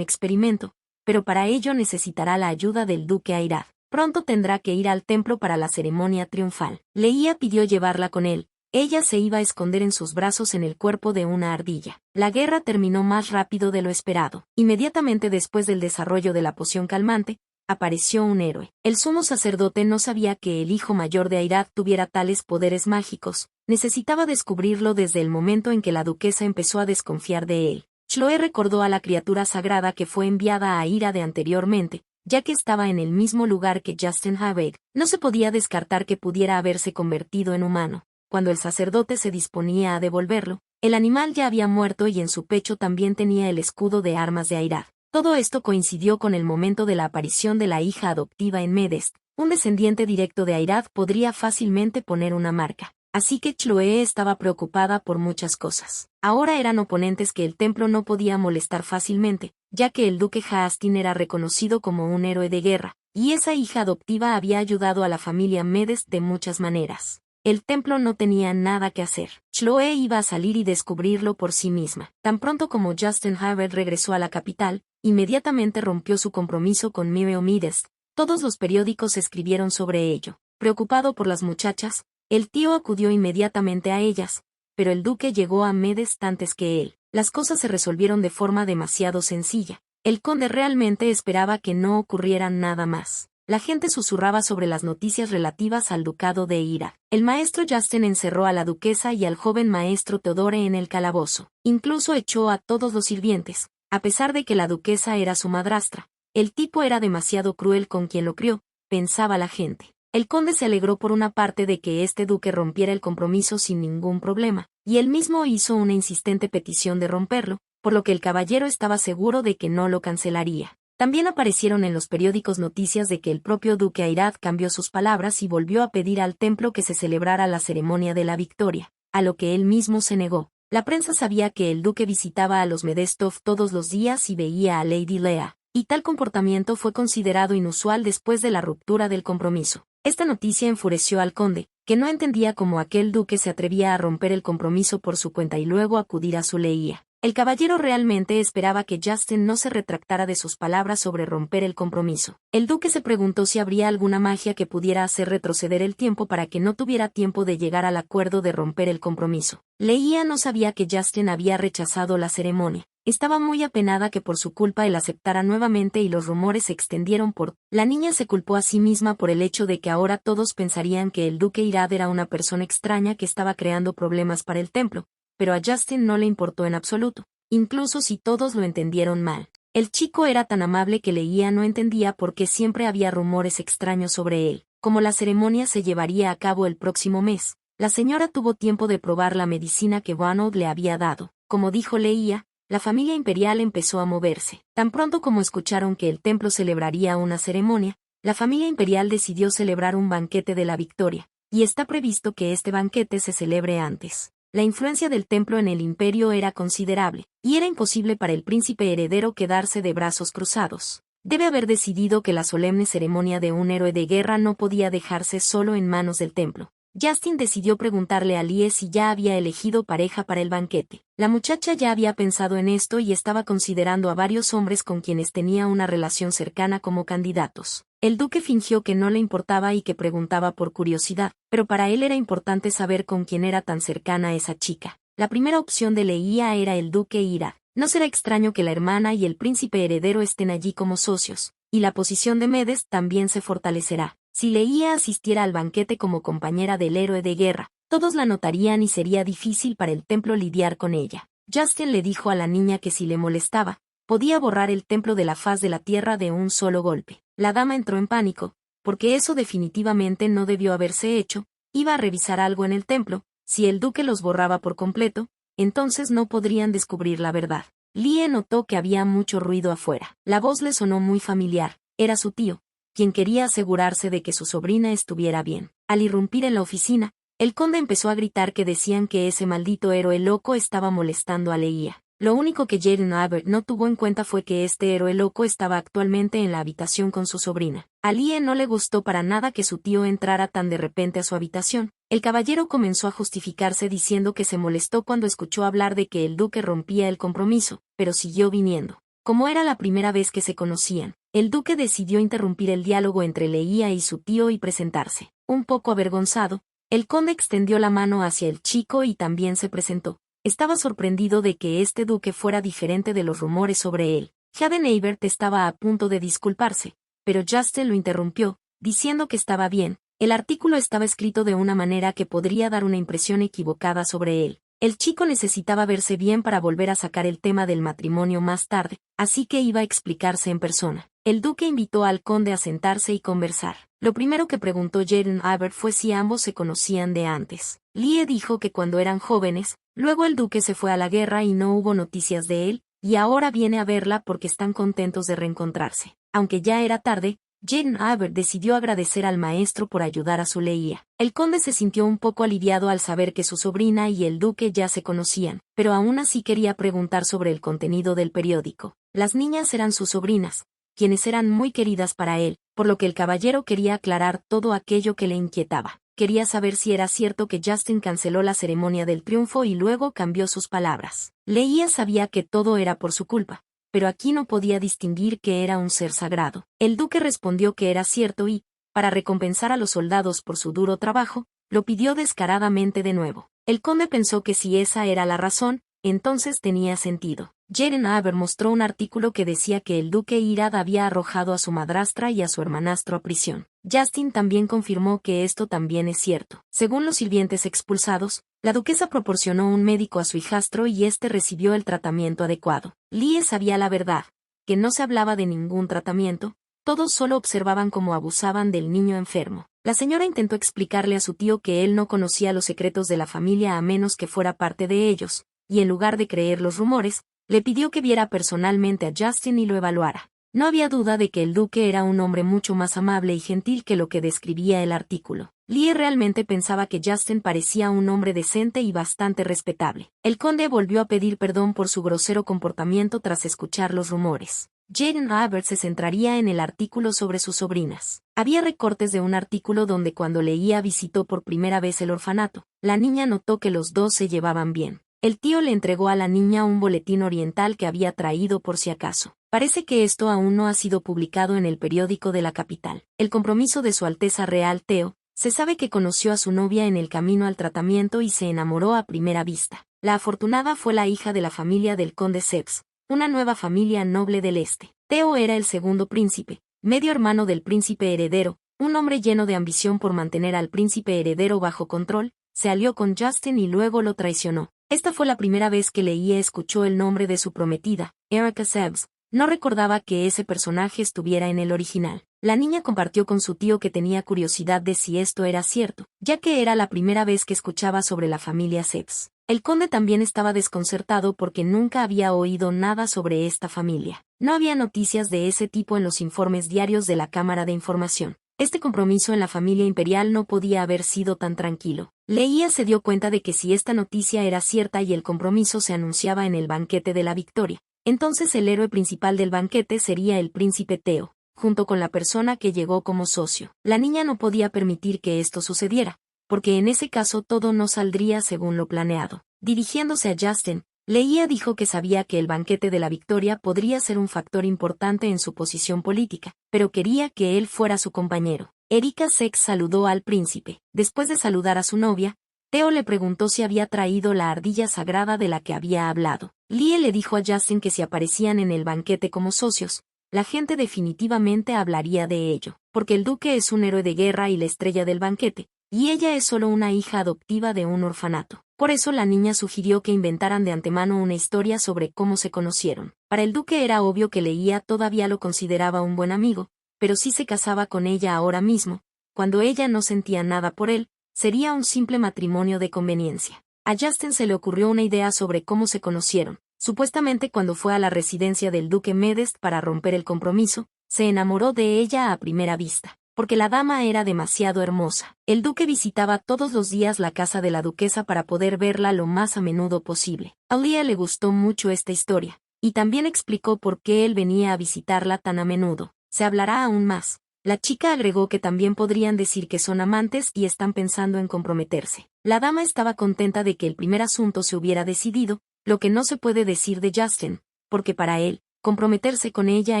experimento, pero para ello necesitará la ayuda del duque Airad. Pronto tendrá que ir al templo para la ceremonia triunfal. Leia pidió llevarla con él. Ella se iba a esconder en sus brazos en el cuerpo de una ardilla. La guerra terminó más rápido de lo esperado. Inmediatamente después del desarrollo de la poción calmante, apareció un héroe. El sumo sacerdote no sabía que el hijo mayor de Airad tuviera tales poderes mágicos. Necesitaba descubrirlo desde el momento en que la duquesa empezó a desconfiar de él. Chloe recordó a la criatura sagrada que fue enviada a Ira de anteriormente, ya que estaba en el mismo lugar que Justin Havig. No se podía descartar que pudiera haberse convertido en humano. Cuando el sacerdote se disponía a devolverlo, el animal ya había muerto y en su pecho también tenía el escudo de armas de Airad. Todo esto coincidió con el momento de la aparición de la hija adoptiva en Medest. Un descendiente directo de Airad podría fácilmente poner una marca. Así que Chloe estaba preocupada por muchas cosas. Ahora eran oponentes que el templo no podía molestar fácilmente, ya que el duque Haastin era reconocido como un héroe de guerra, y esa hija adoptiva había ayudado a la familia Medest de muchas maneras. El templo no tenía nada que hacer. Chloe iba a salir y descubrirlo por sí misma. Tan pronto como Justin Havard regresó a la capital, inmediatamente rompió su compromiso con Miriam Medest. Todos los periódicos escribieron sobre ello. Preocupado por las muchachas, el tío acudió inmediatamente a ellas, pero el duque llegó a Medest antes que él. Las cosas se resolvieron de forma demasiado sencilla. El conde realmente esperaba que no ocurriera nada más. La gente susurraba sobre las noticias relativas al ducado de Ira. El maestro Justin encerró a la duquesa y al joven maestro Theodore en el calabozo. Incluso echó a todos los sirvientes, a pesar de que la duquesa era su madrastra. El tipo era demasiado cruel con quien lo crió, pensaba la gente. El conde se alegró por una parte de que este duque rompiera el compromiso sin ningún problema, y él mismo hizo una insistente petición de romperlo, por lo que el caballero estaba seguro de que no lo cancelaría. También aparecieron en los periódicos noticias de que el propio duque Airad cambió sus palabras y volvió a pedir al templo que se celebrara la ceremonia de la victoria, a lo que él mismo se negó. La prensa sabía que el duque visitaba a los Medestov todos los días y veía a Lady Lea, y tal comportamiento fue considerado inusual después de la ruptura del compromiso. Esta noticia enfureció al conde, que no entendía cómo aquel duque se atrevía a romper el compromiso por su cuenta y luego acudir a su leía. El caballero realmente esperaba que Justin no se retractara de sus palabras sobre romper el compromiso. El duque se preguntó si habría alguna magia que pudiera hacer retroceder el tiempo para que no tuviera tiempo de llegar al acuerdo de romper el compromiso. Leia no sabía que Justin había rechazado la ceremonia. Estaba muy apenada que por su culpa él aceptara nuevamente y los rumores se extendieron por... La niña se culpó a sí misma por el hecho de que ahora todos pensarían que el duque Irad era una persona extraña que estaba creando problemas para el templo. Pero a Justin no le importó en absoluto, incluso si todos lo entendieron mal. El chico era tan amable que Leia no entendía por qué siempre había rumores extraños sobre él. Como la ceremonia se llevaría a cabo el próximo mes, la señora tuvo tiempo de probar la medicina que Ronald le había dado. Como dijo Leia, la familia imperial empezó a moverse. Tan pronto como escucharon que el templo celebraría una ceremonia, la familia imperial decidió celebrar un banquete de la victoria, y está previsto que este banquete se celebre antes. La influencia del templo en el imperio era considerable, y era imposible para el príncipe heredero quedarse de brazos cruzados. Debe haber decidido que la solemne ceremonia de un héroe de guerra no podía dejarse solo en manos del templo. Justin decidió preguntarle a Lie si ya había elegido pareja para el banquete. La muchacha ya había pensado en esto y estaba considerando a varios hombres con quienes tenía una relación cercana como candidatos. El duque fingió que no le importaba y que preguntaba por curiosidad, pero para él era importante saber con quién era tan cercana esa chica. La primera opción de Leia era el duque Ira. No será extraño que la hermana y el príncipe heredero estén allí como socios, y la posición de Medest también se fortalecerá. Si Leia asistiera al banquete como compañera del héroe de guerra, todos la notarían y sería difícil para el templo lidiar con ella. Justin le dijo a la niña que si le molestaba, podía borrar el templo de la faz de la tierra de un solo golpe. La dama entró en pánico, porque eso definitivamente no debió haberse hecho. Iba a revisar algo en el templo. Si el duque los borraba por completo, entonces no podrían descubrir la verdad. Lie notó que había mucho ruido afuera. La voz le sonó muy familiar. Era su tío, quien quería asegurarse de que su sobrina estuviera bien. Al irrumpir en la oficina, el conde empezó a gritar que decían que ese maldito héroe loco estaba molestando a Leia. Lo único que Jaden Albert no tuvo en cuenta fue que este héroe loco estaba actualmente en la habitación con su sobrina. A Lie no le gustó para nada que su tío entrara tan de repente a su habitación. El caballero comenzó a justificarse diciendo que se molestó cuando escuchó hablar de que el duque rompía el compromiso, pero siguió viniendo. Como era la primera vez que se conocían, el duque decidió interrumpir el diálogo entre Leia y su tío y presentarse. Un poco avergonzado, el conde extendió la mano hacia el chico y también se presentó. Estaba sorprendido de que este duque fuera diferente de los rumores sobre él. Jaden Eibert estaba a punto de disculparse, pero Justin lo interrumpió, diciendo que estaba bien. El artículo estaba escrito de una manera que podría dar una impresión equivocada sobre él. El chico necesitaba verse bien para volver a sacar el tema del matrimonio más tarde, así que iba a explicarse en persona. El duque invitó al conde a sentarse y conversar. Lo primero que preguntó Jaden Albert fue si ambos se conocían de antes. Lie dijo que cuando eran jóvenes, luego el duque se fue a la guerra y no hubo noticias de él, y ahora viene a verla porque están contentos de reencontrarse. Aunque ya era tarde, Jaden Albert decidió agradecer al maestro por ayudar a su Leia. El conde se sintió un poco aliviado al saber que su sobrina y el duque ya se conocían, pero aún así quería preguntar sobre el contenido del periódico. Las niñas eran sus sobrinas, quienes eran muy queridas para él, por lo que el caballero quería aclarar todo aquello que le inquietaba. Quería saber si era cierto que Justin canceló la ceremonia del triunfo y luego cambió sus palabras. Leia sabía que todo era por su culpa, pero aquí no podía distinguir que era un ser sagrado. El duque respondió que era cierto y, para recompensar a los soldados por su duro trabajo, lo pidió descaradamente de nuevo. El conde pensó que si esa era la razón, entonces tenía sentido. Jaden Albert mostró un artículo que decía que el duque Irad había arrojado a su madrastra y a su hermanastro a prisión. Justin también confirmó que esto también es cierto. Según los sirvientes expulsados, la duquesa proporcionó un médico a su hijastro y éste recibió el tratamiento adecuado. Lie sabía la verdad, que no se hablaba de ningún tratamiento, todos solo observaban cómo abusaban del niño enfermo. La señora intentó explicarle a su tío que él no conocía los secretos de la familia a menos que fuera parte de ellos, y en lugar de creer los rumores, le pidió que viera personalmente a Justin y lo evaluara. No había duda de que el duque era un hombre mucho más amable y gentil que lo que describía el artículo. Lie realmente pensaba que Justin parecía un hombre decente y bastante respetable. El conde volvió a pedir perdón por su grosero comportamiento tras escuchar los rumores. Jaden Albert se centraría en el artículo sobre sus sobrinas. Había recortes de un artículo donde cuando Leia visitó por primera vez el orfanato, la niña notó que los dos se llevaban bien. El tío le entregó a la niña un boletín oriental que había traído por si acaso. Parece que esto aún no ha sido publicado en el periódico de la capital. El compromiso de Su Alteza Real Theo, se sabe que conoció a su novia en el camino al tratamiento y se enamoró a primera vista. La afortunada fue la hija de la familia del conde Seps, una nueva familia noble del este. Theo era el segundo príncipe, medio hermano del príncipe heredero, un hombre lleno de ambición por mantener al príncipe heredero bajo control, se alió con Justin y luego lo traicionó. Esta fue la primera vez que Leia escuchó el nombre de su prometida, Erica Sebbs. No recordaba que ese personaje estuviera en el original. La niña compartió con su tío que tenía curiosidad de si esto era cierto, ya que era la primera vez que escuchaba sobre la familia Sebbs. El conde también estaba desconcertado porque nunca había oído nada sobre esta familia. No había noticias de ese tipo en los informes diarios de la Cámara de Información. Este compromiso en la familia imperial no podía haber sido tan tranquilo. Leia se dio cuenta de que si esta noticia era cierta y el compromiso se anunciaba en el banquete de la victoria, entonces el héroe principal del banquete sería el príncipe Theo, junto con la persona que llegó como socio. La niña no podía permitir que esto sucediera, porque en ese caso todo no saldría según lo planeado. Dirigiéndose a Justin, Leia dijo que sabía que el banquete de la victoria podría ser un factor importante en su posición política, pero quería que él fuera su compañero. Erika Sex saludó al príncipe. Después de saludar a su novia, Theo le preguntó si había traído la ardilla sagrada de la que había hablado. Lie le dijo a Justin que si aparecían en el banquete como socios, la gente definitivamente hablaría de ello, porque el duque es un héroe de guerra y la estrella del banquete, y ella es solo una hija adoptiva de un orfanato. Por eso la niña sugirió que inventaran de antemano una historia sobre cómo se conocieron. Para el duque era obvio que Leia todavía lo consideraba un buen amigo, pero si se casaba con ella ahora mismo, cuando ella no sentía nada por él, sería un simple matrimonio de conveniencia. A Justin se le ocurrió una idea sobre cómo se conocieron. Supuestamente cuando fue a la residencia del duque Medest para romper el compromiso, se enamoró de ella a primera vista, porque la dama era demasiado hermosa. El duque visitaba todos los días la casa de la duquesa para poder verla lo más a menudo posible. A Leah le gustó mucho esta historia, y también explicó por qué él venía a visitarla tan a menudo. Se hablará aún más. La chica agregó que también podrían decir que son amantes y están pensando en comprometerse. La dama estaba contenta de que el primer asunto se hubiera decidido, lo que no se puede decir de Justin, porque para él, comprometerse con ella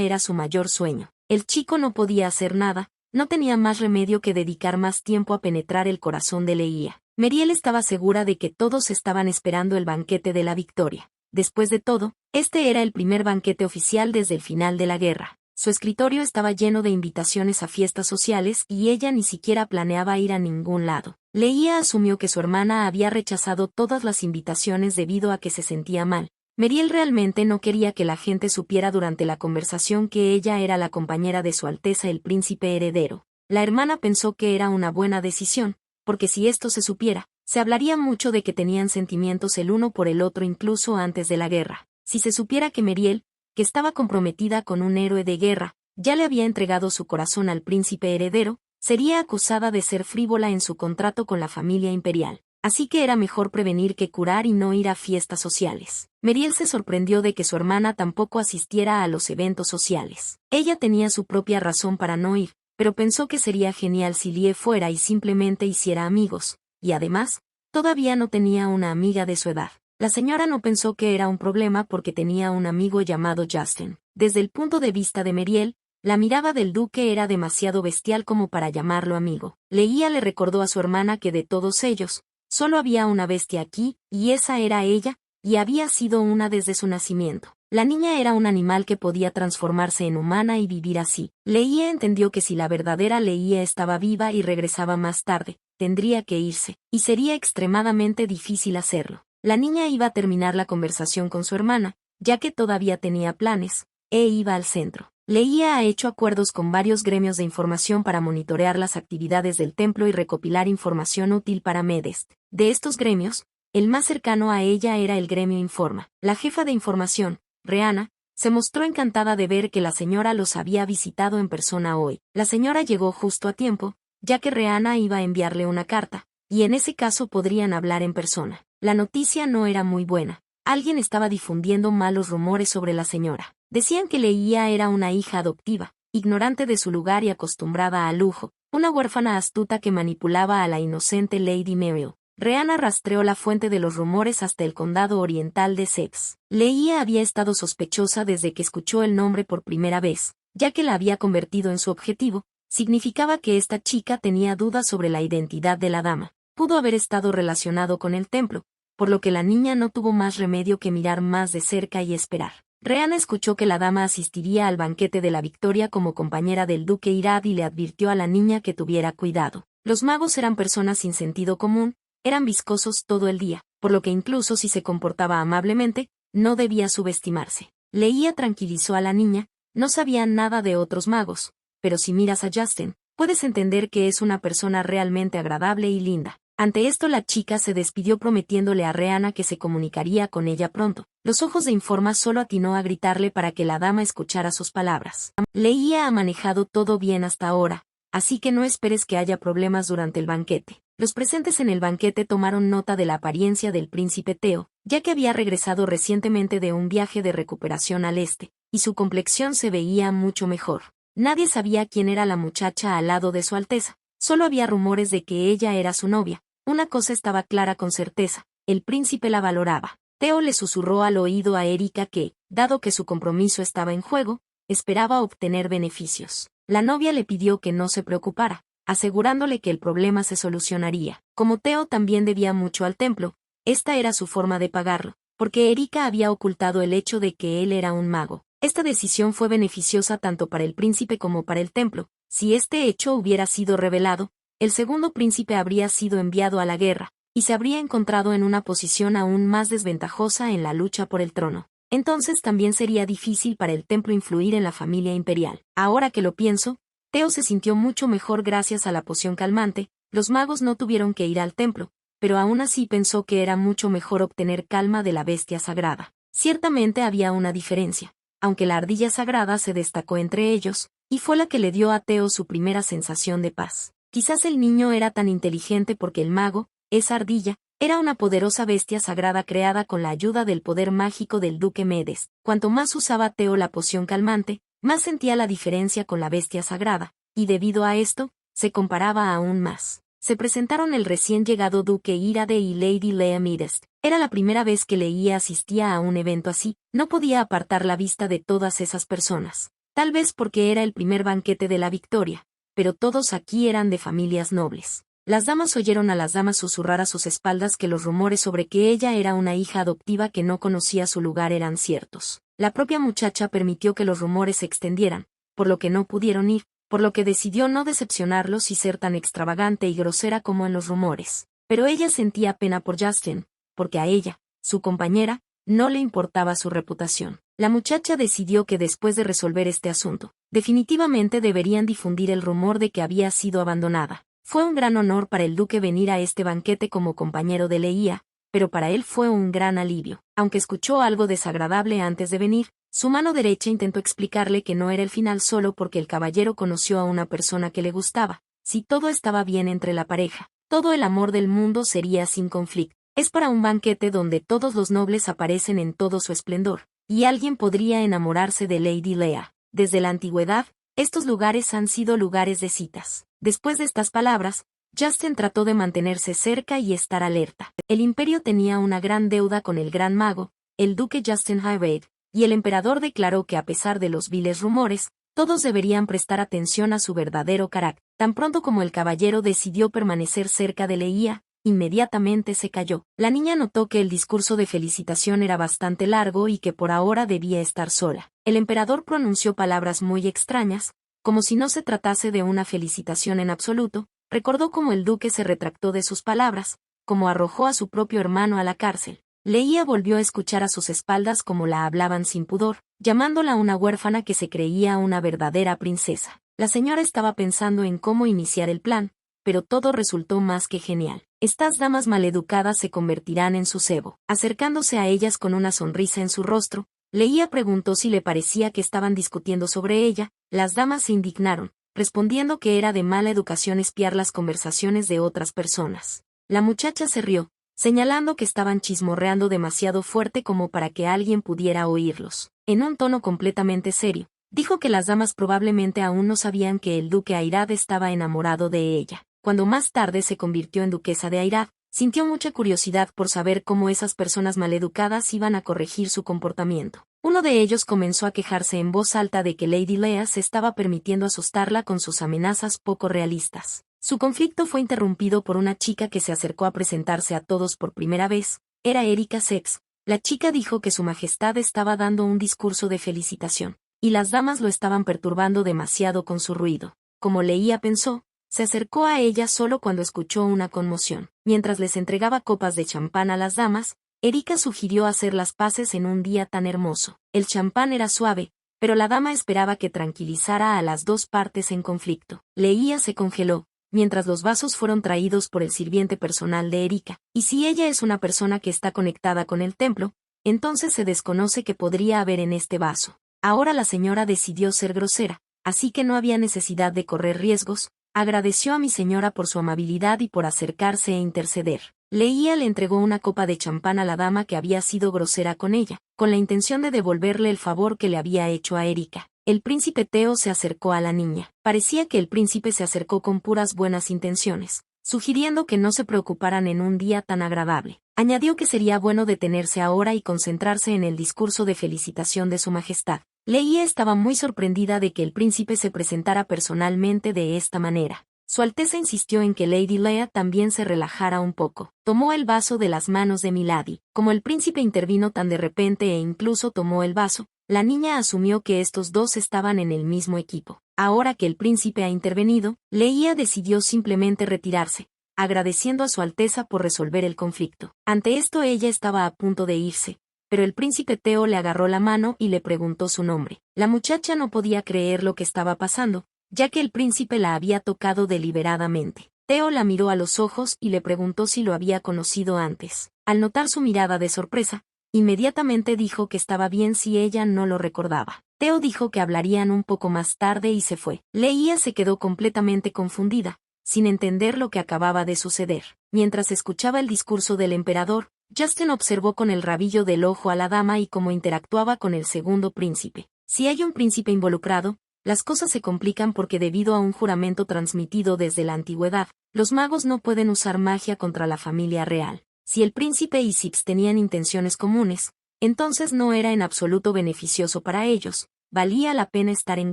era su mayor sueño. El chico no podía hacer nada, no tenía más remedio que dedicar más tiempo a penetrar el corazón de Leah. Meriel estaba segura de que todos estaban esperando el banquete de la victoria. Después de todo, este era el primer banquete oficial desde el final de la guerra. Su escritorio estaba lleno de invitaciones a fiestas sociales y ella ni siquiera planeaba ir a ningún lado. Leah asumió que su hermana había rechazado todas las invitaciones debido a que se sentía mal. Meriel realmente no quería que la gente supiera durante la conversación que ella era la compañera de Su Alteza el Príncipe Heredero. La hermana pensó que era una buena decisión, porque si esto se supiera, se hablaría mucho de que tenían sentimientos el uno por el otro incluso antes de la guerra. Si se supiera que Meriel, que estaba comprometida con un héroe de guerra, ya le había entregado su corazón al príncipe heredero, sería acusada de ser frívola en su contrato con la familia imperial. Así que era mejor prevenir que curar y no ir a fiestas sociales. Meriel se sorprendió de que su hermana tampoco asistiera a los eventos sociales. Ella tenía su propia razón para no ir, pero pensó que sería genial si Lie fuera y simplemente hiciera amigos, y además, todavía no tenía una amiga de su edad. La señora no pensó que era un problema porque tenía un amigo llamado Justin. Desde el punto de vista de Meriel, la mirada del duque era demasiado bestial como para llamarlo amigo. Leah le recordó a su hermana que de todos ellos, solo había una bestia aquí, y esa era ella, y había sido una desde su nacimiento. La niña era un animal que podía transformarse en humana y vivir así. Leah entendió que si la verdadera Leah estaba viva y regresaba más tarde, tendría que irse, y sería extremadamente difícil hacerlo. La niña iba a terminar la conversación con su hermana, ya que todavía tenía planes, e iba al centro. Leah ha hecho acuerdos con varios gremios de información para monitorear las actividades del templo y recopilar información útil para Medest. De estos gremios, el más cercano a ella era el gremio Informa. La jefa de información, Rheana, se mostró encantada de ver que la señora los había visitado en persona hoy. La señora llegó justo a tiempo, ya que Rheana iba a enviarle una carta, y en ese caso podrían hablar en persona. La noticia no era muy buena. Alguien estaba difundiendo malos rumores sobre la señora. Decían que Leah era una hija adoptiva, ignorante de su lugar y acostumbrada al lujo, una huérfana astuta que manipulaba a la inocente Lady Meryl. Rheana rastreó la fuente de los rumores hasta el condado oriental de Sex. Leah había estado sospechosa desde que escuchó el nombre por primera vez, ya que la había convertido en su objetivo. Significaba que esta chica tenía dudas sobre la identidad de la dama. Pudo haber estado relacionado con el templo, por lo que la niña no tuvo más remedio que mirar más de cerca y esperar. Rheana escuchó que la dama asistiría al banquete de la victoria como compañera del duque Irad y le advirtió a la niña que tuviera cuidado. Los magos eran personas sin sentido común, eran viscosos todo el día, por lo que incluso si se comportaba amablemente, no debía subestimarse. Leah tranquilizó a la niña, no sabía nada de otros magos, pero si miras a Justin, puedes entender que es una persona realmente agradable y linda. Ante esto la chica se despidió prometiéndole a Rheana que se comunicaría con ella pronto. Los ojos de Informa solo atinó a gritarle para que la dama escuchara sus palabras. Leah ha manejado todo bien hasta ahora, así que no esperes que haya problemas durante el banquete. Los presentes en el banquete tomaron nota de la apariencia del príncipe Theo, ya que había regresado recientemente de un viaje de recuperación al este, y su complexión se veía mucho mejor. Nadie sabía quién era la muchacha al lado de Su Alteza, solo había rumores de que ella era su novia. Una cosa estaba clara con certeza, el príncipe la valoraba. Theo le susurró al oído a Erika que, dado que su compromiso estaba en juego, esperaba obtener beneficios. La novia le pidió que no se preocupara, asegurándole que el problema se solucionaría. Como Theo también debía mucho al templo, esta era su forma de pagarlo, porque Erika había ocultado el hecho de que él era un mago. Esta decisión fue beneficiosa tanto para el príncipe como para el templo. Si este hecho hubiera sido revelado, el segundo príncipe habría sido enviado a la guerra, y se habría encontrado en una posición aún más desventajosa en la lucha por el trono. Entonces también sería difícil para el templo influir en la familia imperial. Ahora que lo pienso, Theo se sintió mucho mejor gracias a la poción calmante. Los magos no tuvieron que ir al templo, pero aún así pensó que era mucho mejor obtener calma de la bestia sagrada. Ciertamente había una diferencia, aunque la ardilla sagrada se destacó entre ellos, y fue la que le dio a Theo su primera sensación de paz. Quizás el niño era tan inteligente porque el mago, esa ardilla, era una poderosa bestia sagrada creada con la ayuda del poder mágico del duque Medes. Cuanto más usaba Theo la poción calmante, más sentía la diferencia con la bestia sagrada, y debido a esto, se comparaba aún más. Se presentaron el recién llegado duque Irade y Lady Lea Midest. Era la primera vez que Leia asistía a un evento así, no podía apartar la vista de todas esas personas. Tal vez porque era el primer banquete de la victoria, pero todos aquí eran de familias nobles. Las damas oyeron a las damas susurrar a sus espaldas que los rumores sobre que ella era una hija adoptiva que no conocía su lugar eran ciertos. La propia muchacha permitió que los rumores se extendieran, por lo que no pudieron ir, por lo que decidió no decepcionarlos y ser tan extravagante y grosera como en los rumores. Pero ella sentía pena por Justin, porque a ella, su compañera, no le importaba su reputación. La muchacha decidió que después de resolver este asunto, definitivamente deberían difundir el rumor de que había sido abandonada. Fue un gran honor para el duque venir a este banquete como compañero de Leia, pero para él fue un gran alivio. Aunque escuchó algo desagradable antes de venir, su mano derecha intentó explicarle que no era el final solo porque el caballero conoció a una persona que le gustaba. Si todo estaba bien entre la pareja, todo el amor del mundo sería sin conflicto. Es para un banquete donde todos los nobles aparecen en todo su esplendor, y alguien podría enamorarse de Lady Lea. Desde la antigüedad, estos lugares han sido lugares de citas. Después de estas palabras, Justin trató de mantenerse cerca y estar alerta. El imperio tenía una gran deuda con el gran mago, el duque Justin Hyde, y el emperador declaró que a pesar de los viles rumores, todos deberían prestar atención a su verdadero carácter. Tan pronto como el caballero decidió permanecer cerca de Leia, inmediatamente se calló. La niña notó que el discurso de felicitación era bastante largo y que por ahora debía estar sola. El emperador pronunció palabras muy extrañas, como si no se tratase de una felicitación en absoluto. Recordó cómo el duque se retractó de sus palabras, cómo arrojó a su propio hermano a la cárcel. Leia volvió a escuchar a sus espaldas cómo la hablaban sin pudor, llamándola una huérfana que se creía una verdadera princesa. La señora estaba pensando en cómo iniciar el plan, pero todo resultó más que genial. Estas damas maleducadas se convertirán en su cebo. Acercándose a ellas con una sonrisa en su rostro, Leia preguntó si le parecía que estaban discutiendo sobre ella. Las damas se indignaron, respondiendo que era de mala educación espiar las conversaciones de otras personas. La muchacha se rió, señalando que estaban chismorreando demasiado fuerte como para que alguien pudiera oírlos. En un tono completamente serio, dijo que las damas probablemente aún no sabían que el duque Airad estaba enamorado de ella. Cuando más tarde se convirtió en duquesa de Airad, sintió mucha curiosidad por saber cómo esas personas maleducadas iban a corregir su comportamiento. Uno de ellos comenzó a quejarse en voz alta de que Lady Lea se estaba permitiendo asustarla con sus amenazas poco realistas. Su conflicto fue interrumpido por una chica que se acercó a presentarse a todos por primera vez. Era Erika Sex. La chica dijo que su majestad estaba dando un discurso de felicitación, y las damas lo estaban perturbando demasiado con su ruido. Como Leia pensó, se acercó a ella solo cuando escuchó una conmoción. Mientras les entregaba copas de champán a las damas, Erika sugirió hacer las paces en un día tan hermoso. El champán era suave, pero la dama esperaba que tranquilizara a las dos partes en conflicto. Leia se congeló, mientras los vasos fueron traídos por el sirviente personal de Erika. Y si ella es una persona que está conectada con el templo, entonces se desconoce qué podría haber en este vaso. Ahora la señora decidió ser grosera, así que no había necesidad de correr riesgos. Agradeció a mi señora por su amabilidad y por acercarse e interceder. Leia le entregó una copa de champán a la dama que había sido grosera con ella, con la intención de devolverle el favor que le había hecho a Erika. El príncipe Theo se acercó a la niña. Parecía que el príncipe se acercó con puras buenas intenciones, sugiriendo que no se preocuparan en un día tan agradable. Añadió que sería bueno detenerse ahora y concentrarse en el discurso de felicitación de su majestad. Leia estaba muy sorprendida de que el príncipe se presentara personalmente de esta manera. Su Alteza insistió en que Lady Lea también se relajara un poco. Tomó el vaso de las manos de Milady. Como el príncipe intervino tan de repente e incluso tomó el vaso, la niña asumió que estos dos estaban en el mismo equipo. Ahora que el príncipe ha intervenido, Leia decidió simplemente retirarse, agradeciendo a su Alteza por resolver el conflicto. Ante esto ella estaba a punto de irse, pero el príncipe Theo le agarró la mano y le preguntó su nombre. La muchacha no podía creer lo que estaba pasando, ya que el príncipe la había tocado deliberadamente. Theo la miró a los ojos y le preguntó si lo había conocido antes. Al notar su mirada de sorpresa, inmediatamente dijo que estaba bien si ella no lo recordaba. Theo dijo que hablarían un poco más tarde y se fue. Leia se quedó completamente confundida, sin entender lo que acababa de suceder. Mientras escuchaba el discurso del emperador, Justin observó con el rabillo del ojo a la dama y cómo interactuaba con el segundo príncipe. Si hay un príncipe involucrado, las cosas se complican porque debido a un juramento transmitido desde la antigüedad, los magos no pueden usar magia contra la familia real. Si el príncipe y Sips tenían intenciones comunes, entonces no era en absoluto beneficioso para ellos, valía la pena estar en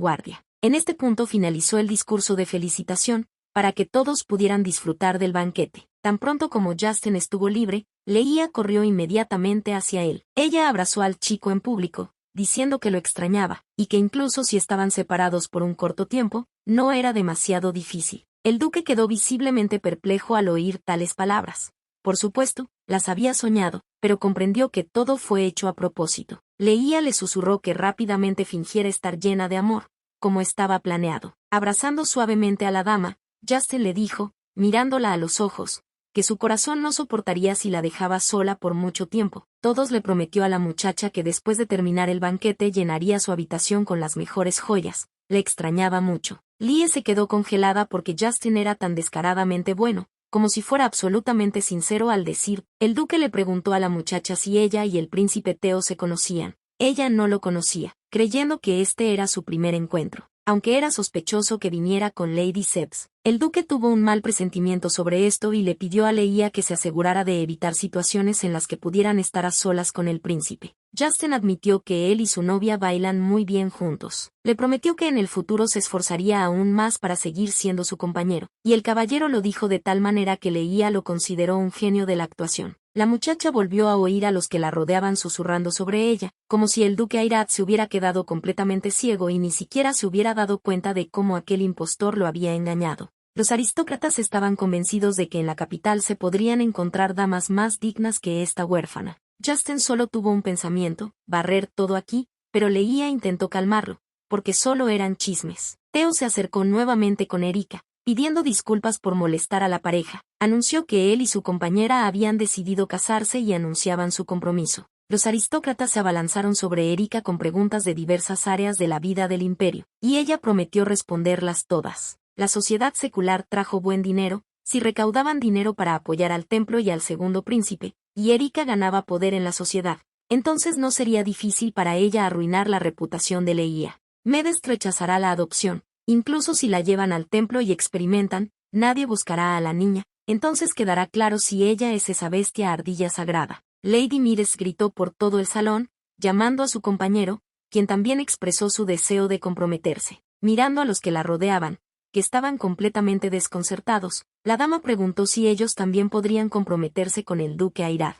guardia. En este punto finalizó el discurso de felicitación, para que todos pudieran disfrutar del banquete. Tan pronto como Justin estuvo libre, Leia corrió inmediatamente hacia él. Ella abrazó al chico en público, diciendo que lo extrañaba, y que incluso si estaban separados por un corto tiempo, no era demasiado difícil. El duque quedó visiblemente perplejo al oír tales palabras. Por supuesto, las había soñado, pero comprendió que todo fue hecho a propósito. Leia le susurró que rápidamente fingiera estar llena de amor, como estaba planeado. Abrazando suavemente a la dama, Justin le dijo, mirándola a los ojos, que su corazón no soportaría si la dejaba sola por mucho tiempo. Todos le prometió a la muchacha que después de terminar el banquete llenaría su habitación con las mejores joyas. Le extrañaba mucho. Lie se quedó congelada porque Justin era tan descaradamente bueno, como si fuera absolutamente sincero al decir. El duque le preguntó a la muchacha si ella y el príncipe Theo se conocían. Ella no lo conocía, creyendo que este era su primer encuentro. Aunque era sospechoso que viniera con Lady Sebs, el duque tuvo un mal presentimiento sobre esto y le pidió a Leia que se asegurara de evitar situaciones en las que pudieran estar a solas con el príncipe. Justin admitió que él y su novia bailan muy bien juntos. Le prometió que en el futuro se esforzaría aún más para seguir siendo su compañero, y el caballero lo dijo de tal manera que Leia lo consideró un genio de la actuación. La muchacha volvió a oír a los que la rodeaban susurrando sobre ella, como si el duque Airad se hubiera quedado completamente ciego y ni siquiera se hubiera dado cuenta de cómo aquel impostor lo había engañado. Los aristócratas estaban convencidos de que en la capital se podrían encontrar damas más dignas que esta huérfana. Justin solo tuvo un pensamiento, barrer todo aquí, pero Leia intentó calmarlo, porque solo eran chismes. Theo se acercó nuevamente con Erika, pidiendo disculpas por molestar a la pareja. Anunció que él y su compañera habían decidido casarse y anunciaban su compromiso. Los aristócratas se abalanzaron sobre Erika con preguntas de diversas áreas de la vida del imperio, y ella prometió responderlas todas. La sociedad secular trajo buen dinero, si recaudaban dinero para apoyar al templo y al segundo príncipe, y Erika ganaba poder en la sociedad, entonces no sería difícil para ella arruinar la reputación de Leia. Medest rechazará la adopción, incluso si la llevan al templo y experimentan, nadie buscará a la niña, entonces quedará claro si ella es esa bestia ardilla sagrada. Lady Mides gritó por todo el salón, llamando a su compañero, quien también expresó su deseo de comprometerse. Mirando a los que la rodeaban, que estaban completamente desconcertados, la dama preguntó si ellos también podrían comprometerse con el duque Airad.